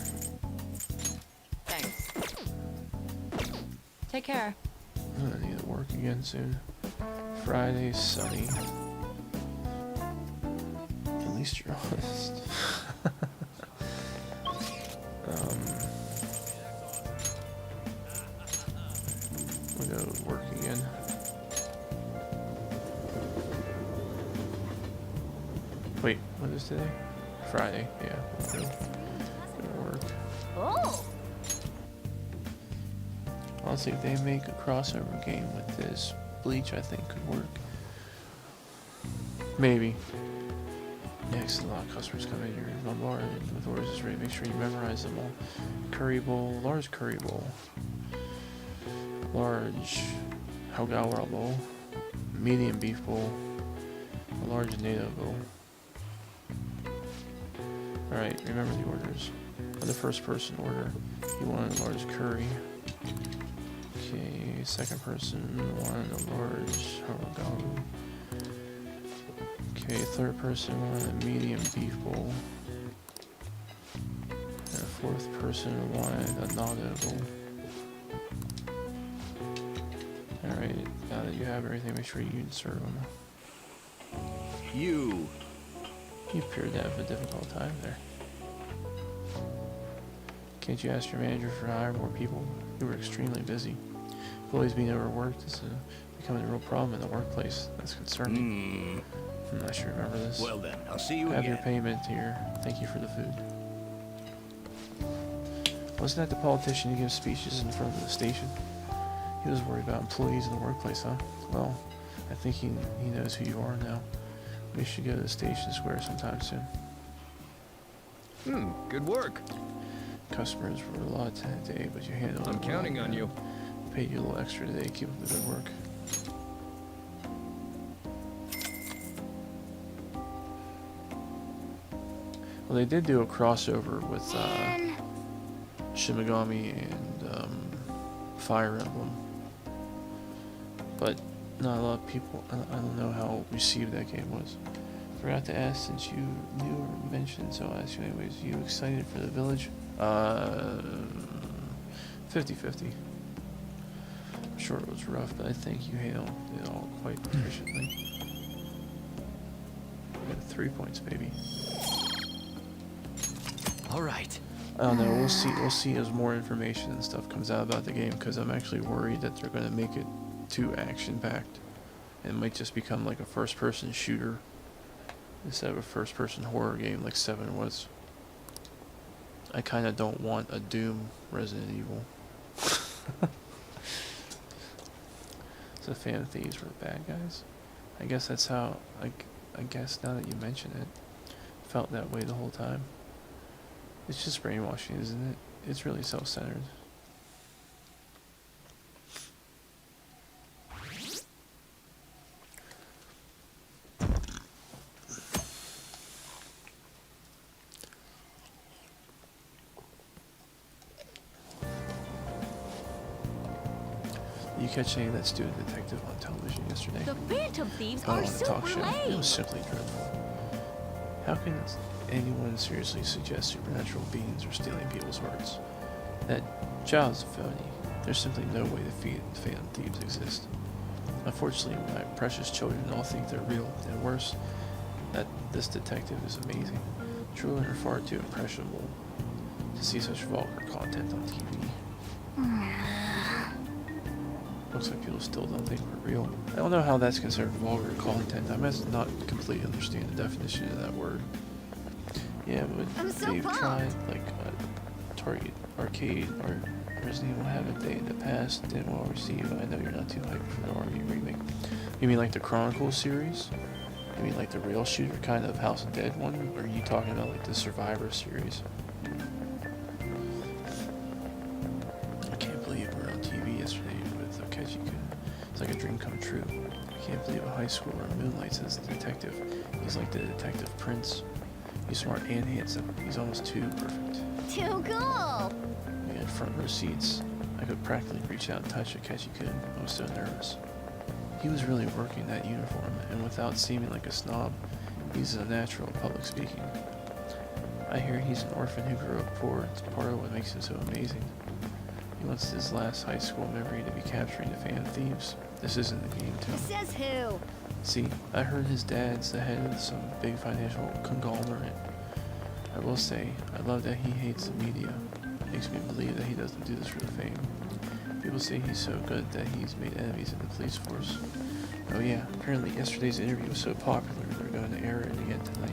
Thanks. Take care. I'm gonna need to work again soon. Friday, sunny. At least you're honest. We'll go to work again. Wait, what is today? Friday, yeah. We'll go to work. Oh! Honestly, if they make a crossover game with this, Bleach I think could work. Maybe. Yeah, 'cause a lot of customers come in here bombarded with orders is ready. Make sure you memorize them all. Curry bowl, large curry bowl. Large Hogawara bowl. Medium beef bowl. A large NATO bowl. Alright, remember the orders. For the first person order, you want a large curry. Okay, second person wanted a large Hogawara. Okay, third person wanted a medium beef bowl. And a fourth person wanted a Nado bowl. Alright, now that you have everything, make sure you insert them. You appeared to have a difficult time there. Can't you ask your manager for hire more people? You were extremely busy. Employees being overworked is becoming a real problem in the workplace. That's concerning. I'm not sure remember this. Well then, I'll see you Have again. your payment here. Thank you for the food. Wasn't that the politician who gives speeches in front of the station? He was worried about employees in the workplace, huh? Well, I think he knows who you are now. We should go to the station square sometime soon. Good work. Customers were a lot today, but you handled it. I'm counting on you. Paid you a little extra today. Keep up the good work. Well, they did do a crossover with Shimigami and Fire Emblem, but not a lot of people. I don't know how received that game was. Forgot to ask since you knew or mentioned, so I'll ask you anyways. You excited for the village? 50-50. I'm sure it was rough, but I think you handled it all quite proficiently. You got 3 points, baby. All right. I don't know. We'll see. We'll see as more information and stuff comes out about the game, because I'm actually worried that they're gonna make it too action-packed. It might just become like a first-person shooter instead of a first-person horror game like 7 was. I kind of don't want a Doom Resident Evil. So Phantom Thieves were the bad guys. I guess that's how. I guess now that you mention it, felt that way the whole time. It's just brainwashing, isn't it? It's really self-centered. You catch any of that student detective on television yesterday? The Phantom Thieves On are a talk super show? It lame. was simply dreadful. How can anyone seriously suggest supernatural beings are stealing people's hearts? That child's a phony. There's simply no way the Phantom Thieves exist. Unfortunately, my precious children all think they're real, and worse, that this detective is amazing. Children are far too impressionable to see such vulgar content on TV. Looks like people still don't think we're real. I don't know how that's considered vulgar content. I must not completely understand the definition of that word. Yeah, but they've tried like Target Arcade or Resident Evil have a day in the past, didn't well receive. I know you're not too hyped for the Army remake. You mean like the Chronicles series? You mean like the rail shooter kind of House of Dead one? Or are you talking about like the Survivor series? I can't believe we're on TV yesterday with Akechi-kun. It's like a dream come true. I can't believe a high schooler moonlights as a detective. He's like the detective prince. He's smart and handsome. He's almost too perfect. Too cool! We had front row seats. I could practically reach out and touch Akechi-kun. I was so nervous. He was really working that uniform, and without seeming like a snob, he's a natural at public speaking. I hear he's an orphan who grew up poor. It's part of what makes him so amazing. He wants his last high school memory to be capturing the Phantom Thieves. This isn't the game to him. Says who? See, I heard his dad's the head of some big financial conglomerate. I will say, I love that he hates the media. Makes me believe that he doesn't do this for the fame. If People say he's so good that he's made enemies in the police force. Oh yeah, apparently yesterday's interview was so popular they're going to air it again tonight.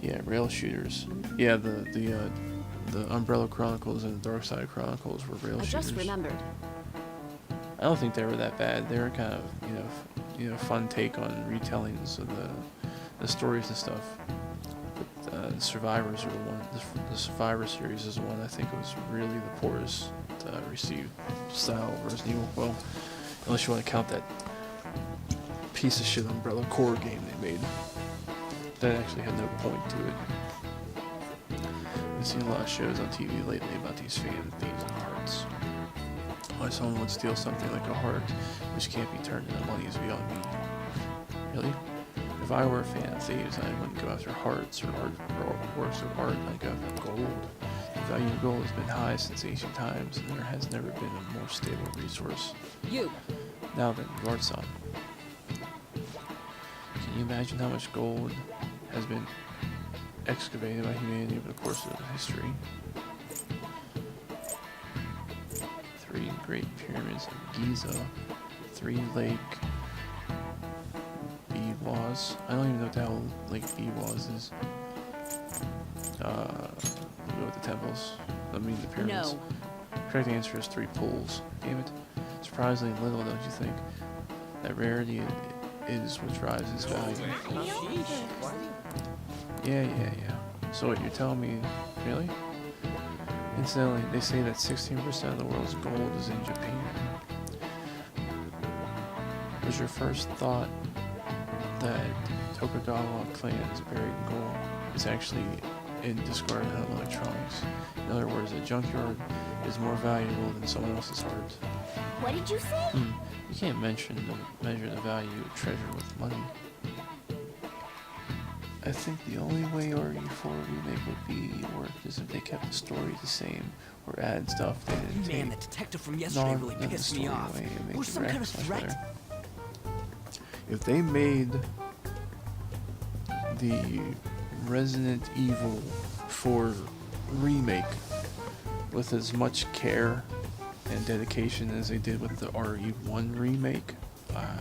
Yeah, rail shooters. Yeah, the Umbrella Chronicles and the Dark Side Chronicles were rail shooters. I just remembered. I don't think they were that bad. They were kind of, you know, fun take on retellings of the stories and stuff. But Survivors are the one. The Survivor series is the one I think was really the poorest received style of Resident Evil. Well, unless you want to count that piece of shit Umbrella Core game they made. That actually had no point to it. I've seen a lot of shows on TV lately about these phantom thieves and hearts. Why someone would steal something like a heart, which can't be turned into money, is beyond me. Really? If I were a fan of thieves, I wouldn't go after hearts or works of art. I'd go after gold. The value of gold has been high since ancient times, and there has never been a more stable resource. You. Now then, Lord-san. Can you imagine how much gold has been excavated by humanity over the course of history? 3 Great Pyramids of Giza, 3 Lake Biwas. I don't even know what the hell Lake Biwas is. We'll go with the temples. I mean the pyramids. No. Correct answer is 3 pools. Damn it. Surprisingly little, don't you think? That rarity is what drives its value. Yeah. So what, you're telling me, really? Incidentally, they say that 16% of the world's gold is in Japan. Was your first thought that Tokugawa clan is buried in gold? It's actually in discarded electronics. In other words, a junkyard is more valuable than someone else's heart. What did you say? You can't measure the value of treasure with money. I think the only way RE4 remake would be work is if they kept the story the same or added stuff they didn't Man, take. the detective from yesterday really the pissed me story off. away and make Was the some kind of graphics much threat? better. If they made the Resident Evil 4 remake with as much care and dedication as they did with the RE1 remake, I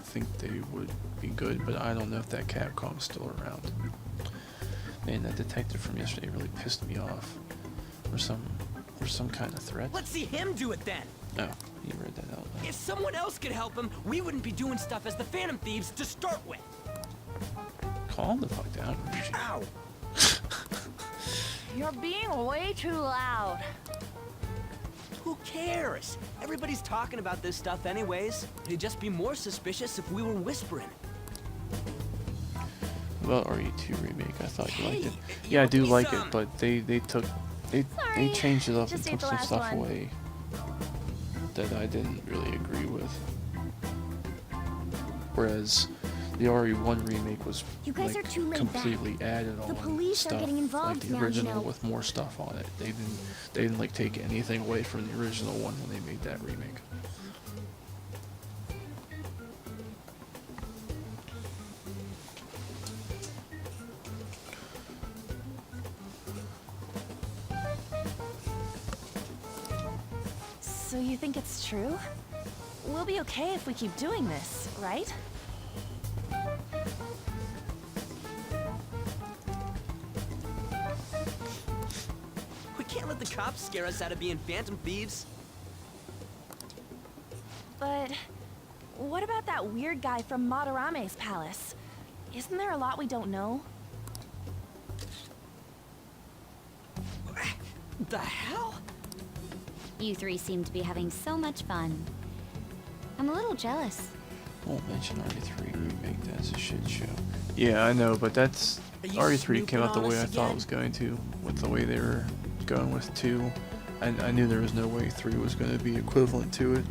think they would be good, but I don't know if that Capcom's still around. Man, that detective from yesterday really pissed me off. Or some kind of threat. Let's see him do it then. Oh, you read that out loud. If someone else could help him, we wouldn't be doing stuff as the Phantom Thieves to start with. Calm the fuck down, Ryuji. Ow! You're being way too loud. Who cares? Everybody's talking about this stuff anyways. It'd just be more suspicious if we were whispering. Well, RE2 remake, I thought you liked it. Yeah, I do like it, but they changed it up and Just ate took the some last stuff one. away that I didn't really agree with. Whereas the RE1 remake was You guys like are too laid back. completely added on The police stuff, are getting involved like the now, original you know. with more stuff on it. They didn't like take anything away from the original one when they made that remake. So you think it's true? We'll be okay if we keep doing this, right? We can't let the cops scare us out of being Phantom Thieves. But what about that weird guy from Madarame's palace? Isn't there a lot we don't know? The hell? You 3 seem to be having so much fun. I'm a little jealous. Won't mention RE3 remake, that's a shit show. Yeah, I know, but that's RE3 came out the way I thought it was going to, with the way they were going with 2. I knew there was no way 3 was going to be equivalent to it.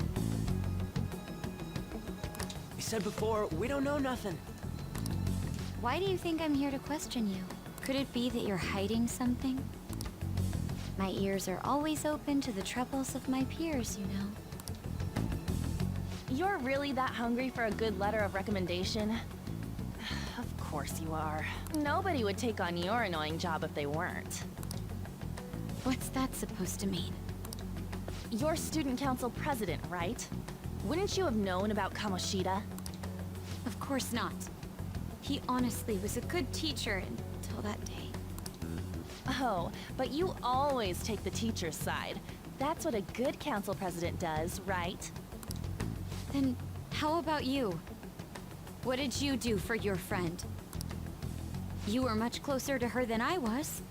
You said before, we don't know nothing. Why do you think I'm here to question you? Could it be that you're hiding something? My ears are always open to the troubles of my peers, you know. You're really that hungry for a good letter of recommendation? Of course you are. Nobody would take on your annoying job if they weren't. What's that supposed to mean? You're student council president, right? Wouldn't you have known about Kamoshida? Of course not. He honestly was a good teacher until that day. Oh, but you always take the teacher's side. That's what a good council president does, right? Then how about you? What did you do for your friend? You were much closer to her than I was.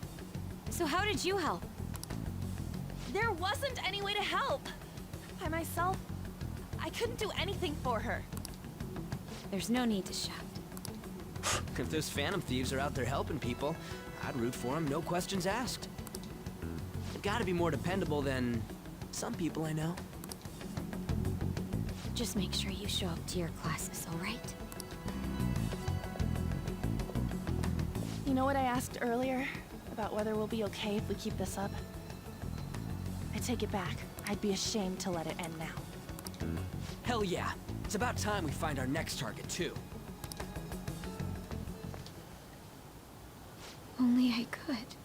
So how did you help? There wasn't any way to help. By myself, I couldn't do anything for her. There's no need to shout. If those Phantom Thieves are out there helping people, I'd root for them, no questions asked. They've got to be more dependable than some people I know. Just make sure you show up to your classes, all right? You know what I asked earlier? About whether we'll be okay if we keep this up? I take it back. I'd be ashamed to let it end now. Hell yeah. It's about time we find our next target, too. Only I could.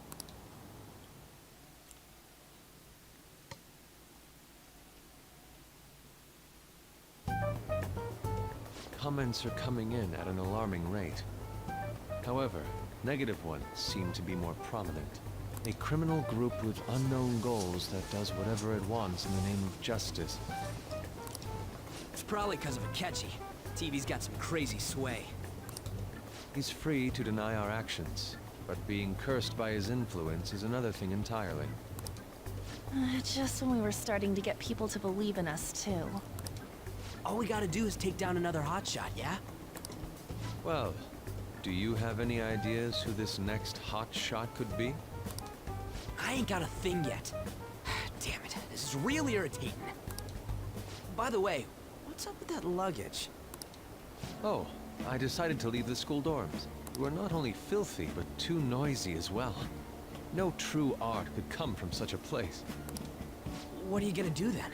Comments are coming in at an alarming rate. However, negative ones seem to be more prominent. A criminal group with unknown goals that does whatever it wants in the name of justice. It's probably because of Akechi. TV's got some crazy sway. He's free to deny our actions, but being cursed by his influence is another thing entirely. Just when we were starting to get people to believe in us, too. All we gotta do is take down another hotshot, yeah? Well, do you have any ideas who this next hot shot could be? I ain't got a thing yet. Damn it, this is really irritating. By the way, what's up with that luggage? Oh, I decided to leave the school dorms. You are not only filthy, but too noisy as well. No true art could come from such a place. What are you gonna do then?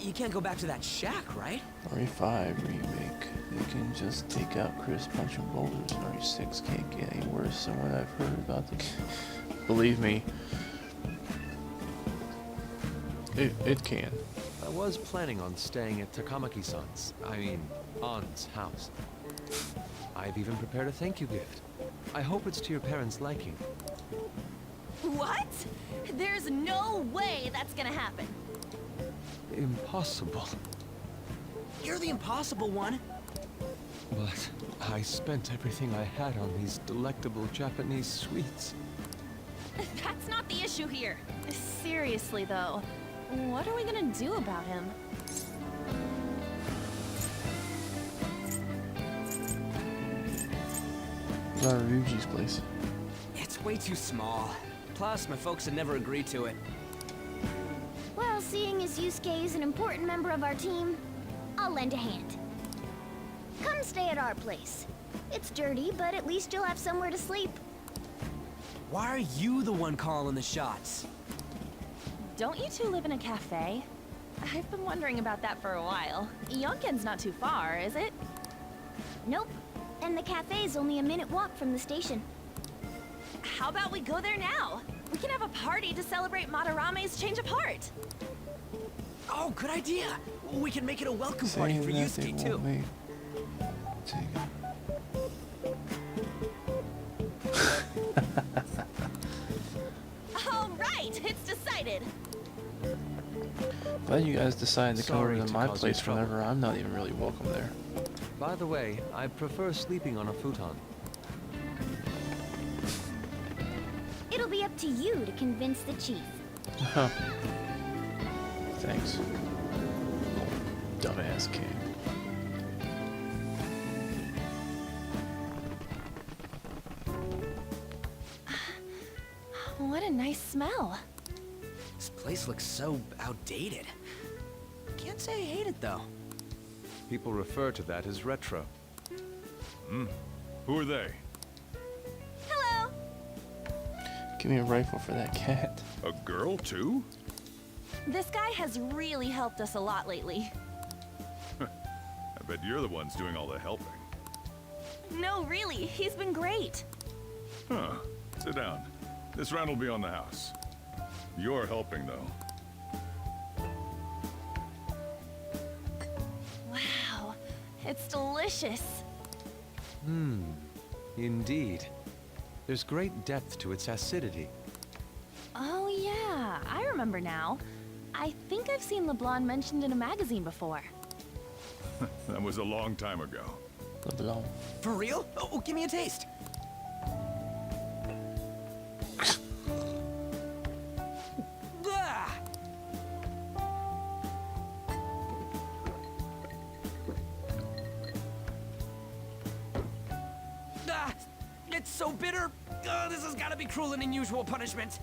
You can't go back to that shack, right? RE5 remake. They can just take out Chris punching boulders. RE6 can't get any worse than what I've heard about the... Believe me. It can. I was planning on staying at Takamaki-san's, On's house. I've even prepared a thank you gift. I hope it's to your parents' liking. What? There's no way that's gonna happen. Impossible. You're the impossible one. But I spent everything I had on these delectable Japanese sweets. That's not the issue here. Seriously, though, what are we gonna do about him? What about Ryuji's place? It's way too small. Plus, my folks had never agreed to it. Well, seeing as Yusuke is an important member of our team, I'll lend a hand. Come stay at our place. It's dirty, but at least you'll have somewhere to sleep. Why are you the one calling the shots? Don't you two live in a cafe? I've been wondering about that for a while. Yonken's not too far, is it? Nope. And the cafe's only a minute walk from the station. How about we go there now? We can have a party to celebrate Madarame's change of heart. Oh, good idea. We can make it a welcome party for Yusuke, too. All right, it's decided. But you guys decide to come over Sorry to to my cause you place trouble. whenever I'm not even really welcome there. By the way, I prefer sleeping on a futon. It'll be up to you to convince the chief. Huh. Thanks. Dumbass king. What a nice smell. This place looks so outdated. Can't say I hate it, though. People refer to that as retro. Who are they? Hello. Give me a rifle for that cat. A girl, too? This guy has really helped us a lot lately. I bet you're the ones doing all the helping. No, really, he's been great. Huh. Sit down. This round will be on the house. You're helping, though. Wow, it's delicious. Indeed. There's great depth to its acidity. Oh yeah, I remember now. I think I've seen LeBlanc mentioned in a magazine before. That was a long time ago. LeBlanc. For real? Oh, give me a taste. Ah! Ah, it's so bitter. This has got to be cruel and unusual punishment.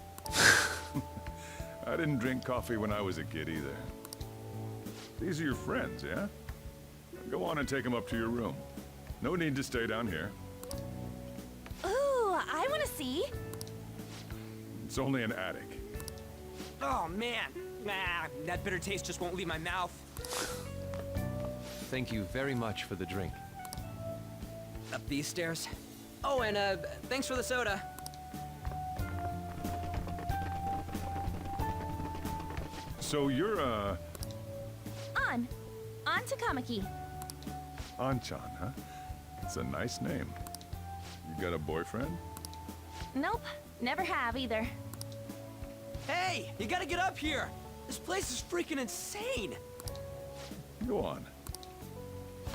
I didn't drink coffee when I was a kid either. These are your friends, yeah? Go on and take them up to your room. No need to stay down here. Ooh, I want to see. It's only an attic. Oh man, that bitter taste just won't leave my mouth. Thank you very much for the drink. Up these stairs. Oh, and thanks for the soda. So you're, On Takamaki. Anchan, huh? It's a nice name. You got a boyfriend? Nope, never have either. Hey, you gotta get up here. This place is freaking insane. Go on.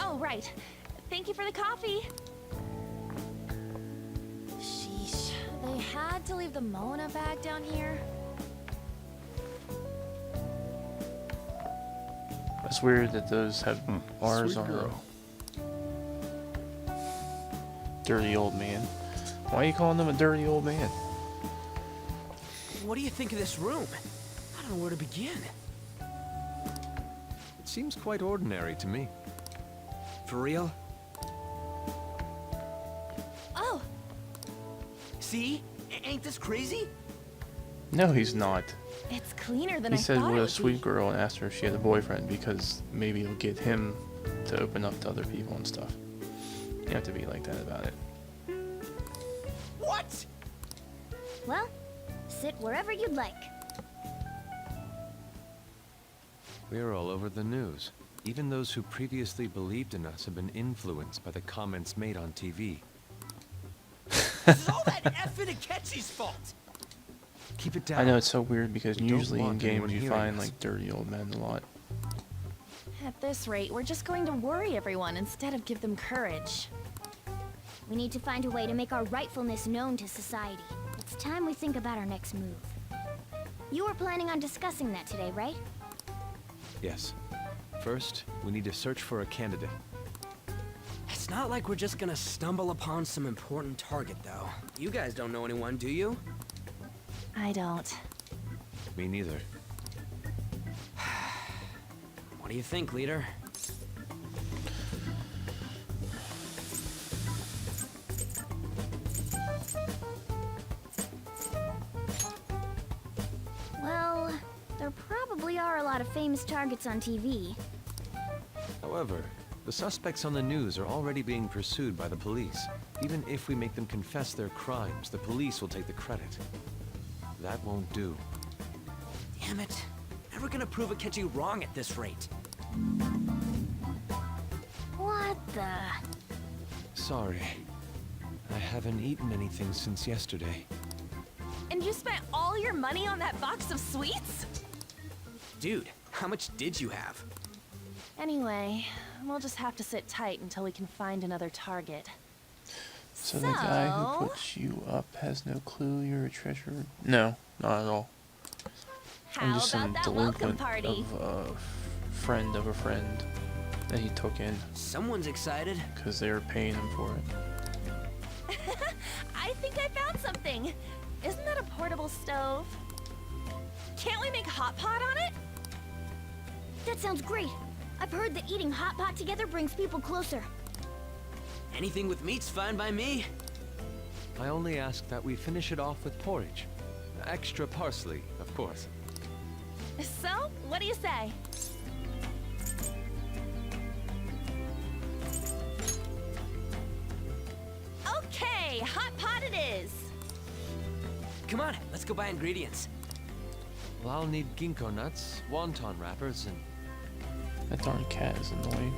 Oh, right. Thank you for the coffee. Sheesh, they had to leave the Mona bag down here. It's weird that those have R's Sweet on them. girl. Dirty old man. Why are you calling them a dirty old man? What do you think of this room? I don't know where to begin. It seems quite ordinary to me. For real? Oh, See? Ain't this crazy? No, he's not. it's cleaner than He I said thought what it a would sweet be. girl and asked her if she had a boyfriend because maybe it'll get him to open up to other people and stuff. You have to be like that about it. What? Well, sit wherever you'd like. We're all over the news. Even those who previously believed in us have been influenced by the comments made on TV. This is all that effing Akechi's fault. Keep it down. I know it's so weird because We don't usually in want anyone games you hearing find us. like dirty old men a lot. At this rate, we're just going to worry everyone instead of give them courage. We need to find a way to make our rightfulness known to society. It's time we think about our next move. You were planning on discussing that today, right? Yes. First, we need to search for a candidate. It's not like we're just gonna stumble upon some important target, though. You guys don't know anyone, do you? I don't. Me neither. What do you think, leader? Well, there probably are a lot of famous targets on TV. However, the suspects on the news are already being pursued by the police. Even if we make them confess their crimes, the police will take the credit. That won't do. Damn it. Never gonna prove Akechi wrong at this rate. What the? Sorry. I haven't eaten anything since yesterday. And you spent all your money on that box of sweets? Dude, how much did you have? Anyway, we'll just have to sit tight until we can find another target. So the guy who puts you up has no clue you're a treasure? No, not at all. I'm just some delinquent of a friend of a friend that he took in Someone's excited. because they were paying him for it. I think I found something. Isn't that a portable stove? Can't we make hot pot on it? That sounds great. I've heard that eating hot pot together brings people closer. Anything with meat's fine by me. I only ask that we finish it off with porridge. Extra parsley, of course. So, what do you say? Okay, hot pot it is. Come on, let's go buy ingredients. Well, I'll need ginkgo nuts, wonton wrappers, and... That darn cat is annoying.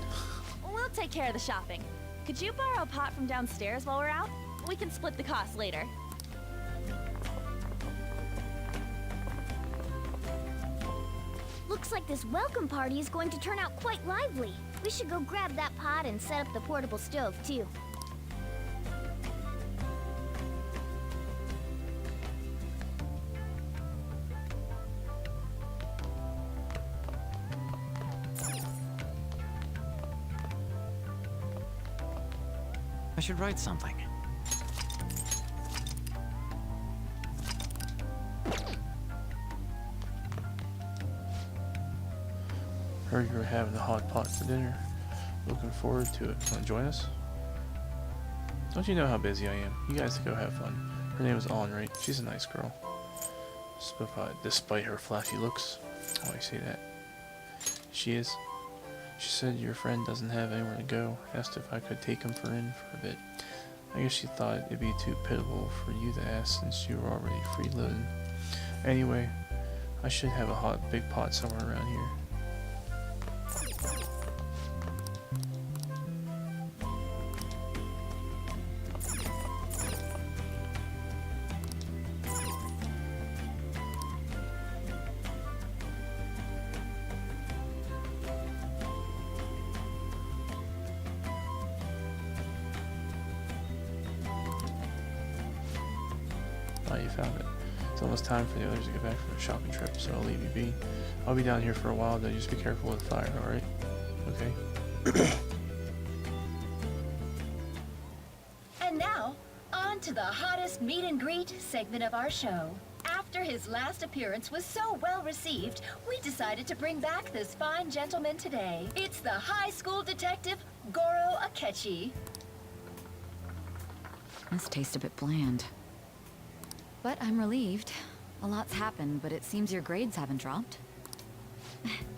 We'll take care of the shopping. Could you borrow a pot from downstairs while we're out? We can split the cost later. Looks like this welcome party is going to turn out quite lively. We should go grab that pot and set up the portable stove, too. I should write something. Heard you were having a hot pot for dinner. Looking forward to it. Want to join us? Don't you know how busy I am? You guys go have fun. Her name is Ellen, right? She's a nice girl. Despite her flashy looks. Oh, I see that. She is. She said your friend doesn't have anywhere to go. Asked if I could take him for a bit. I guess she thought it'd be too pitiable for you to ask since you were already freeloading. Anyway, I should have a hot big pot somewhere around here. Oh, you found it. It's almost time for the others to get back from the shopping trip, so I'll leave you be. I'll be down here for a while, though. Just be careful with the fire, alright? Okay? And now, on to the hottest meet and greet segment of our show. After his last appearance was so well received, we decided to bring back this fine gentleman today. It's the high school detective, Goro Akechi. This tastes a bit bland. But I'm relieved. A lot's happened, but it seems your grades haven't dropped.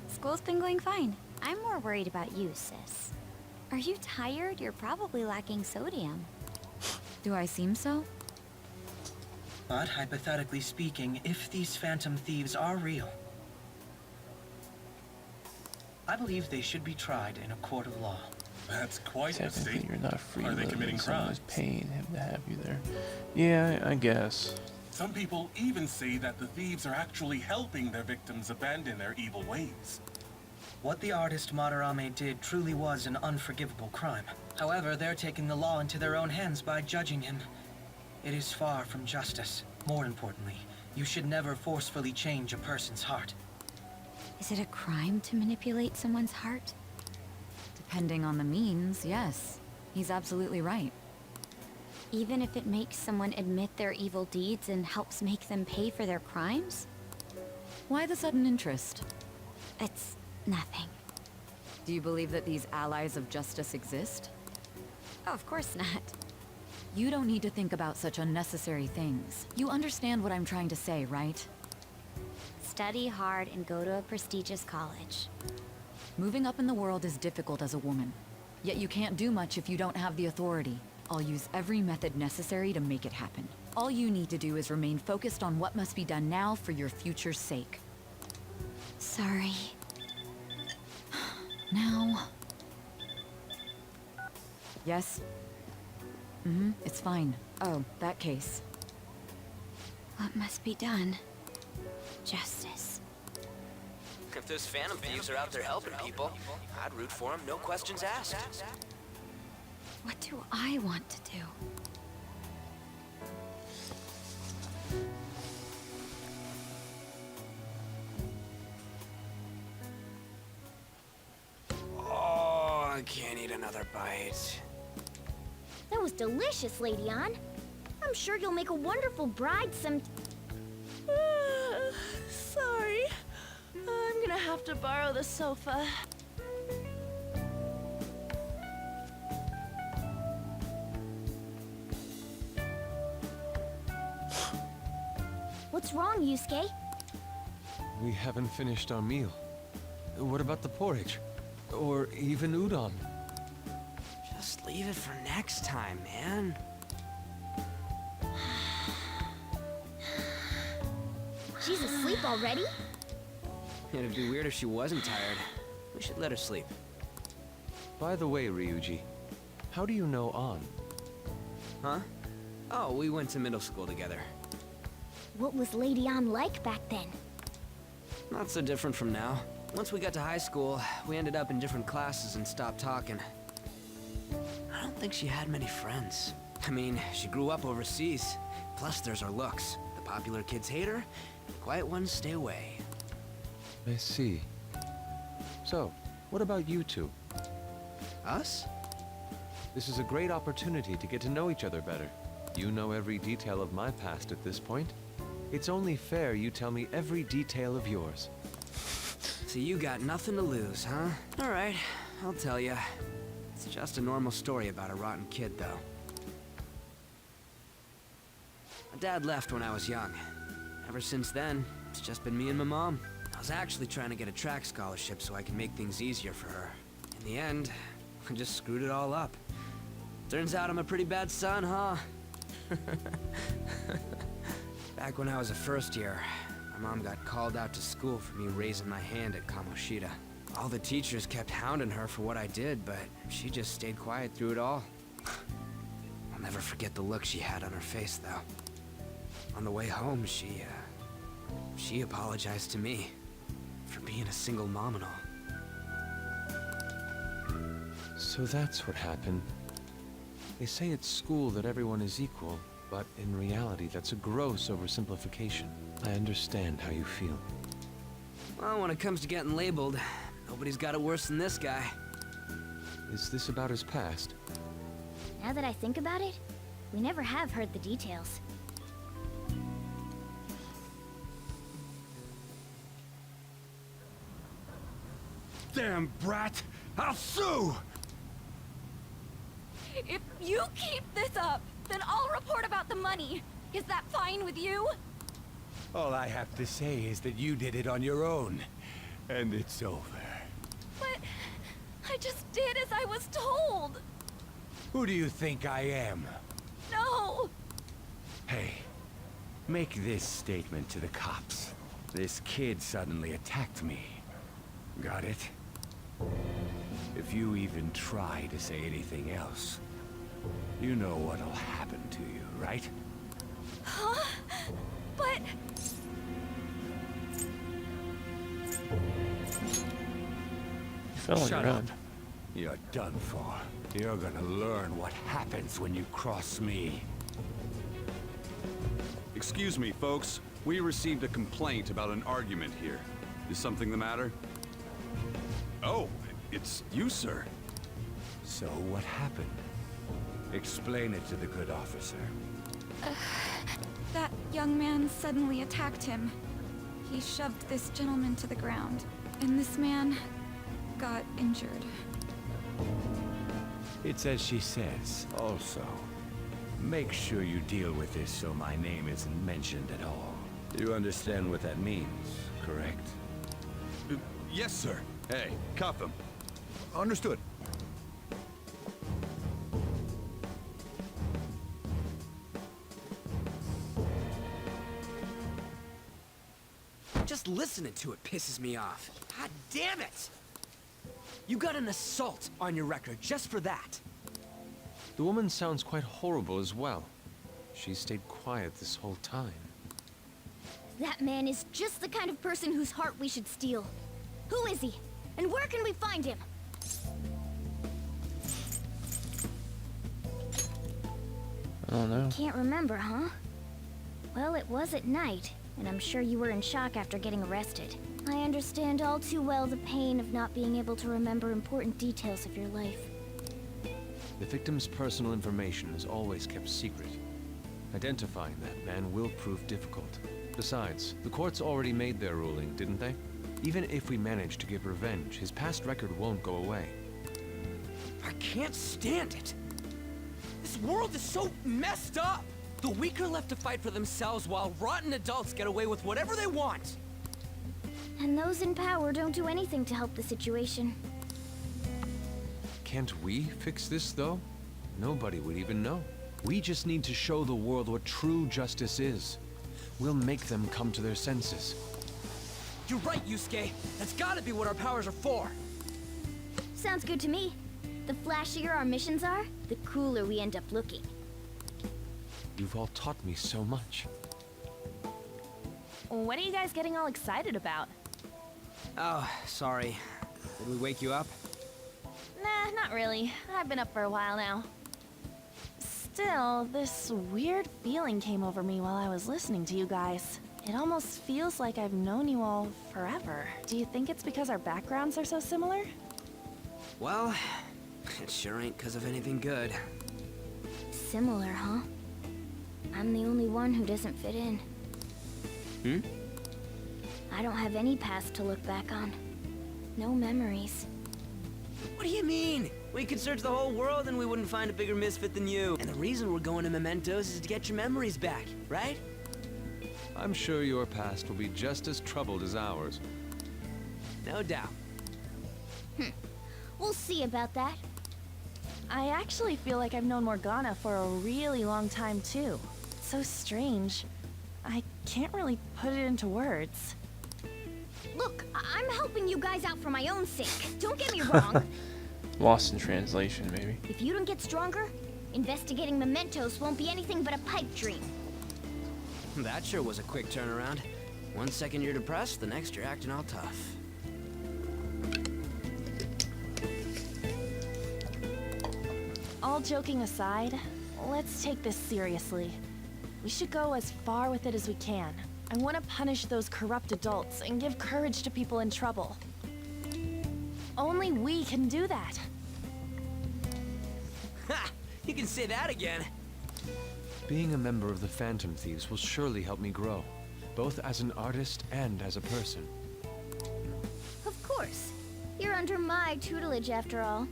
School's been going fine. I'm more worried about you, sis. Are you tired? You're probably lacking sodium. Do I seem so? But hypothetically speaking, if these phantom thieves are real, I believe they should be tried in a court of law. That's quite a Technically, statement. you're not free. Are they committing Someone crimes? is paying him to have you there. Yeah, I guess. Some people even say that the thieves are actually helping their victims abandon their evil ways. What the artist Madarame did truly was an unforgivable crime. However, they're taking the law into their own hands by judging him. It is far from justice. More importantly, you should never forcefully change a person's heart. Is it a crime to manipulate someone's heart? Depending on the means, yes. He's absolutely right. Even if it makes someone admit their evil deeds and helps make them pay for their crimes? Why the sudden interest? It's nothing. Do you believe that these allies of justice exist? Oh, of course not. You don't need to think about such unnecessary things. You understand what I'm trying to say, right? Study hard and go to a prestigious college. Moving up in the world is difficult as a woman. Yet you can't do much if you don't have the authority. I'll use every method necessary to make it happen. All you need to do is remain focused on what must be done now for your future's sake. Sorry. Now... Yes? It's fine. Oh, that case. What must be done? Justice. If those phantom thieves are out there helping people, I'd root for them, no questions asked. What do I want to do? Oh, I can't eat another bite. That was delicious, Lady Ann. I'm sure you'll make a wonderful bride some... Sorry. I'm gonna have to borrow the sofa. What's wrong, Yusuke? We haven't finished our meal. What about the porridge? Or even udon? Just leave it for next time, man. She's a asleep already? It'd be weird if she wasn't tired. We should let her sleep. By the way, Ryuji, how do you know An? Huh? Oh, we went to middle school together. What was Lady An like back then? Not so different from now. Once we got to high school, we ended up in different classes and stopped talking. I don't think she had many friends. I mean, she grew up overseas. Plus, there's her looks. The popular kids hate her, the quiet ones stay away. I see. So, what about you two? Us? This is a great opportunity to get to know each other better. You know every detail of my past at this point. It's only fair you tell me every detail of yours. So you got nothing to lose, huh? Alright, I'll tell you. It's just a normal story about a rotten kid, though. My dad left when I was young. Ever since then, it's just been me and my mom. I was actually trying to get a track scholarship so I can make things easier for her. In the end, I just screwed it all up. Turns out I'm a pretty bad son, huh? Back when I was a first year, my mom got called out to school for me raising my hand at Kamoshida. All the teachers kept hounding her for what I did, but she just stayed quiet through it all. I'll never forget the look she had on her face, though. On the way home, she apologized to me for being a single mom and all. So that's what happened. They say at school that everyone is equal, but in reality that's a gross oversimplification. I understand how you feel. Well, when it comes to getting labeled, nobody's got it worse than this guy. Is this about his past? Now that I think about it, we never have heard the details. Damn brat! I'll sue! If you keep this up, then I'll report about the money. Is that fine with you? All I have to say is that you did it on your own, and it's over. But I just did as I was told. Who do you think I am? No! Hey, make this statement to the cops. This kid suddenly attacked me. Got it? If you even try to say anything else, you know what'll happen to you, right? Huh? But... Shut up. You're done for. You're gonna learn what happens when you cross me. Excuse me, folks. We received a complaint about an argument here. Is something the matter? Oh, it's you, sir. So what happened? Explain it to the good officer. That young man suddenly attacked him. He shoved this gentleman to the ground, and this man got injured. It's as she says, also. Make sure you deal with this so my name isn't mentioned at all. You understand what that means, correct? Yes, sir. Hey, cuff him. Understood. Just listening to it pisses me off. God damn it! You got an assault on your record just for that. The woman sounds quite horrible as well. She stayed quiet this whole time. That man is just the kind of person whose heart we should steal. Who is he? And where can we find him? I don't know. Can't remember, huh? Well, it was at night, and I'm sure you were in shock after getting arrested. I understand all too well the pain of not being able to remember important details of your life. The victim's personal information is always kept secret. Identifying that man will prove difficult. Besides, the courts already made their ruling, didn't they? Even if we manage to get revenge, his past record won't go away. I can't stand it. This world is so messed up. The weak are left to fight for themselves while rotten adults get away with whatever they want. And those in power don't do anything to help the situation. Can't we fix this, though? Nobody would even know. We just need to show the world what true justice is. We'll make them come to their senses. You're right, Yusuke. That's gotta be what our powers are for. Sounds good to me. The flashier our missions are, the cooler we end up looking. You've all taught me so much. What are you guys getting all excited about? Oh, sorry. Did we wake you up? Nah, not really. I've been up for a while now. Still, this weird feeling came over me while I was listening to you guys. It almost feels like I've known you all forever. Do you think it's because our backgrounds are so similar? Well, it sure ain't because of anything good. Similar, huh? I'm the only one who doesn't fit in. I don't have any past to look back on. No memories. What do you mean? We could search the whole world and we wouldn't find a bigger misfit than you. And the reason we're going to Mementos is to get your memories back, right? I'm sure your past will be just as troubled as ours. No doubt. We'll see about that. I actually feel like I've known Morgana for a really long time, too. It's so strange. I can't really put it into words. Look, I'm helping you guys out for my own sake. Don't get me wrong. Lost in translation, maybe. If you don't get stronger, investigating mementos won't be anything but a pipe dream. That sure was a quick turnaround. 1 second you're depressed, the next you're acting all tough. All joking aside, let's take this seriously. We should go as far with it as we can. I want to punish those corrupt adults and give courage to people in trouble. Only we can do that. Ha! You can say that again. Being a member of the Phantom Thieves will surely help me grow, both as an artist and as a person. Of course. You're under my tutelage after all.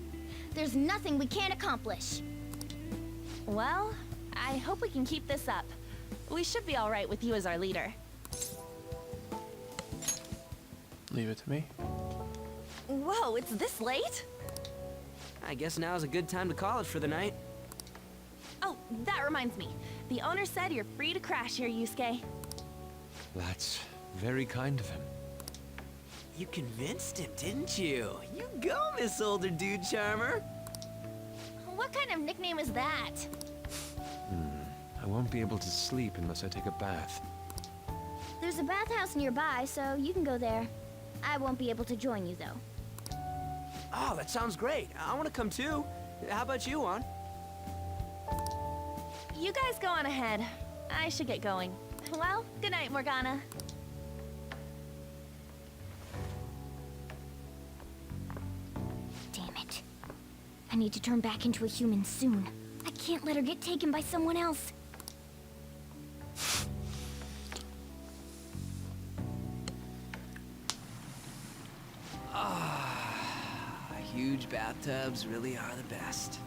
There's nothing we can't accomplish. Well, I hope we can keep this up. We should be all right with you as our leader. Leave it to me. Whoa, it's this late? I guess now's a good time to call it for the night. Oh, that reminds me. The owner said you're free to crash here, Yusuke. That's very kind of him. You convinced him, didn't you? You go, Miss Older Dude Charmer. What kind of nickname is that? I won't be able to sleep unless I take a bath. There's a bathhouse nearby, so you can go there. I won't be able to join you, though. Oh, that sounds great. I want to come too. How about you, Juan? You guys go on ahead. I should get going. Well, good night, Morgana. Damn it. I need to turn back into a human soon. I can't let her get taken by someone else. Huge bathtubs really are the best.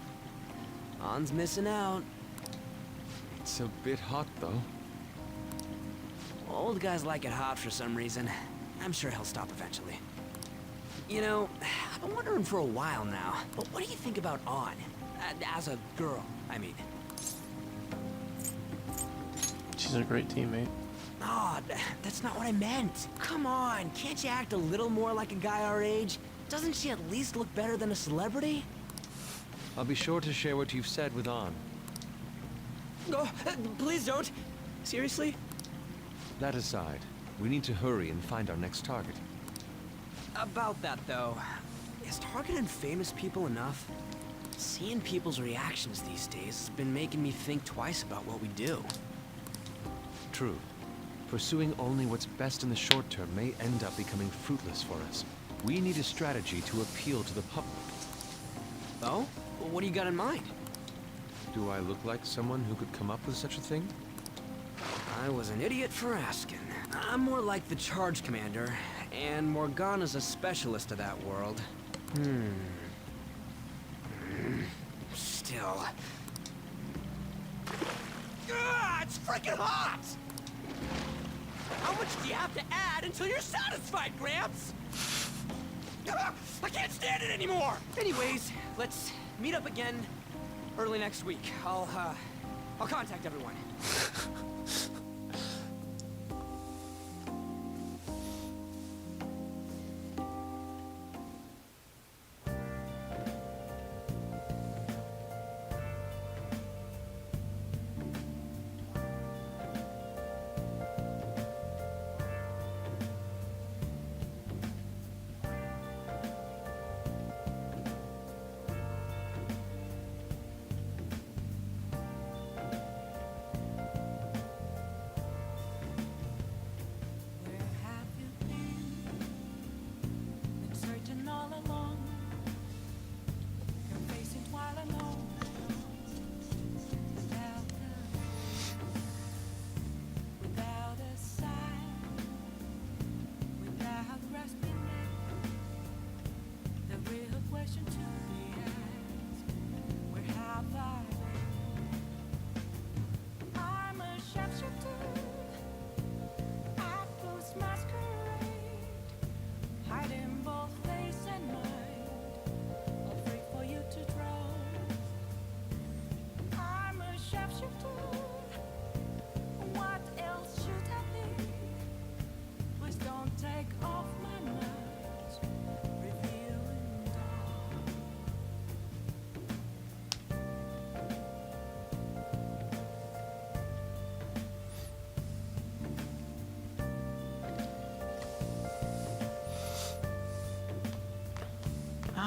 Han's missing out. It's a bit hot, though. Old guys like it hot for some reason. I'm sure he'll stop eventually. You know, I've been wondering for a while now, but what do you think about An? As a girl, I mean. She's a great teammate. Aw, that's not what I meant. Come on, can't you act a little more like a guy our age? Doesn't she at least look better than a celebrity? I'll be sure to share what you've said with An. Oh, please don't. Seriously? That aside, we need to hurry and find our next target. About that, though, is targeting famous people enough? Seeing people's reactions these days has been making me think twice about what we do. True. Pursuing only what's best in the short term may end up becoming fruitless for us. We need a strategy to appeal to the public. Oh? What do you got in mind? Do I look like someone who could come up with such a thing? I was an idiot for asking. I'm more like the charge commander, and Morgana's a specialist of that world. Still. It's freaking hot! How much do you have to add until you're satisfied, Gramps? I can't stand it anymore! Anyways, let's meet up again early next week. I'll contact everyone.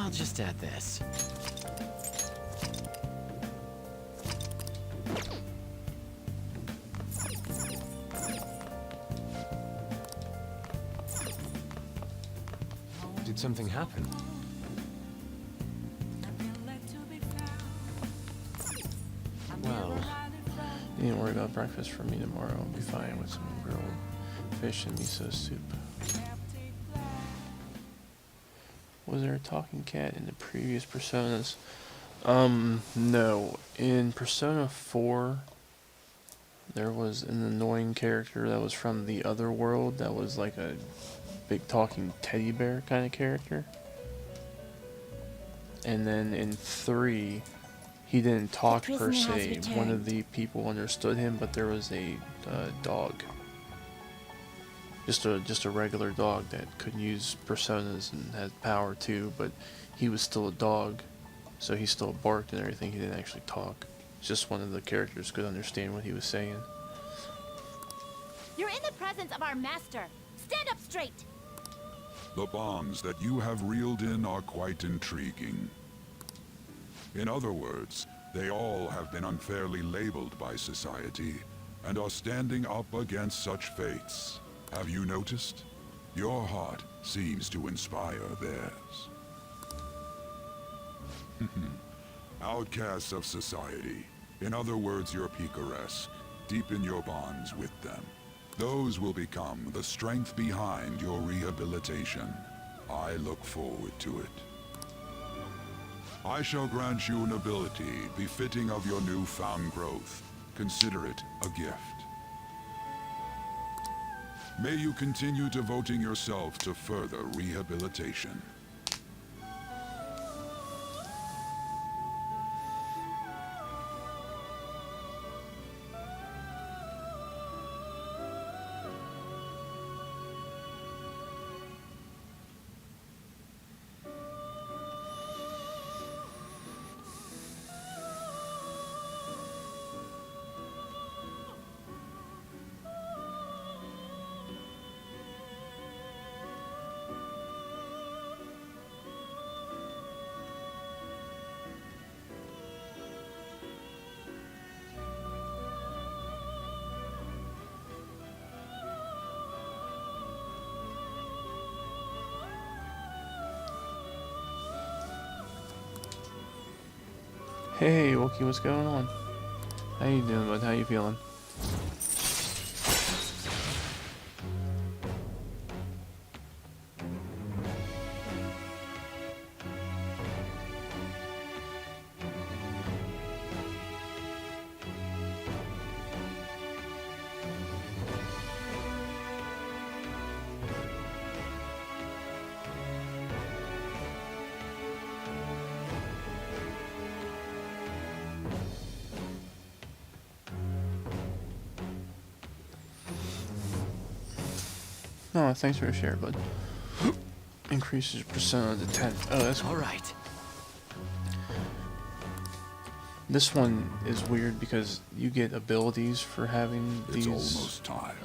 I'll just add this. Did something happen? Well, You didn't worry about breakfast for me tomorrow. I'll be fine with some grilled fish and miso soup. Was there a talking cat in the previous Personas? No. In Persona 4, there was an annoying character that was from the other world that was like a big talking teddy bear kind of character. And then in 3, he didn't talk per se. One of the people understood him, but there was a dog. Just a regular dog that could use personas and had power too, but he was still a dog, so he still barked and everything. He didn't actually talk. Just one of the characters could understand what he was saying. You're in the presence of our master. Stand up straight. The bonds that you have reeled in are quite intriguing. In other words, they all have been unfairly labeled by society and are standing up against such fates. Have you noticed? Your heart seems to inspire theirs. Outcasts of society. In other words, you're picaresque. Deepen your bonds with them. Those will become the strength behind your rehabilitation. I look forward to it. I shall grant you an ability befitting of your newfound growth. Consider it a gift. May you continue devoting yourself to further rehabilitation. Hey, Wookie, what's going on? How you doing, bud? How you feeling? No, thanks for the share, bud. Increases percent to 10. Oh, that's cool. Alright. This one is weird because you get abilities for having It's these almost time.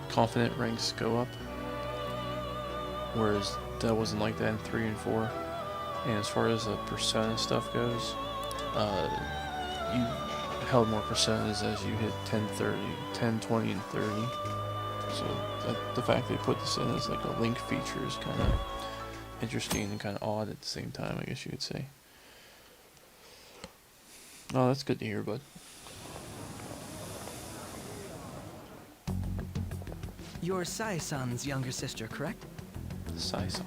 confident ranks go up. Whereas that wasn't like that in 3 and 4. And as far as the persona stuff goes, you held more personas as you hit 10, 30, 10, 20, and 30. So the fact they put this in as like a link feature is kind of interesting and kind of odd at the same time, I guess you could say. Oh, that's good to hear, bud. You're Sai-san's younger sister, correct? Sai-san.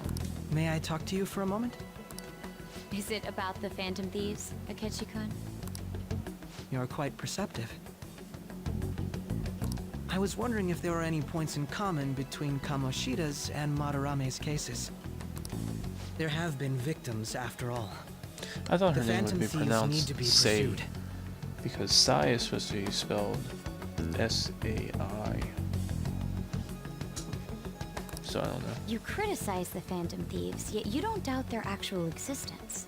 May I talk to you for a moment? Is it about the Phantom Thieves, Akechi-kun? You're quite perceptive. I was wondering if there were any points in common between Kamoshida's and Madarame's cases. There have been victims, after all. I thought her The name Phantom would be Thieves pronounced need to be Sai, pursued. because Sai is supposed to be spelled S-A-I. So I don't know. You criticize the Phantom Thieves, yet you don't doubt their actual existence.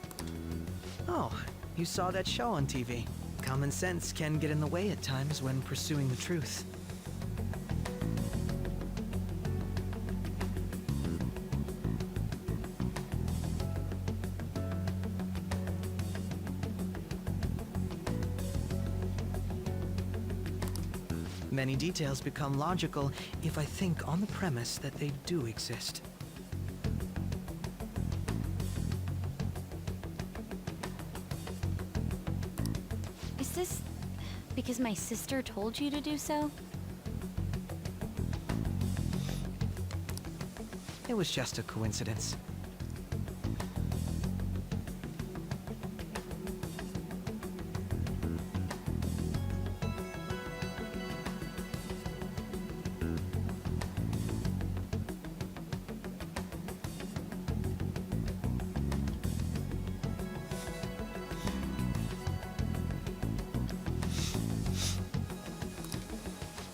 Oh, you saw that show on TV. Common sense can get in the way at times when pursuing the truth. Many details become logical if I think on the premise that they do exist. Is this because my sister told you to do so? It was just a coincidence.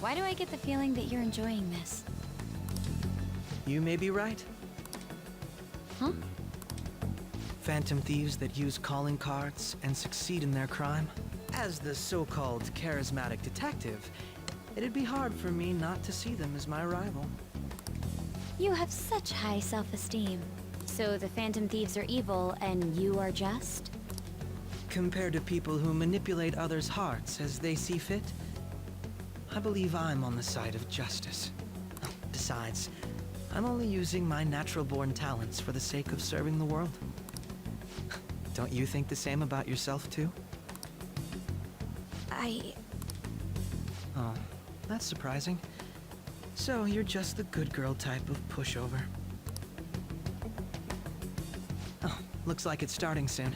Why do I get the feeling that you're enjoying this? You may be right. Huh? Phantom thieves that use calling cards and succeed in their crime. As the so-called charismatic detective, it'd be hard for me not to see them as my rival. You have such high self-esteem. So the Phantom Thieves are evil and you are just? Compared to people who manipulate others' hearts as they see fit, I believe I'm on the side of justice. Besides, I'm only using my natural-born talents for the sake of serving the world. Don't you think the same about yourself, too? Oh, that's surprising. So you're just the good girl type of pushover. Oh, looks like it's starting soon.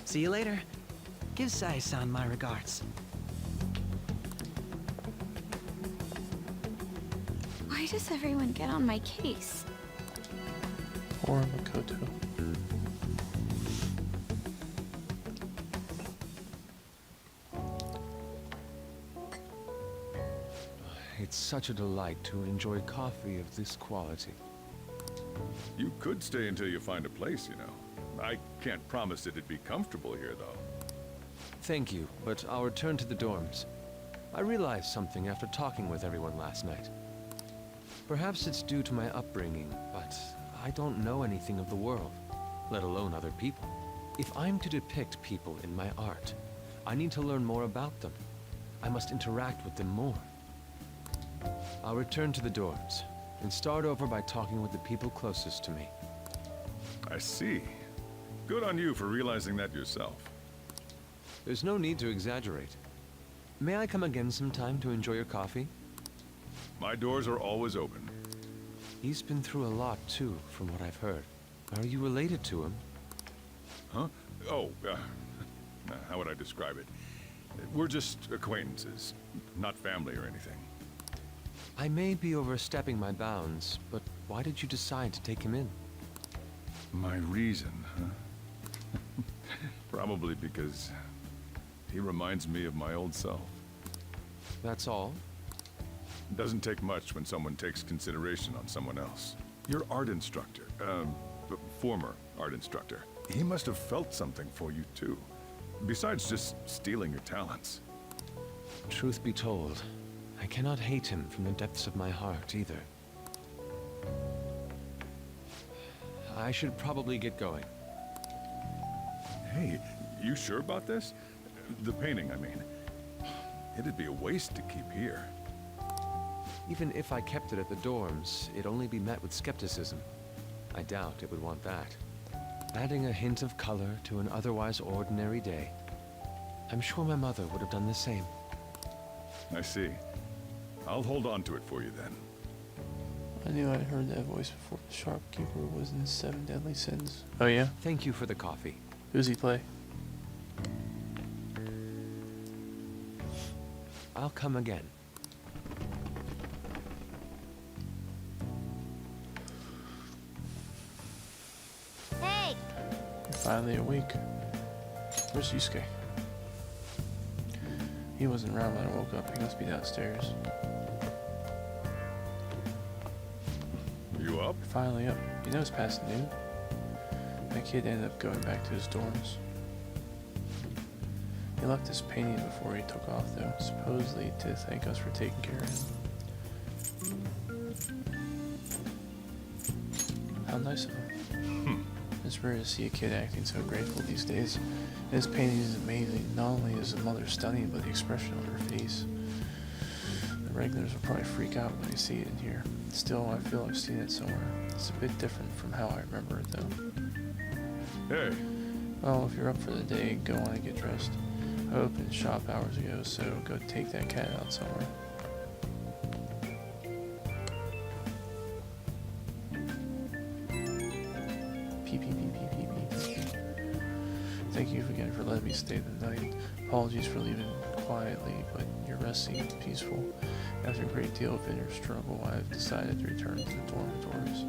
See you later. Give Sai-san my regards. Why does everyone get on my case? Or Makoto. It's such a delight to enjoy coffee of this quality. You could stay until you find a place, you know. I can't promise it'd be comfortable here, though. Thank you, but I'll return to the dorms. I realized something after talking with everyone last night. Perhaps it's due to my upbringing, but I don't know anything of the world, let alone other people. If I'm to depict people in my art, I need to learn more about them. I must interact with them more. I'll return to the dorms, and start over by talking with the people closest to me. I see. Good on you for realizing that yourself. There's no need to exaggerate. May I come again sometime to enjoy your coffee? My doors are always open. He's been through a lot, too, from what I've heard. Are you related to him? Huh? Oh, how would I describe it? We're just acquaintances, not family or anything. I may be overstepping my bounds, but why did you decide to take him in? My reason, huh? Probably because he reminds me of my old self. That's all? It doesn't take much when someone takes consideration on someone else. Your art instructor, former art instructor, he must have felt something for you too. Besides just stealing your talents. Truth be told, I cannot hate him from the depths of my heart either. I should probably get going. Hey, you sure about this? The painting, I mean. It'd be a waste to keep here. Even if I kept it at the dorms, it'd only be met with skepticism. I doubt it would want that. Adding a hint of color to an otherwise ordinary day. I'm sure my mother would have done the same. I see. I'll hold on to it for you then. I knew I'd heard that voice before. The shopkeeper was in 7 Deadly Sins. Oh yeah? Thank you for the coffee. Who's he play? I'll come again. Hey! You're finally awake. Where's Yusuke? He wasn't around when I woke up. He must be downstairs. You up? Finally up. You know it's past noon. That kid ended up going back to his dorms. He left his painting before he took off, though, supposedly to thank us for taking care of him. How nice of him. His It's rare to see a kid acting so grateful these days. This painting is amazing. Not only is the mother stunning, but the expression on her face. The regulars will probably freak out when they see it in here. Still, I feel I've seen it somewhere. It's a bit different from how I remember it, though. Hey. Well, if you're up for the day, go on and get dressed. I opened shop hours ago, so go take that cat out somewhere. Thank you again for letting me stay the night. Apologies for leaving quietly, but your rest seemed peaceful. After a great deal of inner struggle, I have decided to return to the dormitories.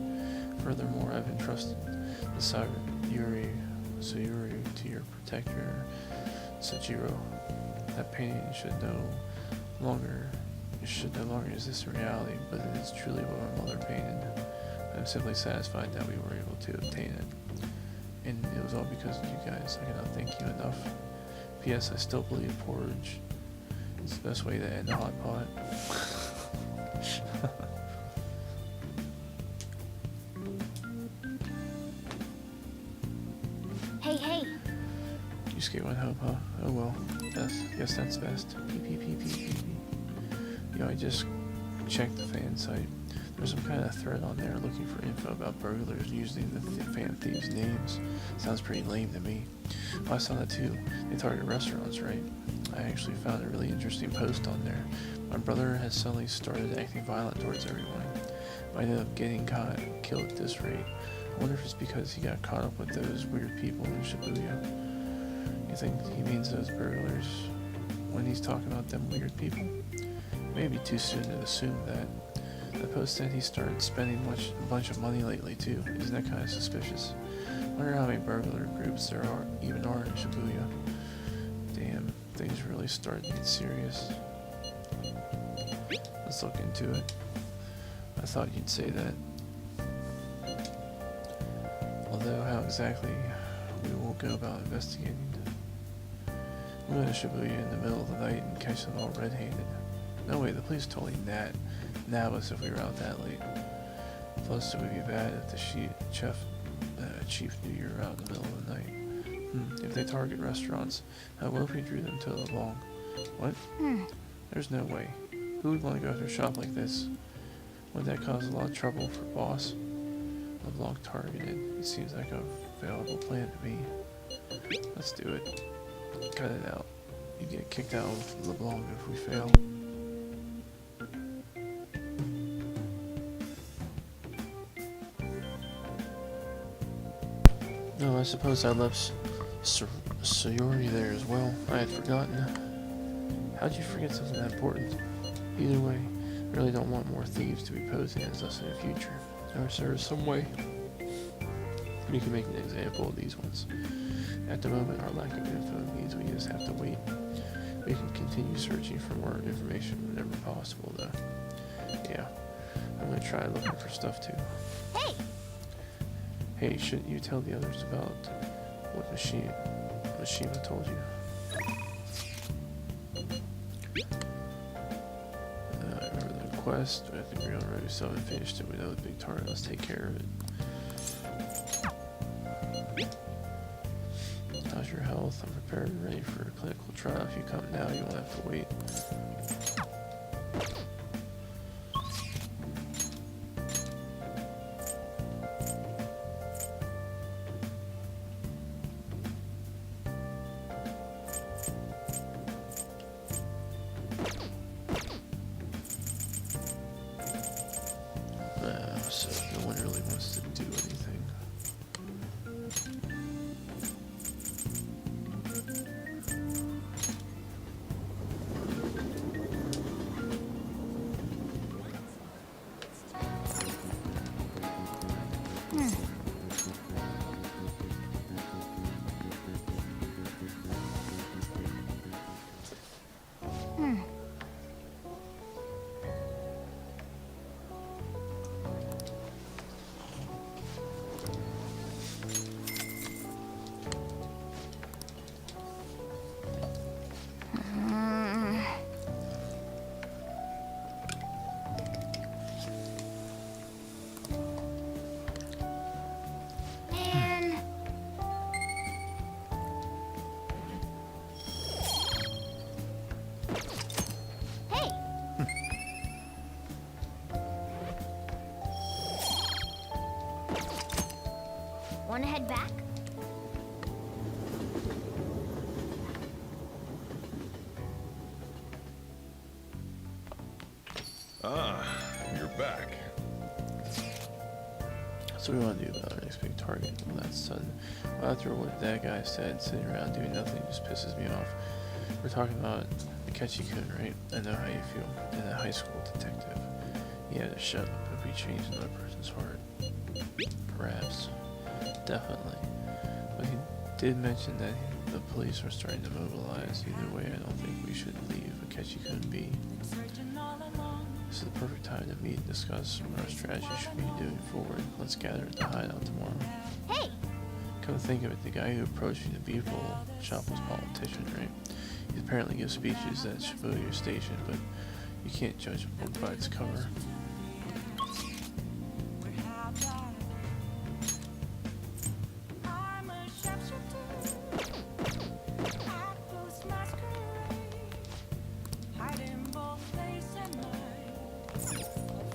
Furthermore, I've entrusted the Sayuri to your protector, Sejiro. That painting should no longer exist in reality, but it is truly what my mother painted. I'm simply satisfied that we were able to obtain it. And it was all because of you guys. I cannot thank you enough. P.S. I still believe porridge is the best way to end a hot pot. Hey, hey. You skate one hope, huh? Oh well. Guess that's best. Yo, I just checked the fan site. There's some kind of thread on there looking for info about burglars using the fan thieves' names. Sounds pretty lame to me. I saw that too. They target restaurants, right? I actually found a really interesting post on there. My brother has suddenly started acting violent towards everyone. Might end up getting caught and killed at this rate. I wonder if it's because he got caught up with those weird people in Shibuya. You think he means those burglars when he's talking about them weird people? Maybe too soon to assume that. The post said he started spending a bunch of money lately too. Isn't that kind of suspicious? Wonder how many burglar groups there even are in Shibuya. Damn, things really starting to get serious. Let's look into it. I thought you'd say that. Although how exactly we will go about investigating. We'll go to Shibuya in the middle of the night and catch them all red-handed. No way, the police totally nab us if we were out that late. Plus, it would be bad if the chief knew you were out in the middle of the night. If they target restaurants, what if we drew them to LeBlanc? What? There's no way. Who would want to go after a shop like this? Wouldn't that cause a lot of trouble for boss? LeBlanc targeted. It seems like a valuable plan to me. Let's do it. Cut it out. You get kicked out of LeBlanc if we fail. No, I suppose I left Sayuri there as well. I had forgotten. How'd you forget something that important? Either way, I really don't want more thieves to be posing as us in the future. Or is there some way we can make an example of these ones? At the moment, our lack of info means we just have to wait. We can continue searching for more information whenever possible, though. Yeah, I'm gonna try looking for stuff too. Hey! Hey, shouldn't you tell the others about what Mishima told you? I remember the quest. I think we're already so finished it. We know the big target. Let's take care of it. How's your health? I'm prepared and ready for a clinical trial. If you come now, you won't have to wait. So no one really wants to do anything. back. Ah, you're back. So we want to do about our next big target. Well, that's sudden. Well, after what that guy said, sitting around doing nothing just pisses me off. We're talking about Akechi-kun, right? I know how you feel. And a high school detective. He had to shut up if we changed another person's heart. Perhaps. Definitely. But he did mention that the police are starting to mobilize. Either way, I don't think we should leave Akechi-kun be. This is the perfect time to meet and discuss what our strategy should be doing forward. Let's gather at the hideout tomorrow. Hey! Come to think of it, the guy who approached you in the Beefle shop was a politician, right? He apparently gives speeches at Shibuya Station, but you can't judge a book by its cover.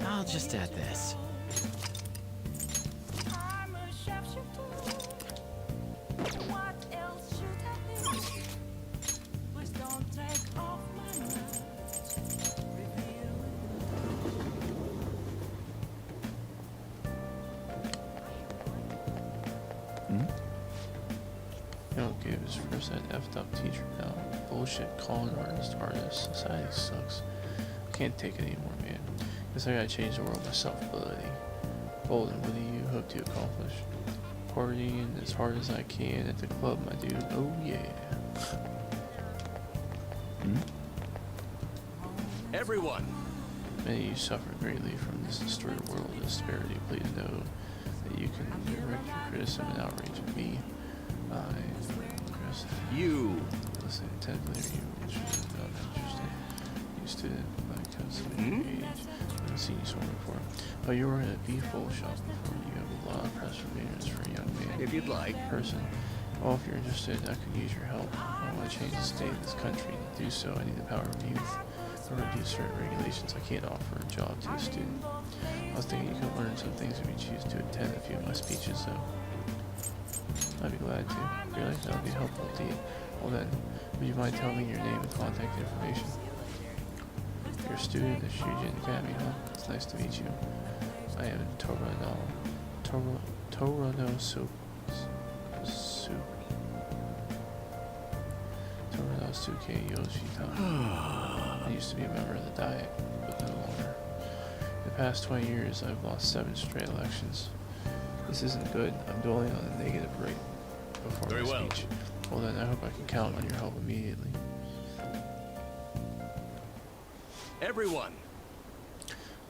I'll just add this. He'll give his first that effed up teacher now. Bullshit calling artist. Society sucks. I can't take it anymore, man. Guess I gotta change the world myself, buddy. Bolden, what do you hope to accomplish? Partying as hard as I can at the club, my dude. Oh yeah. Everyone! Many of you suffer greatly from this distorted world of disparity. Please know that you can direct your criticism and outrage at me. You! Listen intently, are you interested? Not interested. You student, like age. I haven't seen you so before. Oh, you were in a Beefle shop before. You have a lot of press remainers for a young man. If you'd like. Person. Well, if you're interested, I could use your help. I want to change the state of this country. To do so, I need the power of youth. In order to do certain regulations, I can't offer a job to a student. I was thinking you could learn some things if you choose to attend a few of my speeches, though. I'd be glad to. Really? That would be helpful indeed. Well then, would you mind telling me your name and contact information? You're a student at Shujin Academy, huh? It's nice to meet you. I am Toranosuke Yoshitama. I used to be a member of the Diet, but no longer. In the past 20 years, I've lost 7 straight elections. This isn't good. I'm dwelling on a negative rate before my speech. Well then, I hope I can count on your help immediately. Everyone!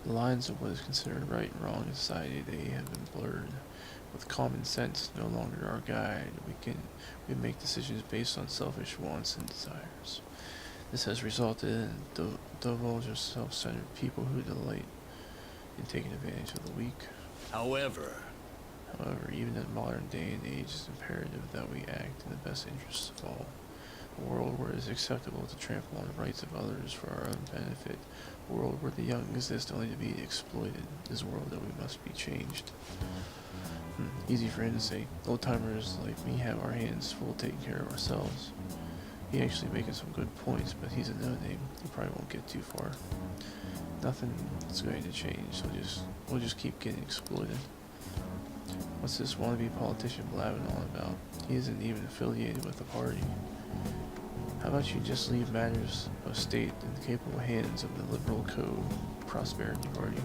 The lines of what is considered right and wrong in society today have been blurred. With common sense no longer our guide, we make decisions based on selfish wants and desires. This has resulted in divulgent, self-centered people who delight in taking advantage of the weak. However, even in modern day and age, it's imperative that we act in the best interests of all. A world where it is acceptable to trample on the rights of others for our own benefit. A world where the young exist only to be exploited. Is a world that we must be changed. Easy for him to say. Old-timers like me have our hands full taking care of ourselves. He's actually making some good points, but he's a no-name. He probably won't get too far. Nothing's going to change, so we'll just keep getting exploited. What's this wannabe politician blabbing on about? He isn't even affiliated with the party. How about you just leave matters of state in the capable hands of the Liberal Co-Prosperity Party?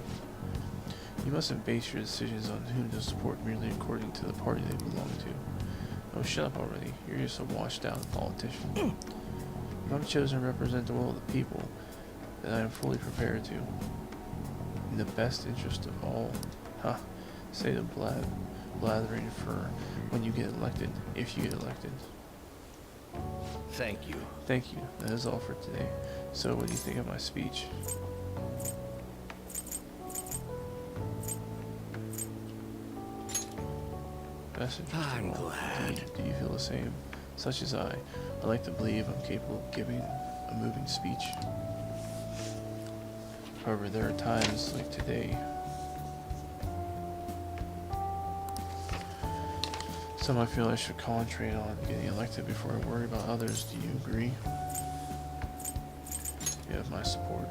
You mustn't base your decisions on whom to support merely according to the party they belong to. Oh, shut up already. You're just a washed-out politician. If I'm chosen to represent the will of the people, then I am fully prepared to. In the best interest of all. Say the blathering for when you get elected, if you get elected. thank you. Thank you. That is all for today. So, what do you think of my speech? I'm glad. Do you feel the same? Such as I like to believe I'm capable of giving a moving speech. However, there are times like today. Some I feel I should concentrate on getting elected before I worry about others. Do you agree? You have my support.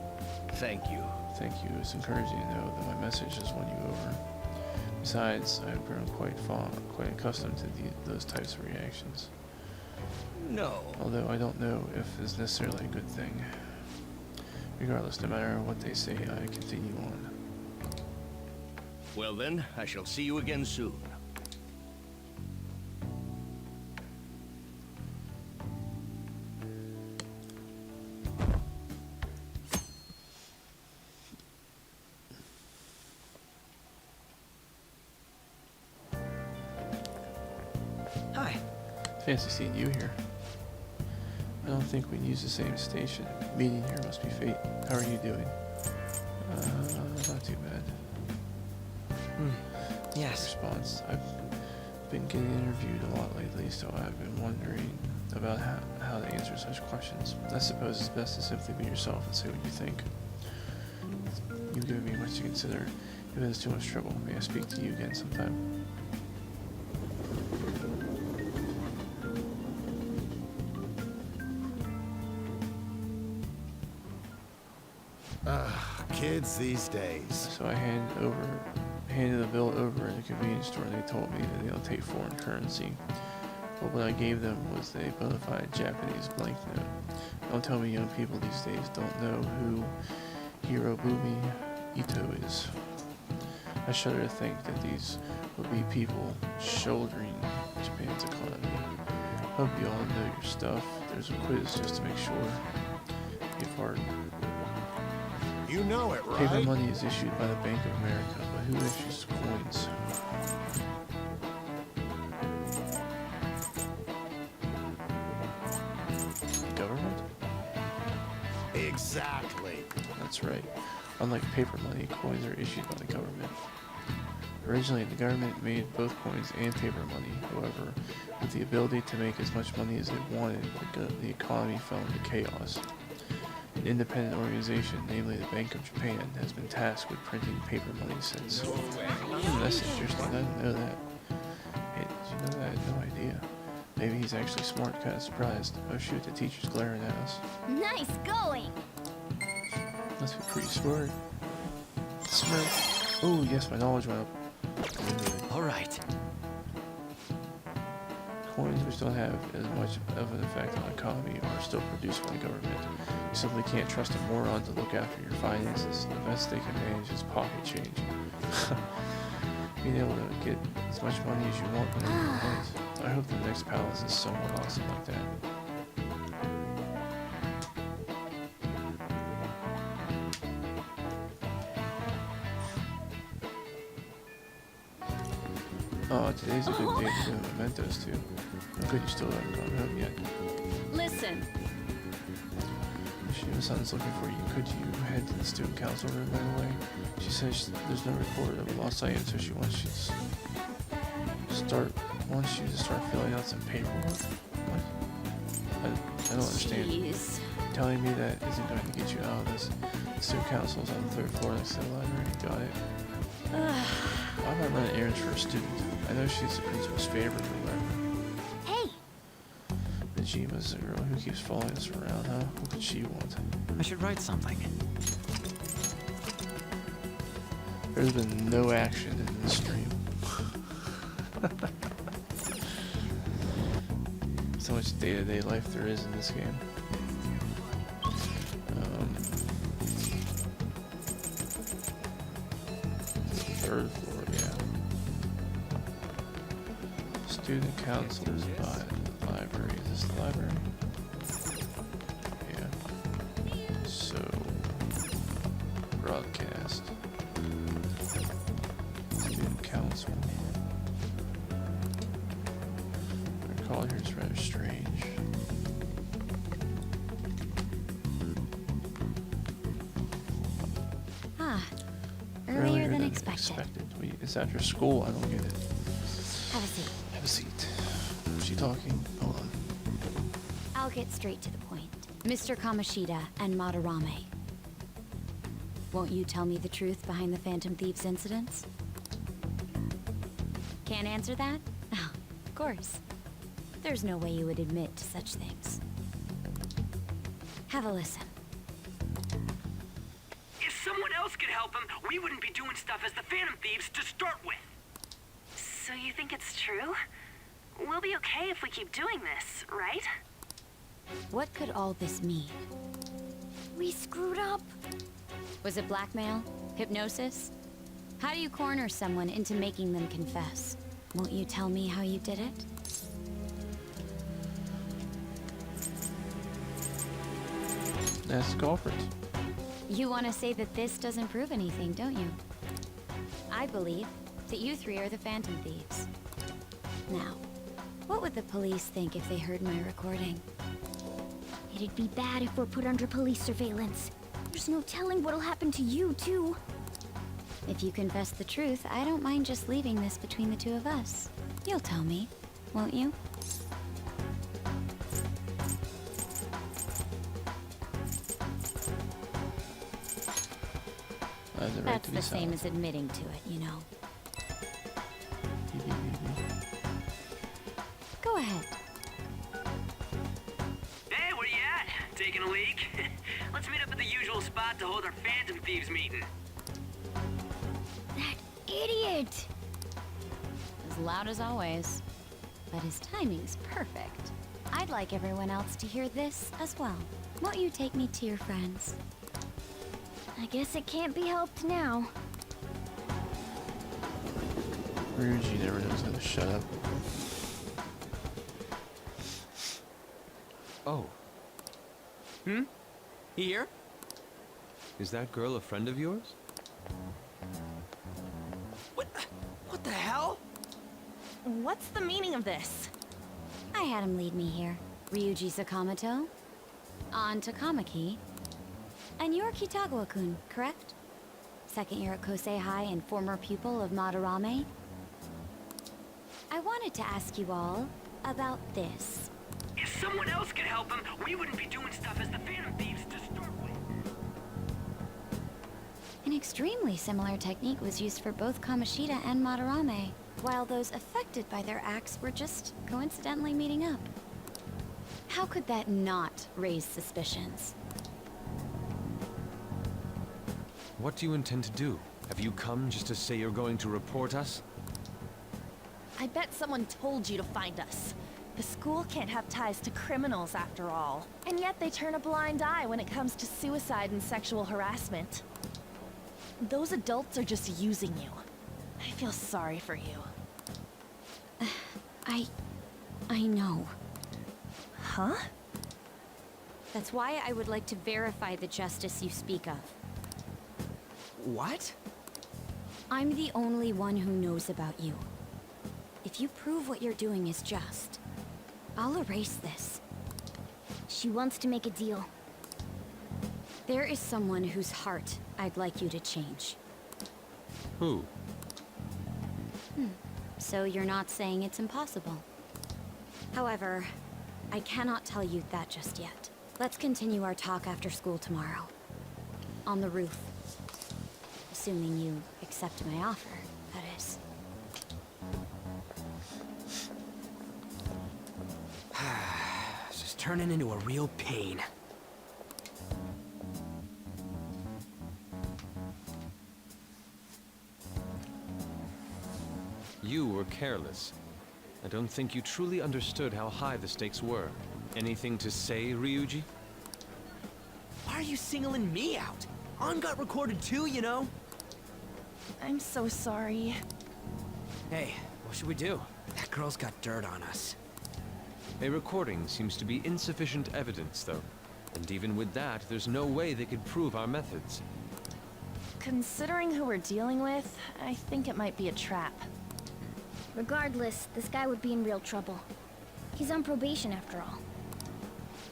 Thank you. Thank you. It's encouraging to know that my message has won you over. Besides, I have grown quite accustomed to those types of reactions. No. Although I don't know if it's necessarily a good thing. Regardless, no matter what they say, I continue on. Well then, I shall see you again soon. Hi. Fancy seeing you here. I don't think we use the same station. Meeting here must be fate. How are you doing? Not too bad. Yes. Response. I've been getting interviewed a lot lately, so I've been wondering about how to answer such questions. I suppose it's best to simply be yourself and say what you think. You've given me much to consider. If it is too much trouble, may I speak to you again sometime? Kids these days. So I handed the bill over in the convenience store, and they told me that they don't take foreign currency. But what I gave them was a bona fide Japanese banknote. Don't tell me young people these days don't know who Hirobumi Ito is. I shudder to think that these will be people shouldering Japan's economy. Hope you all know your stuff. There's a quiz just to make sure. Give heart. You know it, right? Paper money is issued by the Bank of America, but who issues coins? The government? Exactly. That's right. Unlike paper money, coins are issued by the government. Originally, the government made both coins and paper money. However, with the ability to make as much money as it wanted, the economy fell into chaos. An independent organization, namely the Bank of Japan, has been tasked with printing paper money since. That's interesting. I didn't know that. Hey, did you know that? I had no idea. Maybe he's actually smart, kind of surprised. Oh shoot, the teacher's glaring at us. Nice going! Must be pretty smart. Smart. Oh yes, my knowledge went up. Alright. Coins which don't have as much of an effect on the economy are still produced by the government. You simply can't trust a moron to look after your finances. The best they can manage is pocket change. Being able to get as much money as you want whenever you want. I hope the next palace is somewhat awesome like that. Oh, today's a good day to do mementos too. How good you still haven't gone home yet? Listen. Shima-san's looking for you. Could you head to the student council room right away? She says there's no report of a lost item, so she wants you to start filling out some paperwork. What? I don't understand. Jeez. Telling me that isn't going to get you out of this. The student council's on the 3rd floor next to the library. Got it. Why am I running errands for a student? I know she's the principal's favorite or whatever. Hey! Najima's the girl who keeps following us around, huh? What could she want? I should write something. There's been no action in this stream. So much day-to-day life there is in this game. 3rd floor, yeah. Student councils by the library. Is this the library? Yeah. So, broadcast. Student council. Our call here is rather strange. Earlier than expected. Wait, it's after school. I don't get it. Have a seat. Have a seat. Is she talking? Hold on. I'll get straight to the point. Mr. Kamoshida and Madarame. Won't you tell me the truth behind the Phantom Thieves incidents? Can't answer that? Oh, of course. There's no way you would admit to such things. Have a listen. If someone else could help him, we wouldn't be doing stuff as the Phantom Thieves to start with. So you think it's true? We'll be okay if we keep doing this, right? What could all this mean? We screwed up. Was it blackmail? Hypnosis? How do you corner someone into making them confess? Won't you tell me how you did it? Ask golfers. You want to say that this doesn't prove anything, don't you? I believe that you three are the Phantom Thieves. Now, what would the police think if they heard my recording? It'd be bad if we're put under police surveillance. There's no telling what'll happen to you, too. If you confess the truth, I don't mind just leaving this between the two of us. You'll tell me, won't you? That's the same as admitting to it, you know. Go ahead. Hey, where you at? Taking a leak? Let's meet up at the usual spot to hold our Phantom Thieves meeting. That idiot! As loud as always. But his timing's perfect. I'd like everyone else to hear this as well. Won't you take me to your friends? I guess it can't be helped now. Ryuji never knows how to shut up. Oh. Here? Is that girl a friend of yours? What the hell? What's the meaning of this? I had him lead me here. Ryuji Sakamoto, on Takamaki, and you're Kitagawa-kun, correct? Second year at Kosei High and former pupil of Madarame? I wanted to ask you all about this. If someone else could help him, we wouldn't be doing stuff as the Phantom Thieves to start with. An extremely similar technique was used for both Kamoshida and Madarame, while those affected by their acts were just coincidentally meeting up. How could that not raise suspicions? What do you intend to do? Have you come just to say you're going to report us? I bet someone told you to find us. The school can't have ties to criminals after all. And yet they turn a blind eye when it comes to suicide and sexual harassment. Those adults are just using you. I feel sorry for you. I know. Huh? That's why I would like to verify the justice you speak of. What? I'm the only one who knows about you. If you prove what you're doing is just, I'll erase this. She wants to make a deal. There is someone whose heart I'd like you to change. Who? So you're not saying it's impossible. However, I cannot tell you that just yet. Let's continue our talk after school tomorrow. On the roof. Assuming you accept my offer, that is. This is turning into a real pain. You were careless. I don't think you truly understood how high the stakes were. Anything to say, Ryuji? Why are you singling me out? On got recorded too, you know? I'm so sorry. Hey, what should we do? That girl's got dirt on us. A recording seems to be insufficient evidence, though. And even with that, there's no way they could prove our methods. Considering who we're dealing with, I think it might be a trap. Regardless, this guy would be in real trouble. He's on probation after all.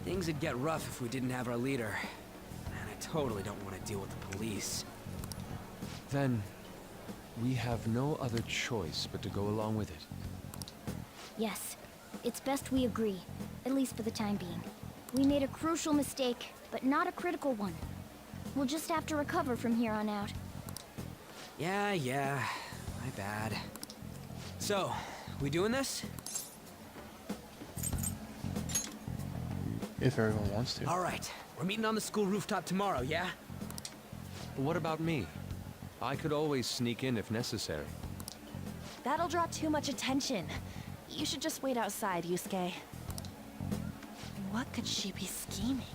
Things would get rough if we didn't have our leader. And I totally don't want to deal with the police. Then, we have no other choice but to go along with it. Yes, it's best we agree, at least for the time being. We made a crucial mistake, but not a critical one. We'll just have to recover from here on out. Yeah, my bad. So, we doing this? If everyone wants to. All right, we're meeting on the school rooftop tomorrow, yeah? But what about me? I could always sneak in if necessary. That'll draw too much attention. You should just wait outside, Yusuke. What could she be scheming?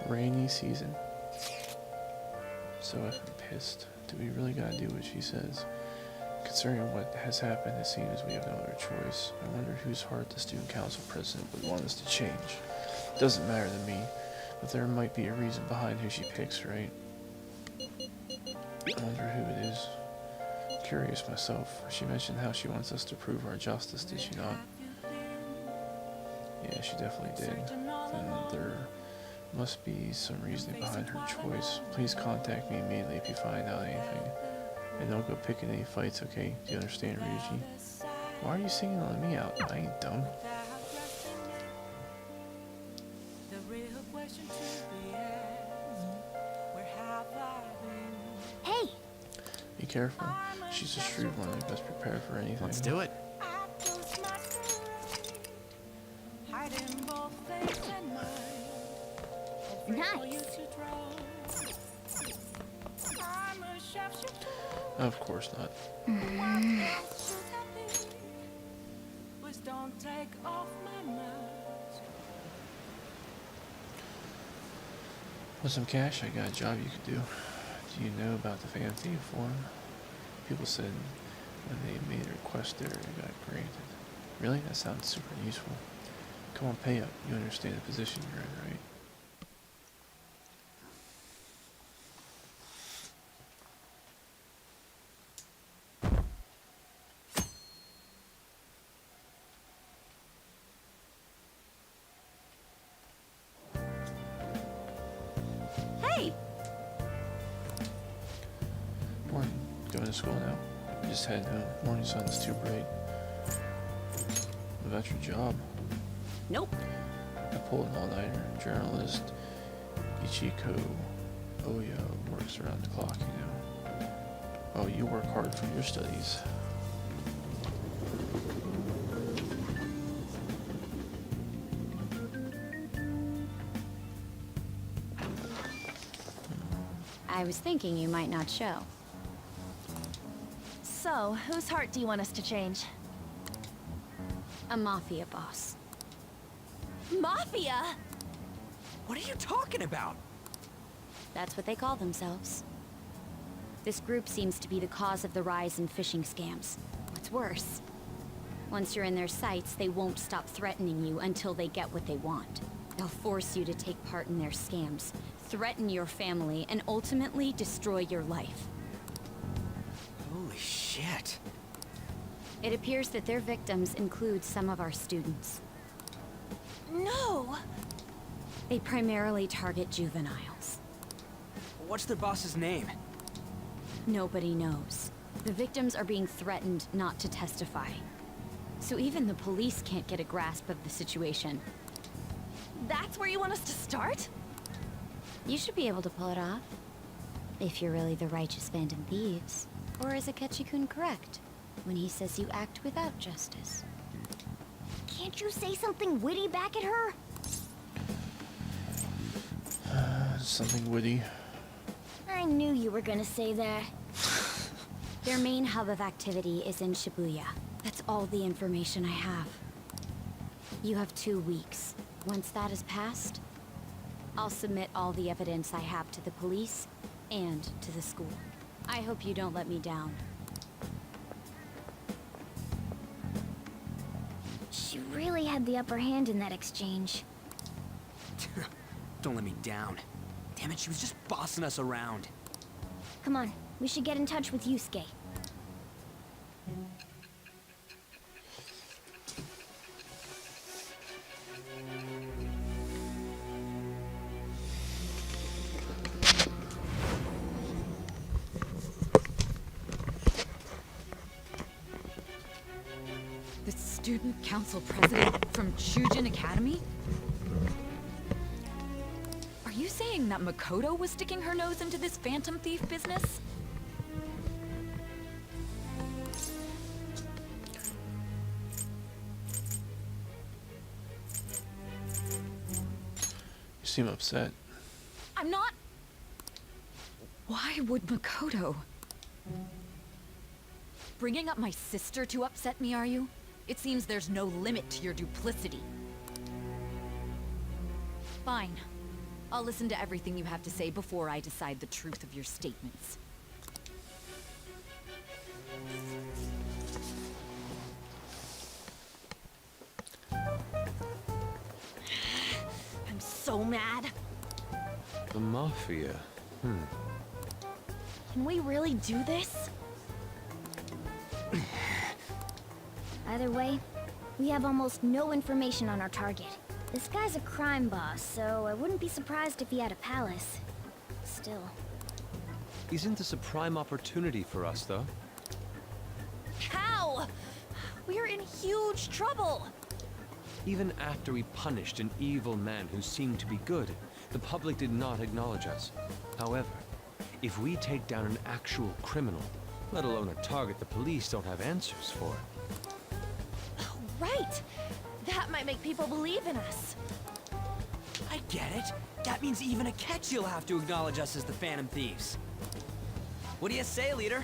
Rainy season. So if I'm pissed, do we really gotta do what she says? Considering what has happened, it seems we have no other choice. I wonder whose heart the student council president would want us to change. It doesn't matter to me, but there might be a reason behind who she picks, right? I wonder who it is. Curious myself. She mentioned how she wants us to prove our justice, did she not? Yeah, she definitely did. Then there must be some reasoning behind her choice. Please contact me immediately if you find out anything. And don't go picking any fights, okay? Do you understand, Ryuji? Why are you singling me out? I ain't dumb. Hey! Be careful. She's a shrewd one. We best prepare for anything. Let's do it. Nice! Of course not. With some cash, I got a job you could do. Do you know about the fan thief form? People said when they made a request there, it got granted. Really? That sounds super useful. Come on, pay up. You understand the position you're in, right? Hey! Morning. Going to school now? Just heading home. Morning sun's too bright. What about your job? Nope. I pulled an all-nighter. Journalist Ichiko Oya works around the clock, you know. Oh, you work hard for your studies. I was thinking you might not show. So, whose heart do you want us to change? A mafia boss. Mafia? What are you talking about? That's what they call themselves. This group seems to be the cause of the rise in phishing scams. What's worse, once you're in their sights, they won't stop threatening you until they get what they want. They'll force you to take part in their scams, threaten your family, and ultimately destroy your life. Holy shit. It appears that their victims include some of our students. No! They primarily target juveniles. What's their boss's name? Nobody knows. The victims are being threatened not to testify. So even the police can't get a grasp of the situation. That's where you want us to start? You should be able to pull it off. If you're really the righteous phantom thieves. Or is Akechi-kun correct when he says you act without justice? Can't you say something witty back at her? Something witty. I knew you were gonna say that. Their main hub of activity is in Shibuya. That's all the information I have. You have 2 weeks. Once that is passed, I'll submit all the evidence I have to the police and to the school. I hope you don't let me down. She really had the upper hand in that exchange. Don't let me down. Damn it, she was just bossing us around. Come on, we should get in touch with Yusuke. The student council president from Chujin Academy? Are you saying that Makoto was sticking her nose into this phantom thief business? seem upset. I'm not... Why would Makoto... Bringing up my sister to upset me, are you? It seems there's no limit to your duplicity. Fine. I'll listen to everything you have to say before I decide the truth of your statements. I'm so mad. The Mafia. Can we really do this? Either way, we have almost no information on our target. This guy's a crime boss, so I wouldn't be surprised if he had a palace. Still. Isn't this a prime opportunity for us, though? How? We're in huge trouble. Even after we punished an evil man who seemed to be good, the public did not acknowledge us. However, if we take down an actual criminal, let alone a target the police don't have answers for. Right. That might make people believe in us. I get it. That means even a Ketch'll have to acknowledge us as the Phantom Thieves. What do you say, leader?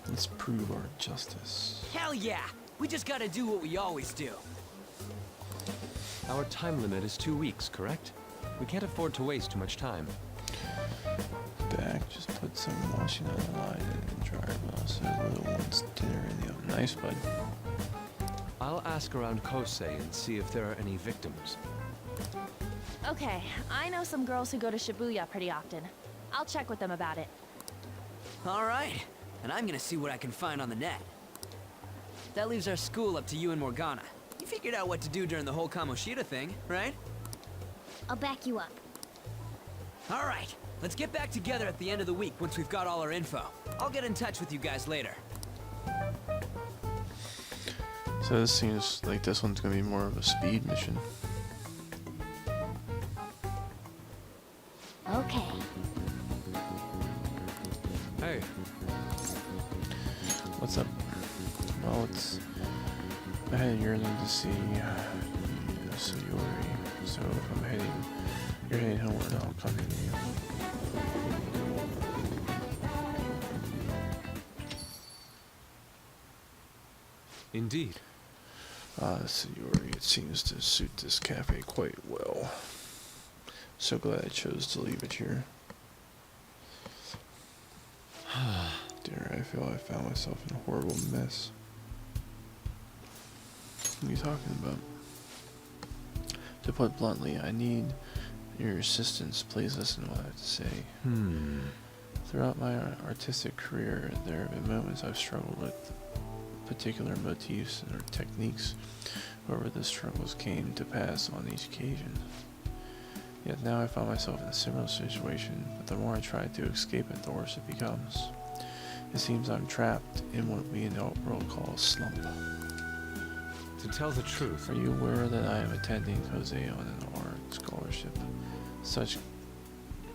Let's prove our justice. Hell yeah! We just gotta do what we always do. Our time limit is 2 weeks, correct? We can't afford to waste too much time. Back, just put some washing on the line and dry well so the little one's dinner in the oven. Nice, bud. I'll ask around Kosei and see if there are any victims. Okay, I know some girls who go to Shibuya pretty often. I'll check with them about it. All right, and I'm gonna see what I can find on the net. That leaves our school up to you and Morgana. You figured out what to do during the whole Kamoshida thing, right? I'll back you up. All right, let's get back together at the end of the week once we've got all our info. I'll get in touch with you guys later. So this seems like this one's gonna be more of a speed mission. Okay. Hey. What's up? Well, I had yearning to see Sayori, so if you're heading homeward, I'll accompany you. Indeed. Sayori, it seems to suit this cafe quite well. So glad I chose to leave it here. Dear, I feel I found myself in a horrible mess. What are you talking about? To put bluntly, I need your assistance. Please listen to what I have to say. Throughout my artistic career, there have been moments I've struggled with particular motifs or techniques. However, the struggles came to pass on each occasion. Yet now I find myself in a similar situation, but the more I try to escape it, the worse it becomes. It seems I'm trapped in what we in the art world call a slump. To tell the truth, are you aware that I am attending Kosei on an art scholarship? Such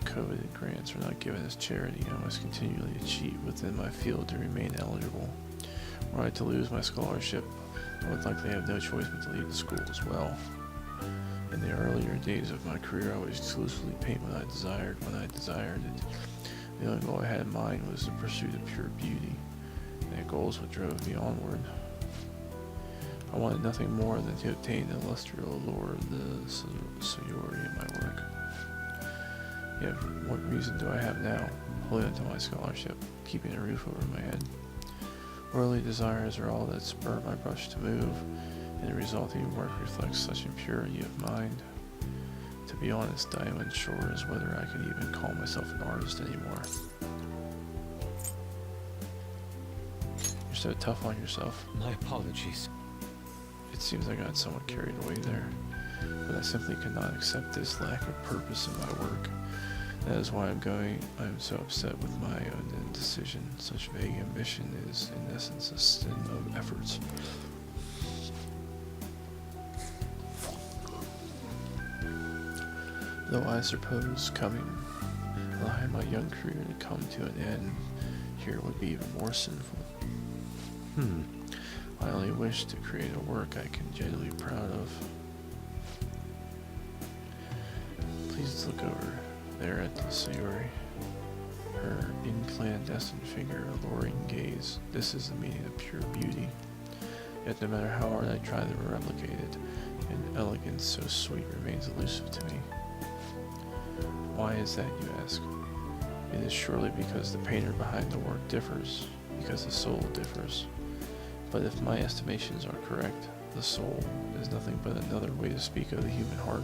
coveted grants are not given as charity. I must continually cheat within my field to remain eligible. Were I to lose my scholarship, I would likely have no choice but to leave the school as well. In the earlier days of my career, I would exclusively paint what I desired when I desired it. The only goal I had in mind was the pursuit of pure beauty, and that goal is what drove me onward. I wanted nothing more than to obtain the illustrious allure of the Sayori in my work. Yet, what reason do I have now, holding onto my scholarship, keeping a roof over my head? Worldly desires are all that spur my brush to move, and the resulting work reflects such impurity of mind. To be honest, I am unsure as whether I can even call myself an artist anymore. You're so tough on yourself. My apologies. It seems I got somewhat carried away there, but I simply cannot accept this lack of purpose in my work. That is why I'm so upset with my own indecision. Such vague ambition is, in essence, a sin of efforts. Though I suppose allowing my young career to come to an end here would be even more sinful. I only wish to create a work I can genuinely be proud of. Please look over there at the Sayori. Her incandescent figure, alluring gaze. This is the meaning of pure beauty. Yet no matter how hard I try to replicate it, an elegance so sweet remains elusive to me. Why is that, you ask? It is surely because the painter behind the work differs, because the soul differs. But if my estimations are correct, the soul is nothing but another way to speak of the human heart.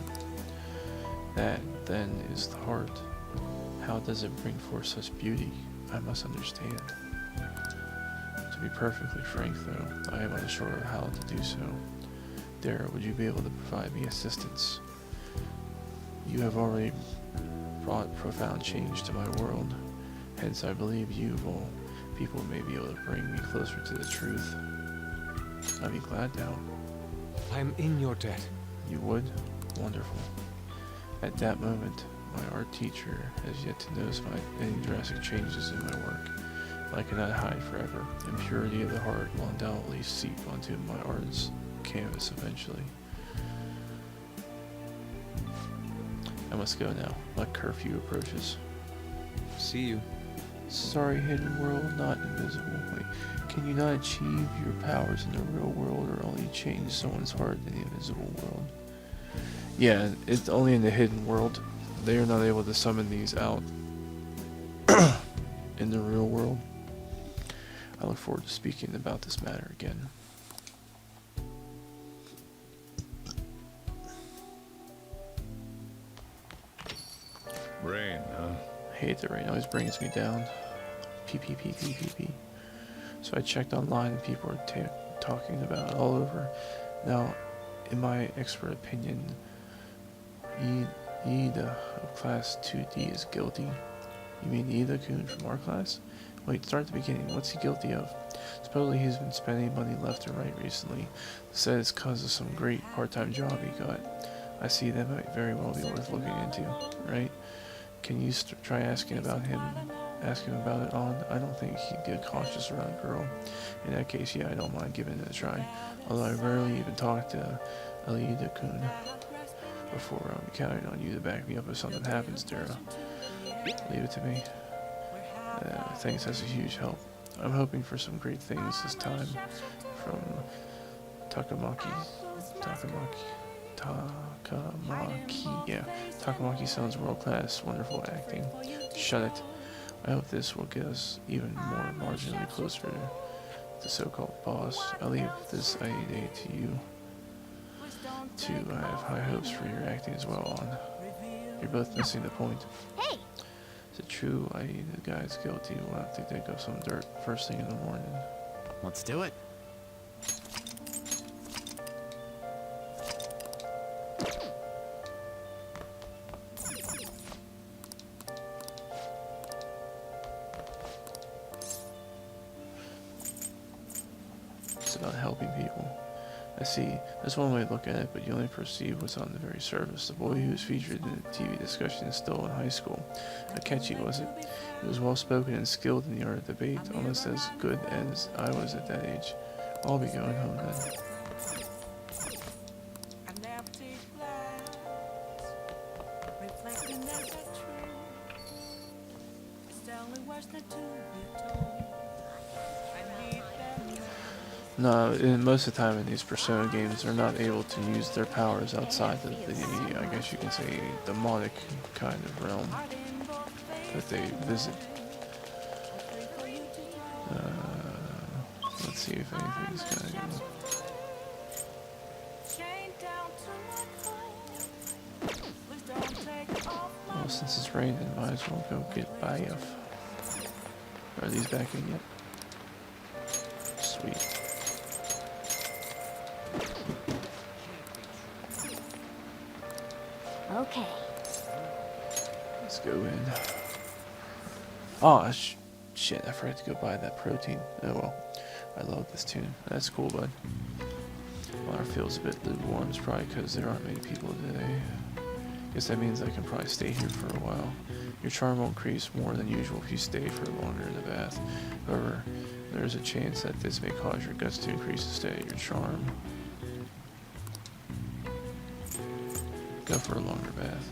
That, then, is the heart. How does it bring forth such beauty? I must understand. To be perfectly frank, though, I am unsure of how to do so. Dara, would you be able to provide me assistance? You have already brought profound change to my world. Hence, I believe you of all people may be able to bring me closer to the truth. I'd be glad to help. I'm in your debt. You would? Wonderful. At that moment, my art teacher has yet to notice any drastic changes in my work. I cannot hide forever. Impurity of the heart will undoubtedly seep onto my artist's canvas eventually. I must go now. My curfew approaches. See you. Sorry, hidden world, not invisible. Wait, can you not achieve your powers in the real world or only change someone's heart in the invisible world? Yeah, it's only in the hidden world. They are not able to summon these out in the real world. I look forward to speaking about this matter again. Rain, huh? I hate the rain, always brings me down. P. So I checked online and people are talking about it all over. Now, in my expert opinion, Ida of class 2D is guilty. You mean Ida-kun from our class? Wait, start at the beginning. What's he guilty of? Supposedly he's been spending money left and right recently. Said it's cause of some great part-time job he got. I see that might very well be worth looking into, right? Can you try asking about him? Ask him about it on? I don't think he'd get cautious around a girl. In that case, yeah, I don't mind giving it a try. Although I rarely even talk to Alida-kun before. I'm counting on you to back me up if something happens, Dara. Leave it to me. Thanks, that's a huge help. I'm hoping for some great things this time from Takamaki. Yeah, Takamaki sounds world class, wonderful acting. Shut it. I hope this will get us even more marginally closer to the so-called boss. I'll leave this idea to you. I have high hopes for your acting as well on. You're both missing the point. Hey! Is it true the guy's guilty? We'll have to dig up some dirt first thing in the morning. Let's do it. It's about helping people. I see. That's one way to look at it, but you only perceive what's on the very surface. The boy who was featured in the TV discussion is still in high school. Akechi, was it? He was well spoken and skilled in the art of debate, almost as good as I was at that age. I'll be going home then. No, most of the time in these Persona games, they're not able to use their powers outside the I guess you can say, demonic kind of realm that they visit. Let's see if anything's gonna go. Well, since it's raining, might as well go get Bayef. Are these back in yet? Sweet. Okay. Let's go in. Oh, shit, I forgot to go buy that protein. Oh well. I love this tune. That's cool, bud. Water feels a bit lukewarm. It's probably because there aren't many people today. Guess that means I can probably stay here for a while. Your charm will increase more than usual if you stay for longer in the bath. However, there is a chance that this may cause your guts to increase instead of your charm. Go for a longer bath.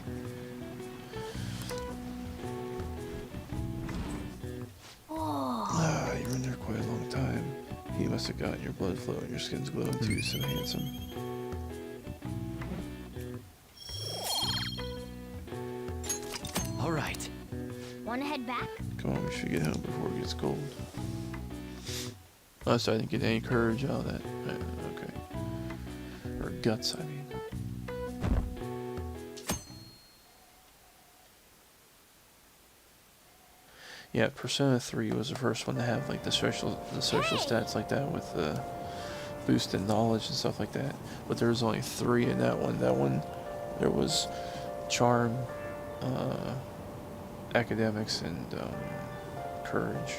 Ah, you were in there quite a long time. He must have gotten your blood flow and your skin's glowing too, so handsome. All right. Wanna head back? Come on, we should get home before it gets cold. Oh, so I didn't get any courage out of that. Okay. Or guts, I mean. Yeah, Persona 3 was the first one to have like the social stats like that with the boost in knowledge and stuff like that. But there was only 3 in that one. That one, there was charm, academics, and courage.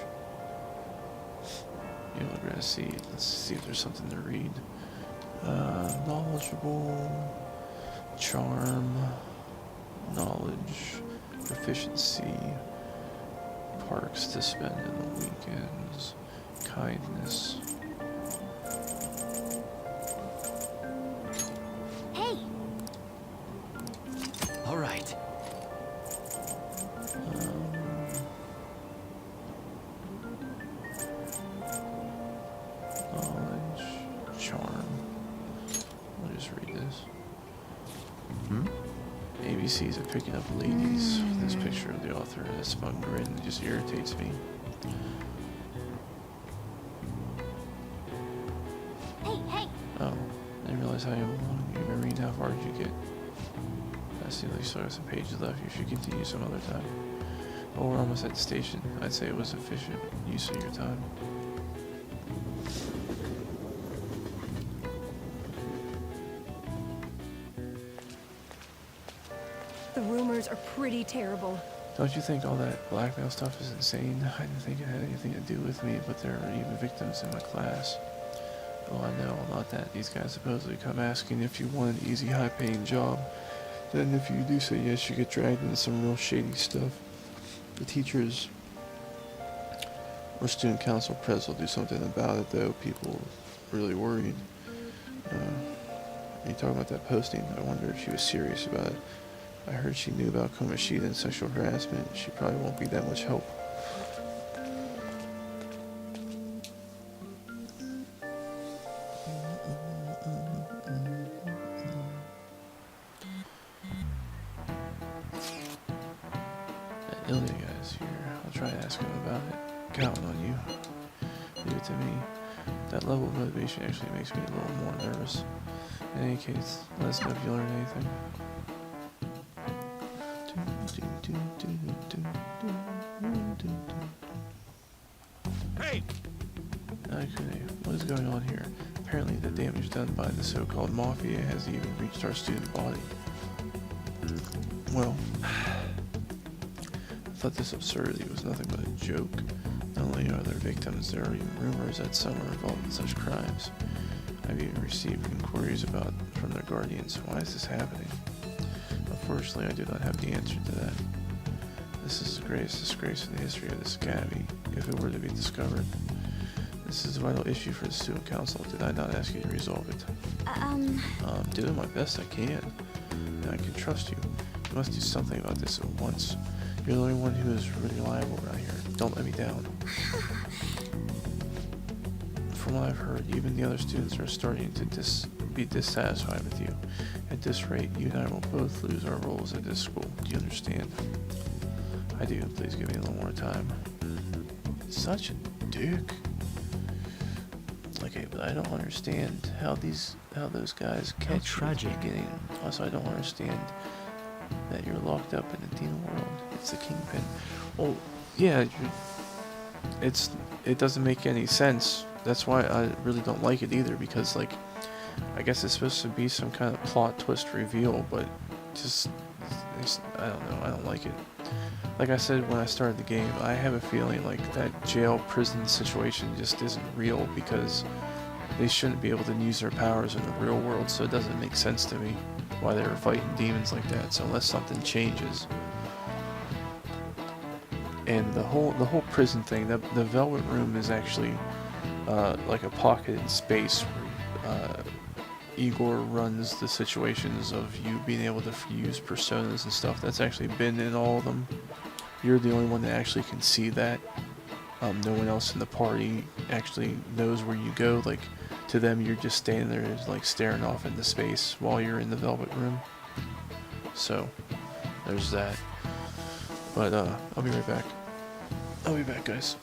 You know, we're gonna see. Let's see if there's something to read. Knowledgeable, charm, knowledge, proficiency, parks to spend in the weekends, kindness. Hey! All right. Knowledge, charm. I'll just read this. ABCs of picking up ladies. This picture of the author and a smug grin just irritates me. Hey! Oh, I didn't realize how long you've been reading. How far did you get? I see like you still have some pages left. You should continue some other time. Oh, we're almost at the station. I'd say it was efficient use of your time. The rumors are pretty terrible. Don't you think all that blackmail stuff is insane? I didn't think it had anything to do with me, but there are even victims in my class. Oh, I know, not that. These guys supposedly come asking if you want an easy, high-paying job. Then if you do say yes, you get dragged into some real shady stuff. The teachers or student council pres will do something about it, though. People are really worried. Are you talking about that posting? I wonder if she was serious about it. I heard she knew about Komashita and sexual harassment. She probably won't be that much help. That Ilya guy's here. I'll try to ask him about it. Counting on you. Leave it to me. That level of motivation actually makes me a little more nervous. In any case, let us know if you learn anything. Hey! Okay, what is going on here? Apparently the damage done by the so-called mafia has even reached our student body. Well, I thought this absurdity was nothing but a joke. Not only are there victims, there are even rumors that some are involved in such crimes. I've even received inquiries from their guardians. Why is this happening? Unfortunately, I do not have the answer to that. This is the greatest disgrace in the history of this academy, if it were to be discovered. This is a vital issue for the student council. Did I not ask you to resolve it? I'm doing my best I can, and I can trust you. You must do something about this at once. You're the only one who is reliable around here. Don't let me down. From what I've heard, even the other students are starting to be dissatisfied with you. At this rate, you and I will both lose our roles at this school. Do you understand? I do. Please give me a little more time. Such a dick. Okay, but I don't understand how those guys catch you at the beginning. Also, I don't understand that you're locked up in the demon world. It's the Kingpin. Well, yeah, it doesn't make any sense. That's why I really don't like it either, because like, I guess it's supposed to be some kind of plot twist reveal, but just I don't know. I don't like it. like I said when I started the game, I have a feeling like that jail prison situation just isn't real because they shouldn't be able to use their powers in the real world, so it doesn't make sense to me why they were fighting demons like that. So unless something changes. And the whole prison thing, the Velvet Room is actually like a pocket in space where Igor runs the situations of you being able to use personas and stuff. That's actually been in all of them. You're the only one that actually can see that. No one else in the party actually knows where you go. Like, to them, you're just standing there like staring off into space while you're in the Velvet Room. So, there's that. But I'll be right back. I'll be back, guys.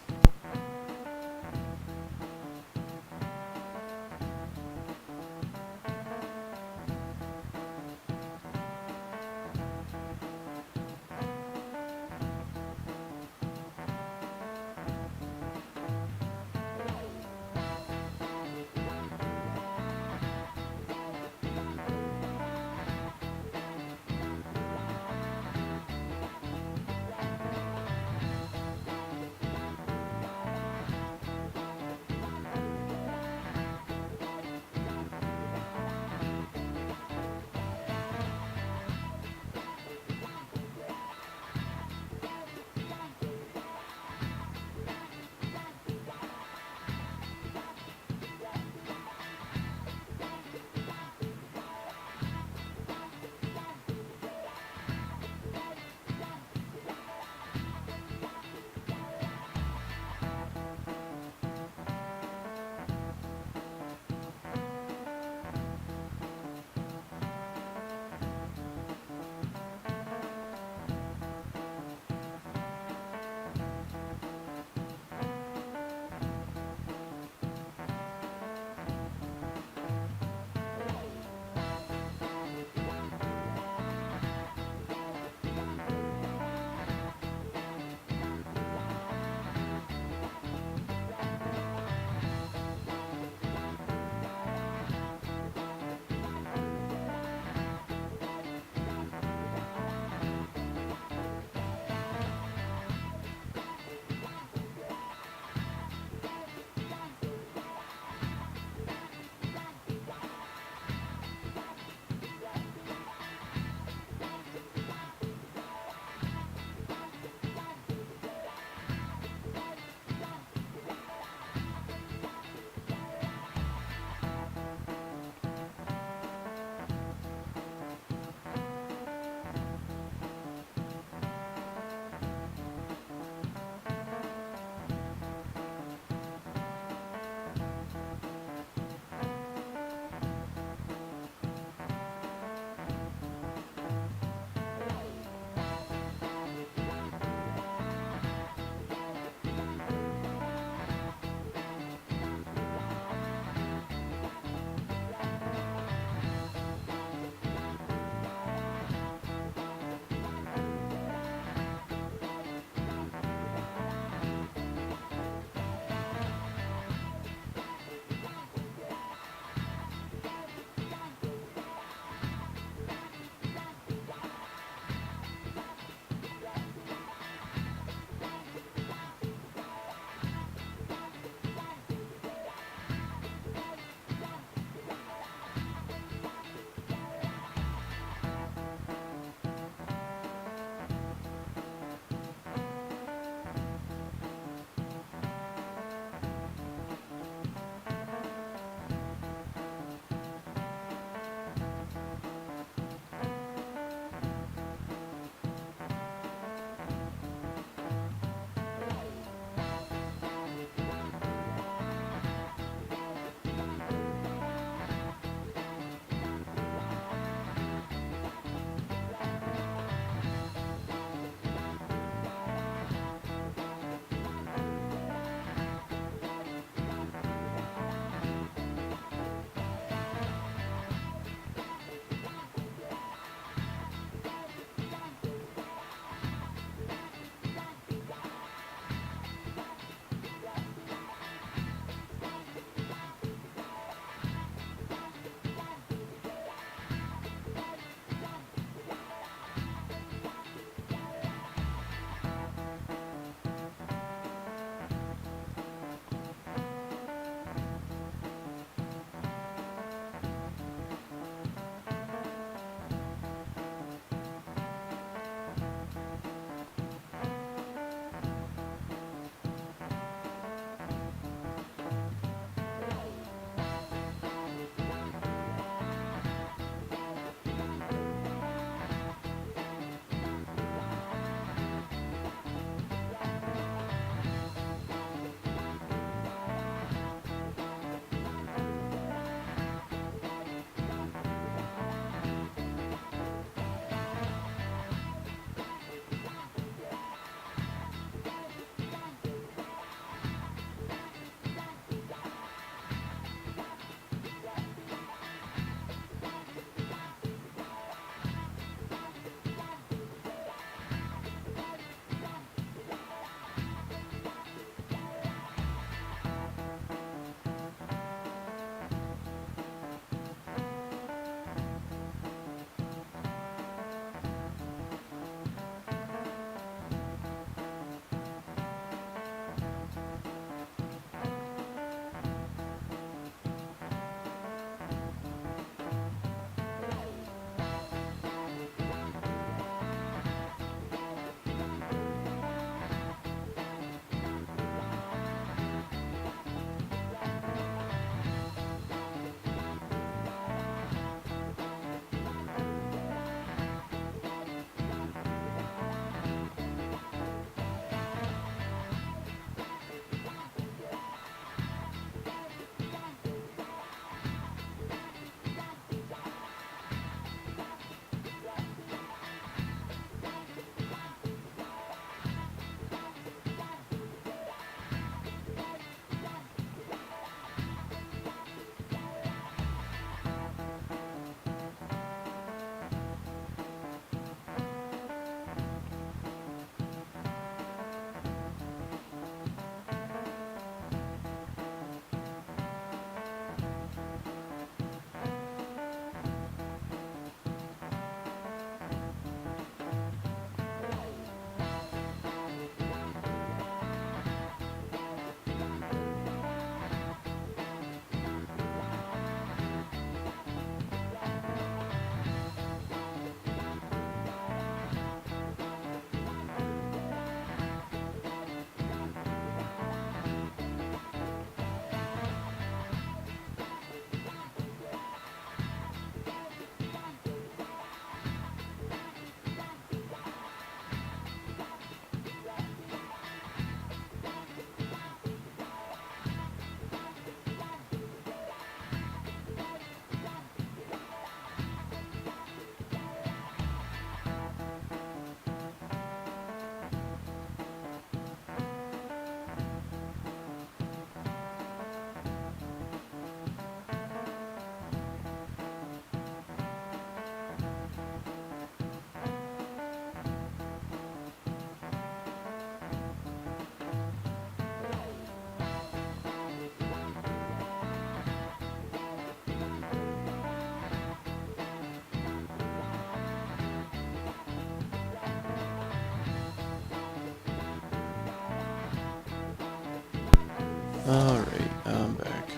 Alright, I'm back.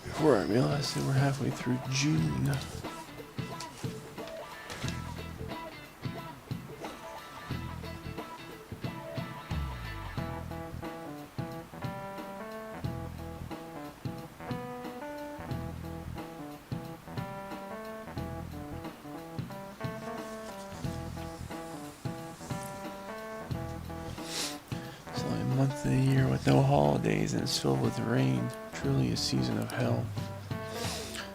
Before I realized that we're halfway through June. It's only a month of the year with no holidays and it's filled with rain. Truly a season of hell.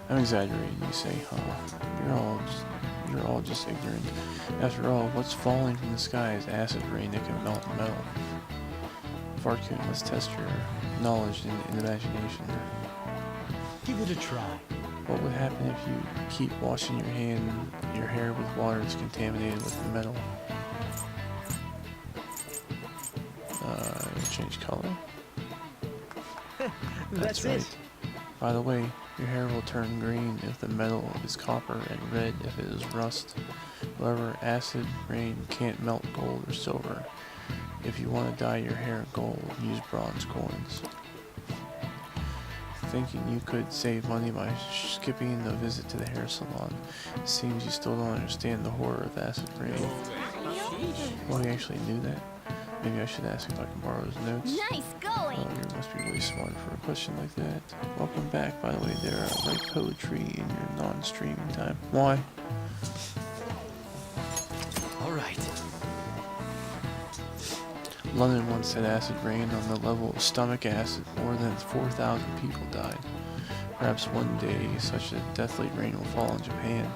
I'm exaggerating, you say, huh? You're all just ignorant. After all, what's falling from the sky is acid rain that can melt metal. Vartcoon, let's test your knowledge and imagination. Give it a try. What would happen if you keep washing your hair with water that's contaminated with metal? It'll change color. That's right. it. By the way, your hair will turn green if the metal is copper and red if it is rust. However, acid rain can't melt gold or silver. If you want to dye your hair gold, use bronze coins. Thinking you could save money by skipping the visit to the hair salon. It seems you still don't understand the horror of acid rain. Well, you actually knew that. Maybe I should ask if I can borrow his notes. Nice going. Oh, you must be really smart for a question like that. Welcome back, by the way, there. Write poetry in your non-streaming time. Why? Alright. London once had acid rain on the level of stomach acid. More than 4,000 people died. Perhaps one day such a deathly rain will fall in Japan.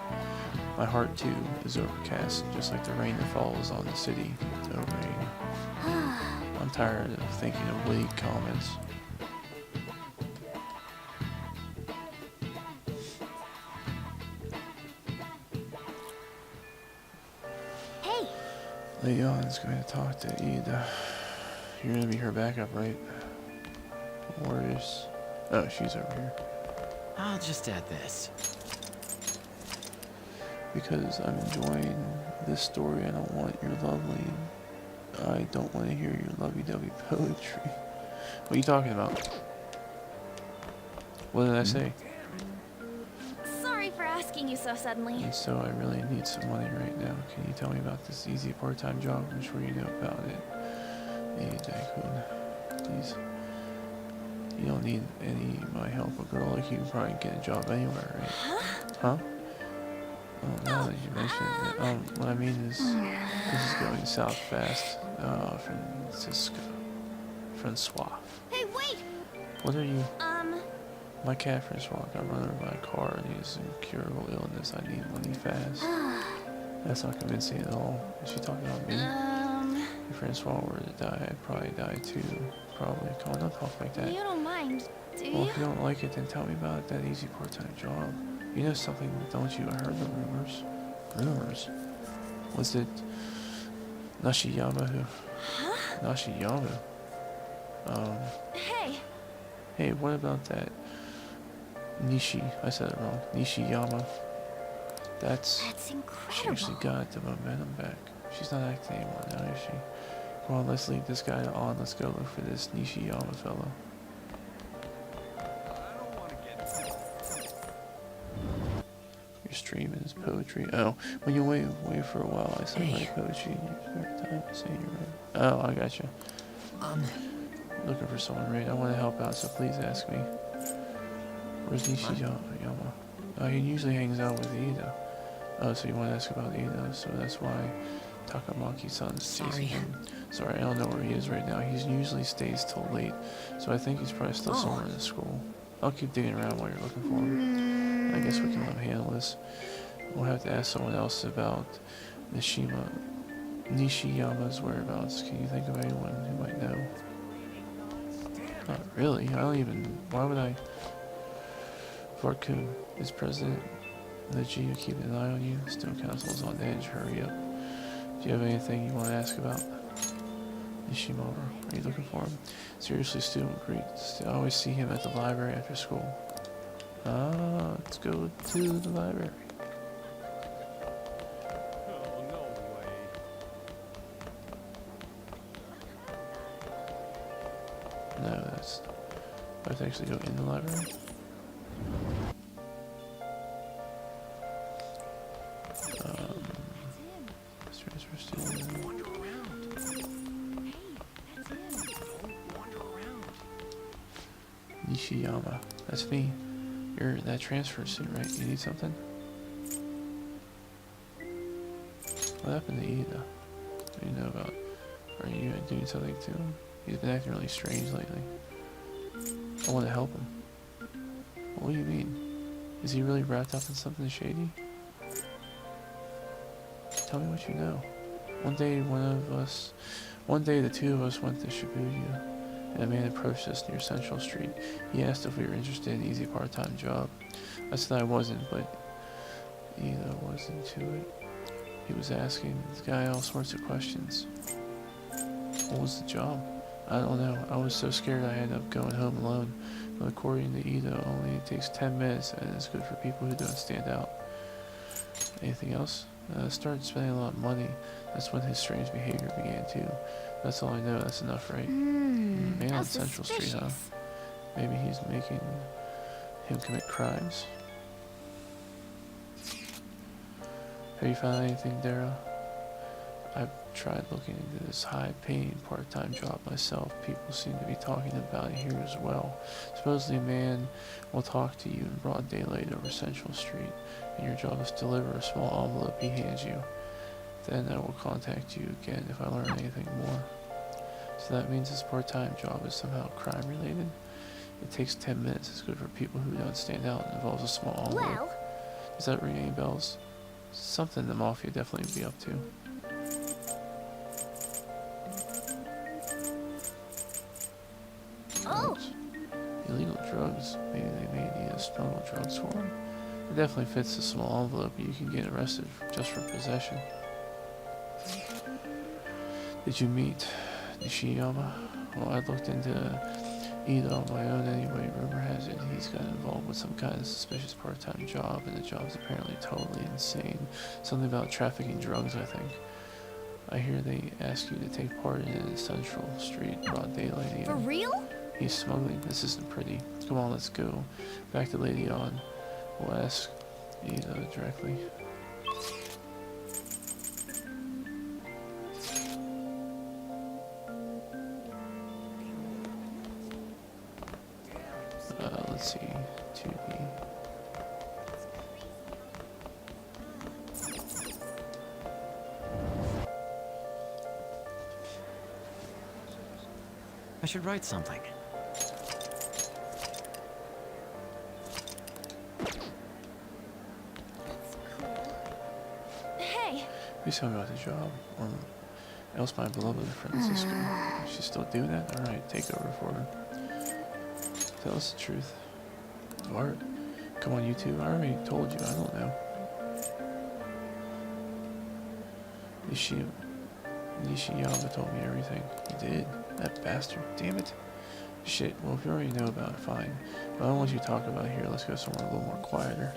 My heart, too, is overcast, just like the rain that falls on the city. No rain. I'm tired of thinking of witty comments. Hey! Leon's going to talk to Ida. You're going to be her backup, right? Where's... Oh, she's over here. I'll just add this. Because I'm enjoying this story, I don't want your lovely... I don't want to hear your lovey-dovey poetry. What are you talking about? What did I say? Sorry for asking you so suddenly. And so I really need some money right now. Can you tell me about this easy part-time job? I'm sure you know about it. Hey, Daikun. Please. You don't need any of my help. A girl like you can probably get a job anywhere, right? Huh? Oh, now that you mention it. What I mean is, this is going south fast. Francois. Hey, wait! What are you? My cat Francois got run over by a car and he has an incurable illness. I need money fast. That's not convincing at all. Is she talking about me? If Francois were to die, I'd probably die too. Probably. Come on, don't talk like that. You don't mind, do you? Well, if you don't like it, then tell me about that easy part-time job. You know something, don't you? I heard the rumors. Rumors? Was it Nashiyama who? Huh? Nashiyama? Hey! Hey, what about that Nishi? I said it wrong. Nishiyama. That's incredible. She actually got the momentum back. She's not acting anymore now, is she? Come on, let's leave this guy on. Let's go look for this Nishiyama fellow. You're streaming his poetry. Oh, when you wait for a while, I say write poetry. Every time I say you're right. Oh, I got you. Looking for someone, right? I want to help out, so please ask me. Where's Nishiyama? He usually hangs out with Ida. Oh, so you want to ask about Ida? So that's why Takamaki-san's chasing him. Sorry, I don't know where he is right now. He usually stays till late, so I think he's probably still somewhere in the school. I'll keep digging around while you're looking for him. I guess we can let him handle this. We'll have to ask someone else about Nishiyama's whereabouts. Can you think of anyone who might know? Not really. I don't even... Why would I... Vartcoon is president. The G are keeping an eye on you. Stone Council's on edge. Hurry up. Do you have anything you want to ask about? Nishimura, are you looking for him? Seriously, student greet. I always see him at the library after school. Ah, let's go to the library. Oh, no way. No, that's... I have to actually go in the library. Transfer student. Wander around. Hey, that's him. Don't wander around. Nishiyama, that's me. You're that transfer student, right? You need something? What happened to Ida? What do you know about? Are you doing something to him? He's been acting really strange lately. I want to help him. What do you mean? Is he really wrapped up in something shady? Tell me what you know. One day the two of us went to Shibuya, and a man approached us near Central Street. He asked if we were interested in an easy part-time job. I said I wasn't, but Ida was into it. He was asking the guy all sorts of questions. What was the job? I don't know. I was so scared I ended up going home alone. But according to Ida, only it takes 10 minutes and it's good for people who don't stand out. Anything else? Started spending a lot of money. That's when his strange behavior began too. That's all I know. That's enough, right? Man on Central Street, huh? Maybe he's making him commit crimes. Have you found anything, Dara? I've tried looking into this high-paying part-time job myself. People seem to be talking about it here as well. Supposedly a man will talk to you in broad daylight over Central Street, and your job is to deliver a small envelope he hands you. Then I will contact you again if I learn anything more. So that means this part-time job is somehow crime-related? It takes 10 minutes. It's good for people who don't stand out and involves a small envelope. Well, Does that ring any bells? Something the Mafia definitely be up to. oh, Illegal drugs. Maybe they made you smuggle drugs for him. It definitely fits the small envelope, but you can get arrested just for possession. Did you meet Nishiyama? Well, I looked into Ida on my own anyway. Rumor has it he's got involved with some kind of suspicious part-time job, and the job's apparently totally insane. Something about trafficking drugs, I think. I hear they ask you to take part in Central Street, broad daylight even. for real? He's smuggling. This isn't pretty. Come on, let's go. Back to Lady On. We'll ask Ida directly. Let's see. 2B. I should write something. Hey, Please tell me about the job, or else my beloved Francisco. She's still doing that? Alright, take over for her. Tell us the truth. Art? Come on, you two. I already told you. I don't know. Nishiyama told me everything. He did? That bastard. Damn it. Shit. Well, if you already know about it, fine. But I don't want you to talk about it here. Let's go somewhere a little more quieter.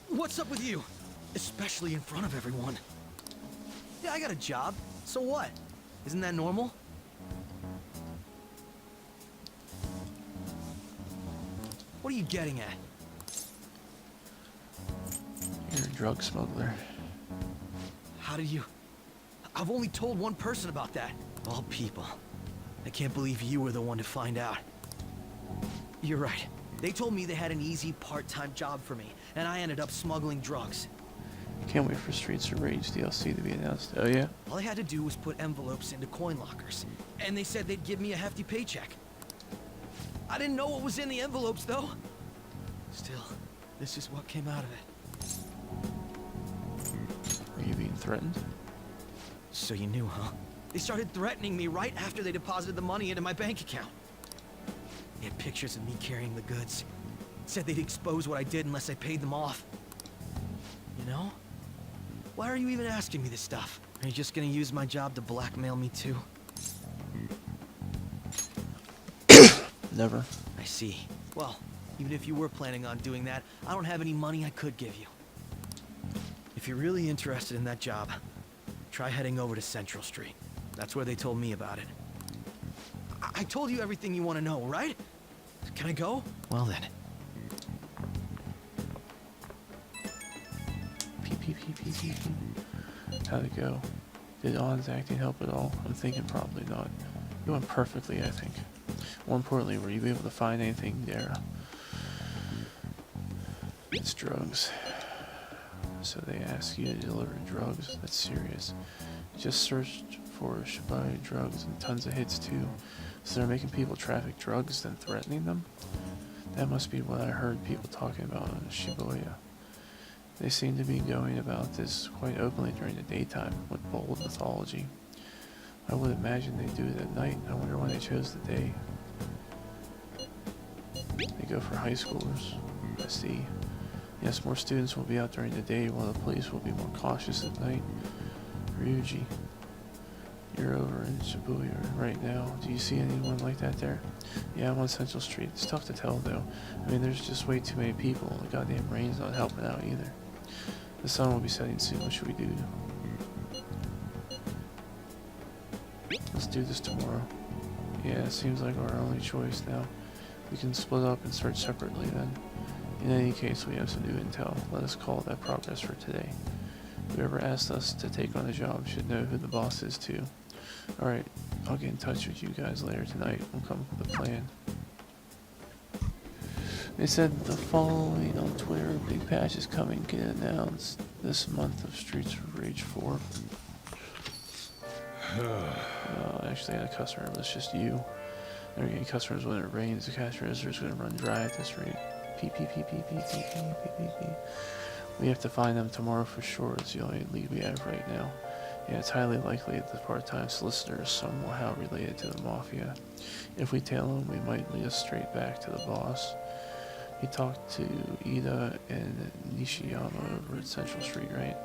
What's up with you? Especially in front of everyone. Yeah, I got a job. So what? Isn't that normal? What are you getting at? You're a drug smuggler. How did you... I've only told one person about that. All people. I can't believe you were the one to find out. You're right. They told me they had an easy part-time job for me, and I ended up smuggling drugs. Can't wait for Streets of Rage DLC to be announced. Oh yeah? All I had to do was put envelopes into coin lockers, and they said they'd give me a hefty paycheck. I didn't know what was in the envelopes, though. Still, this is what came out of it. Are you being threatened? So you knew, huh? They started threatening me right after they deposited the money into my bank account. They had pictures of me carrying the goods. Said they'd expose what I did unless I paid them off. You know? Why are you even asking me this stuff? Are you just gonna use my job to blackmail me too? Never. I see. Well, even if you were planning on doing that, I don't have any money I could give you. If you're really interested in that job, try heading over to Central Street. That's where they told me about it. I told you everything you want to know, right? Can I go? Well then. P. How'd it go? Did On's acting help at all? I'm thinking probably not. It went perfectly, I think. More importantly, were you able to find anything there? It's drugs. So they ask you to deliver drugs? That's serious. Just searched for Shibuya drugs and tons of hits too. So they're making people traffic drugs, then threatening them? That must be what I heard people talking about in Shibuya. They seem to be going about this quite openly during the daytime with bold mythology. I would imagine they do it at night. I wonder why they chose the day. They go for high schoolers. I see. Yes, more students will be out during the day while the police will be more cautious at night. Ryuji, you're over in Shibuya right now. Do you see anyone like that there? Yeah, I'm on Central Street. It's tough to tell though. I mean, there's just way too many people and the goddamn rain's not helping out either. The sun will be setting soon. What should we do? Let's do this tomorrow. Yeah, it seems like our only choice now. We can split up and search separately then. In any case, we have some new intel. Let us call that progress for today. Whoever asked us to take on the job should know who the boss is too. Alright, I'll get in touch with you guys later tonight. We'll come up with a plan. They said the following on Twitter, a big patch is coming, get announced this month of Streets of Rage 4. Actually, I had a customer, but it's just you. Never getting customers when it rains. The cash register is going to run dry at this rate. P. We have to find them tomorrow for sure. It's the only lead we have right now. Yeah, it's highly likely that the part-time solicitor is somehow related to the mafia. If we tail him, we might lead us straight back to the boss. He talked to Ida and Nishiyama over at Central Street, right?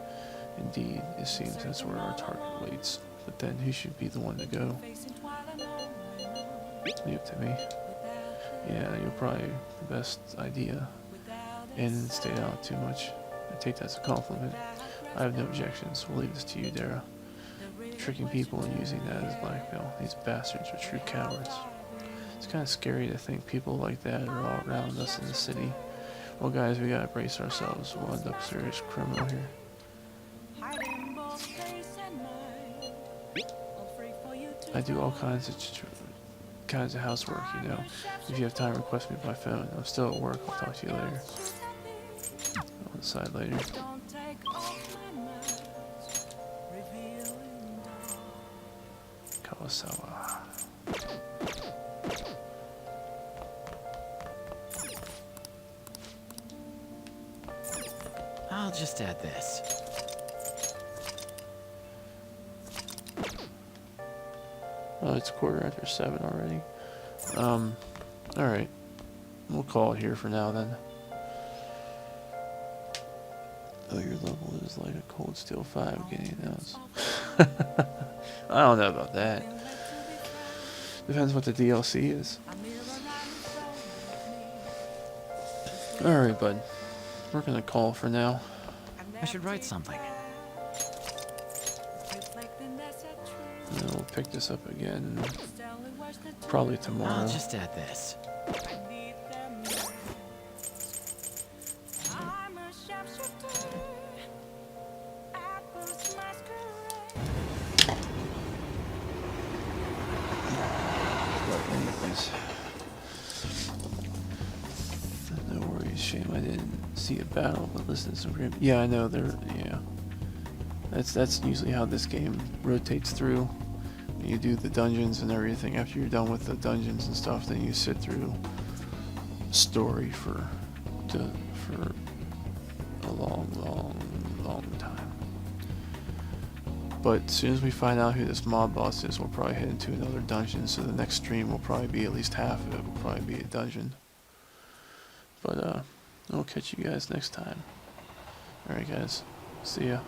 Indeed, it seems that's where our target waits. But then who should be the one to go? Leave it to me. Yeah, you're probably the best idea. And stay out too much. I take that as a compliment. I have no objections. We'll leave this to you, Dara. Tricking people and using that as blackmail. These bastards are true cowards. It's kind of scary to think people like that are all around us in the city. Well, guys, we gotta brace ourselves. We'll end up serious criminal here. I do all kinds of housework, you know. If you have time, request me by phone. I'm still at work. I'll talk to you later. On the side later. Kawasawa. I'll just add this. Oh, it's 7:15 already. Alright. We'll call it here for now then. Oh, your level is like a Cold Steel 5 getting announced. I don't know about that. Depends what the DLC is. Alright, bud. We're gonna call for now. I should write something. And then we'll pick this up again probably tomorrow. I'll just add this. No worries, shame I didn't see a battle, but listen to some grim. Yeah, I know yeah. That's usually how this game rotates through. You do the dungeons and everything. After you're done with the dungeons and stuff, then you sit through story for a long time. But as soon as we find out who this mob boss is, we'll probably head into another dungeon. So the next stream will probably be at least half of it will probably be a dungeon. But I'll catch you guys next time. Alright guys, see ya.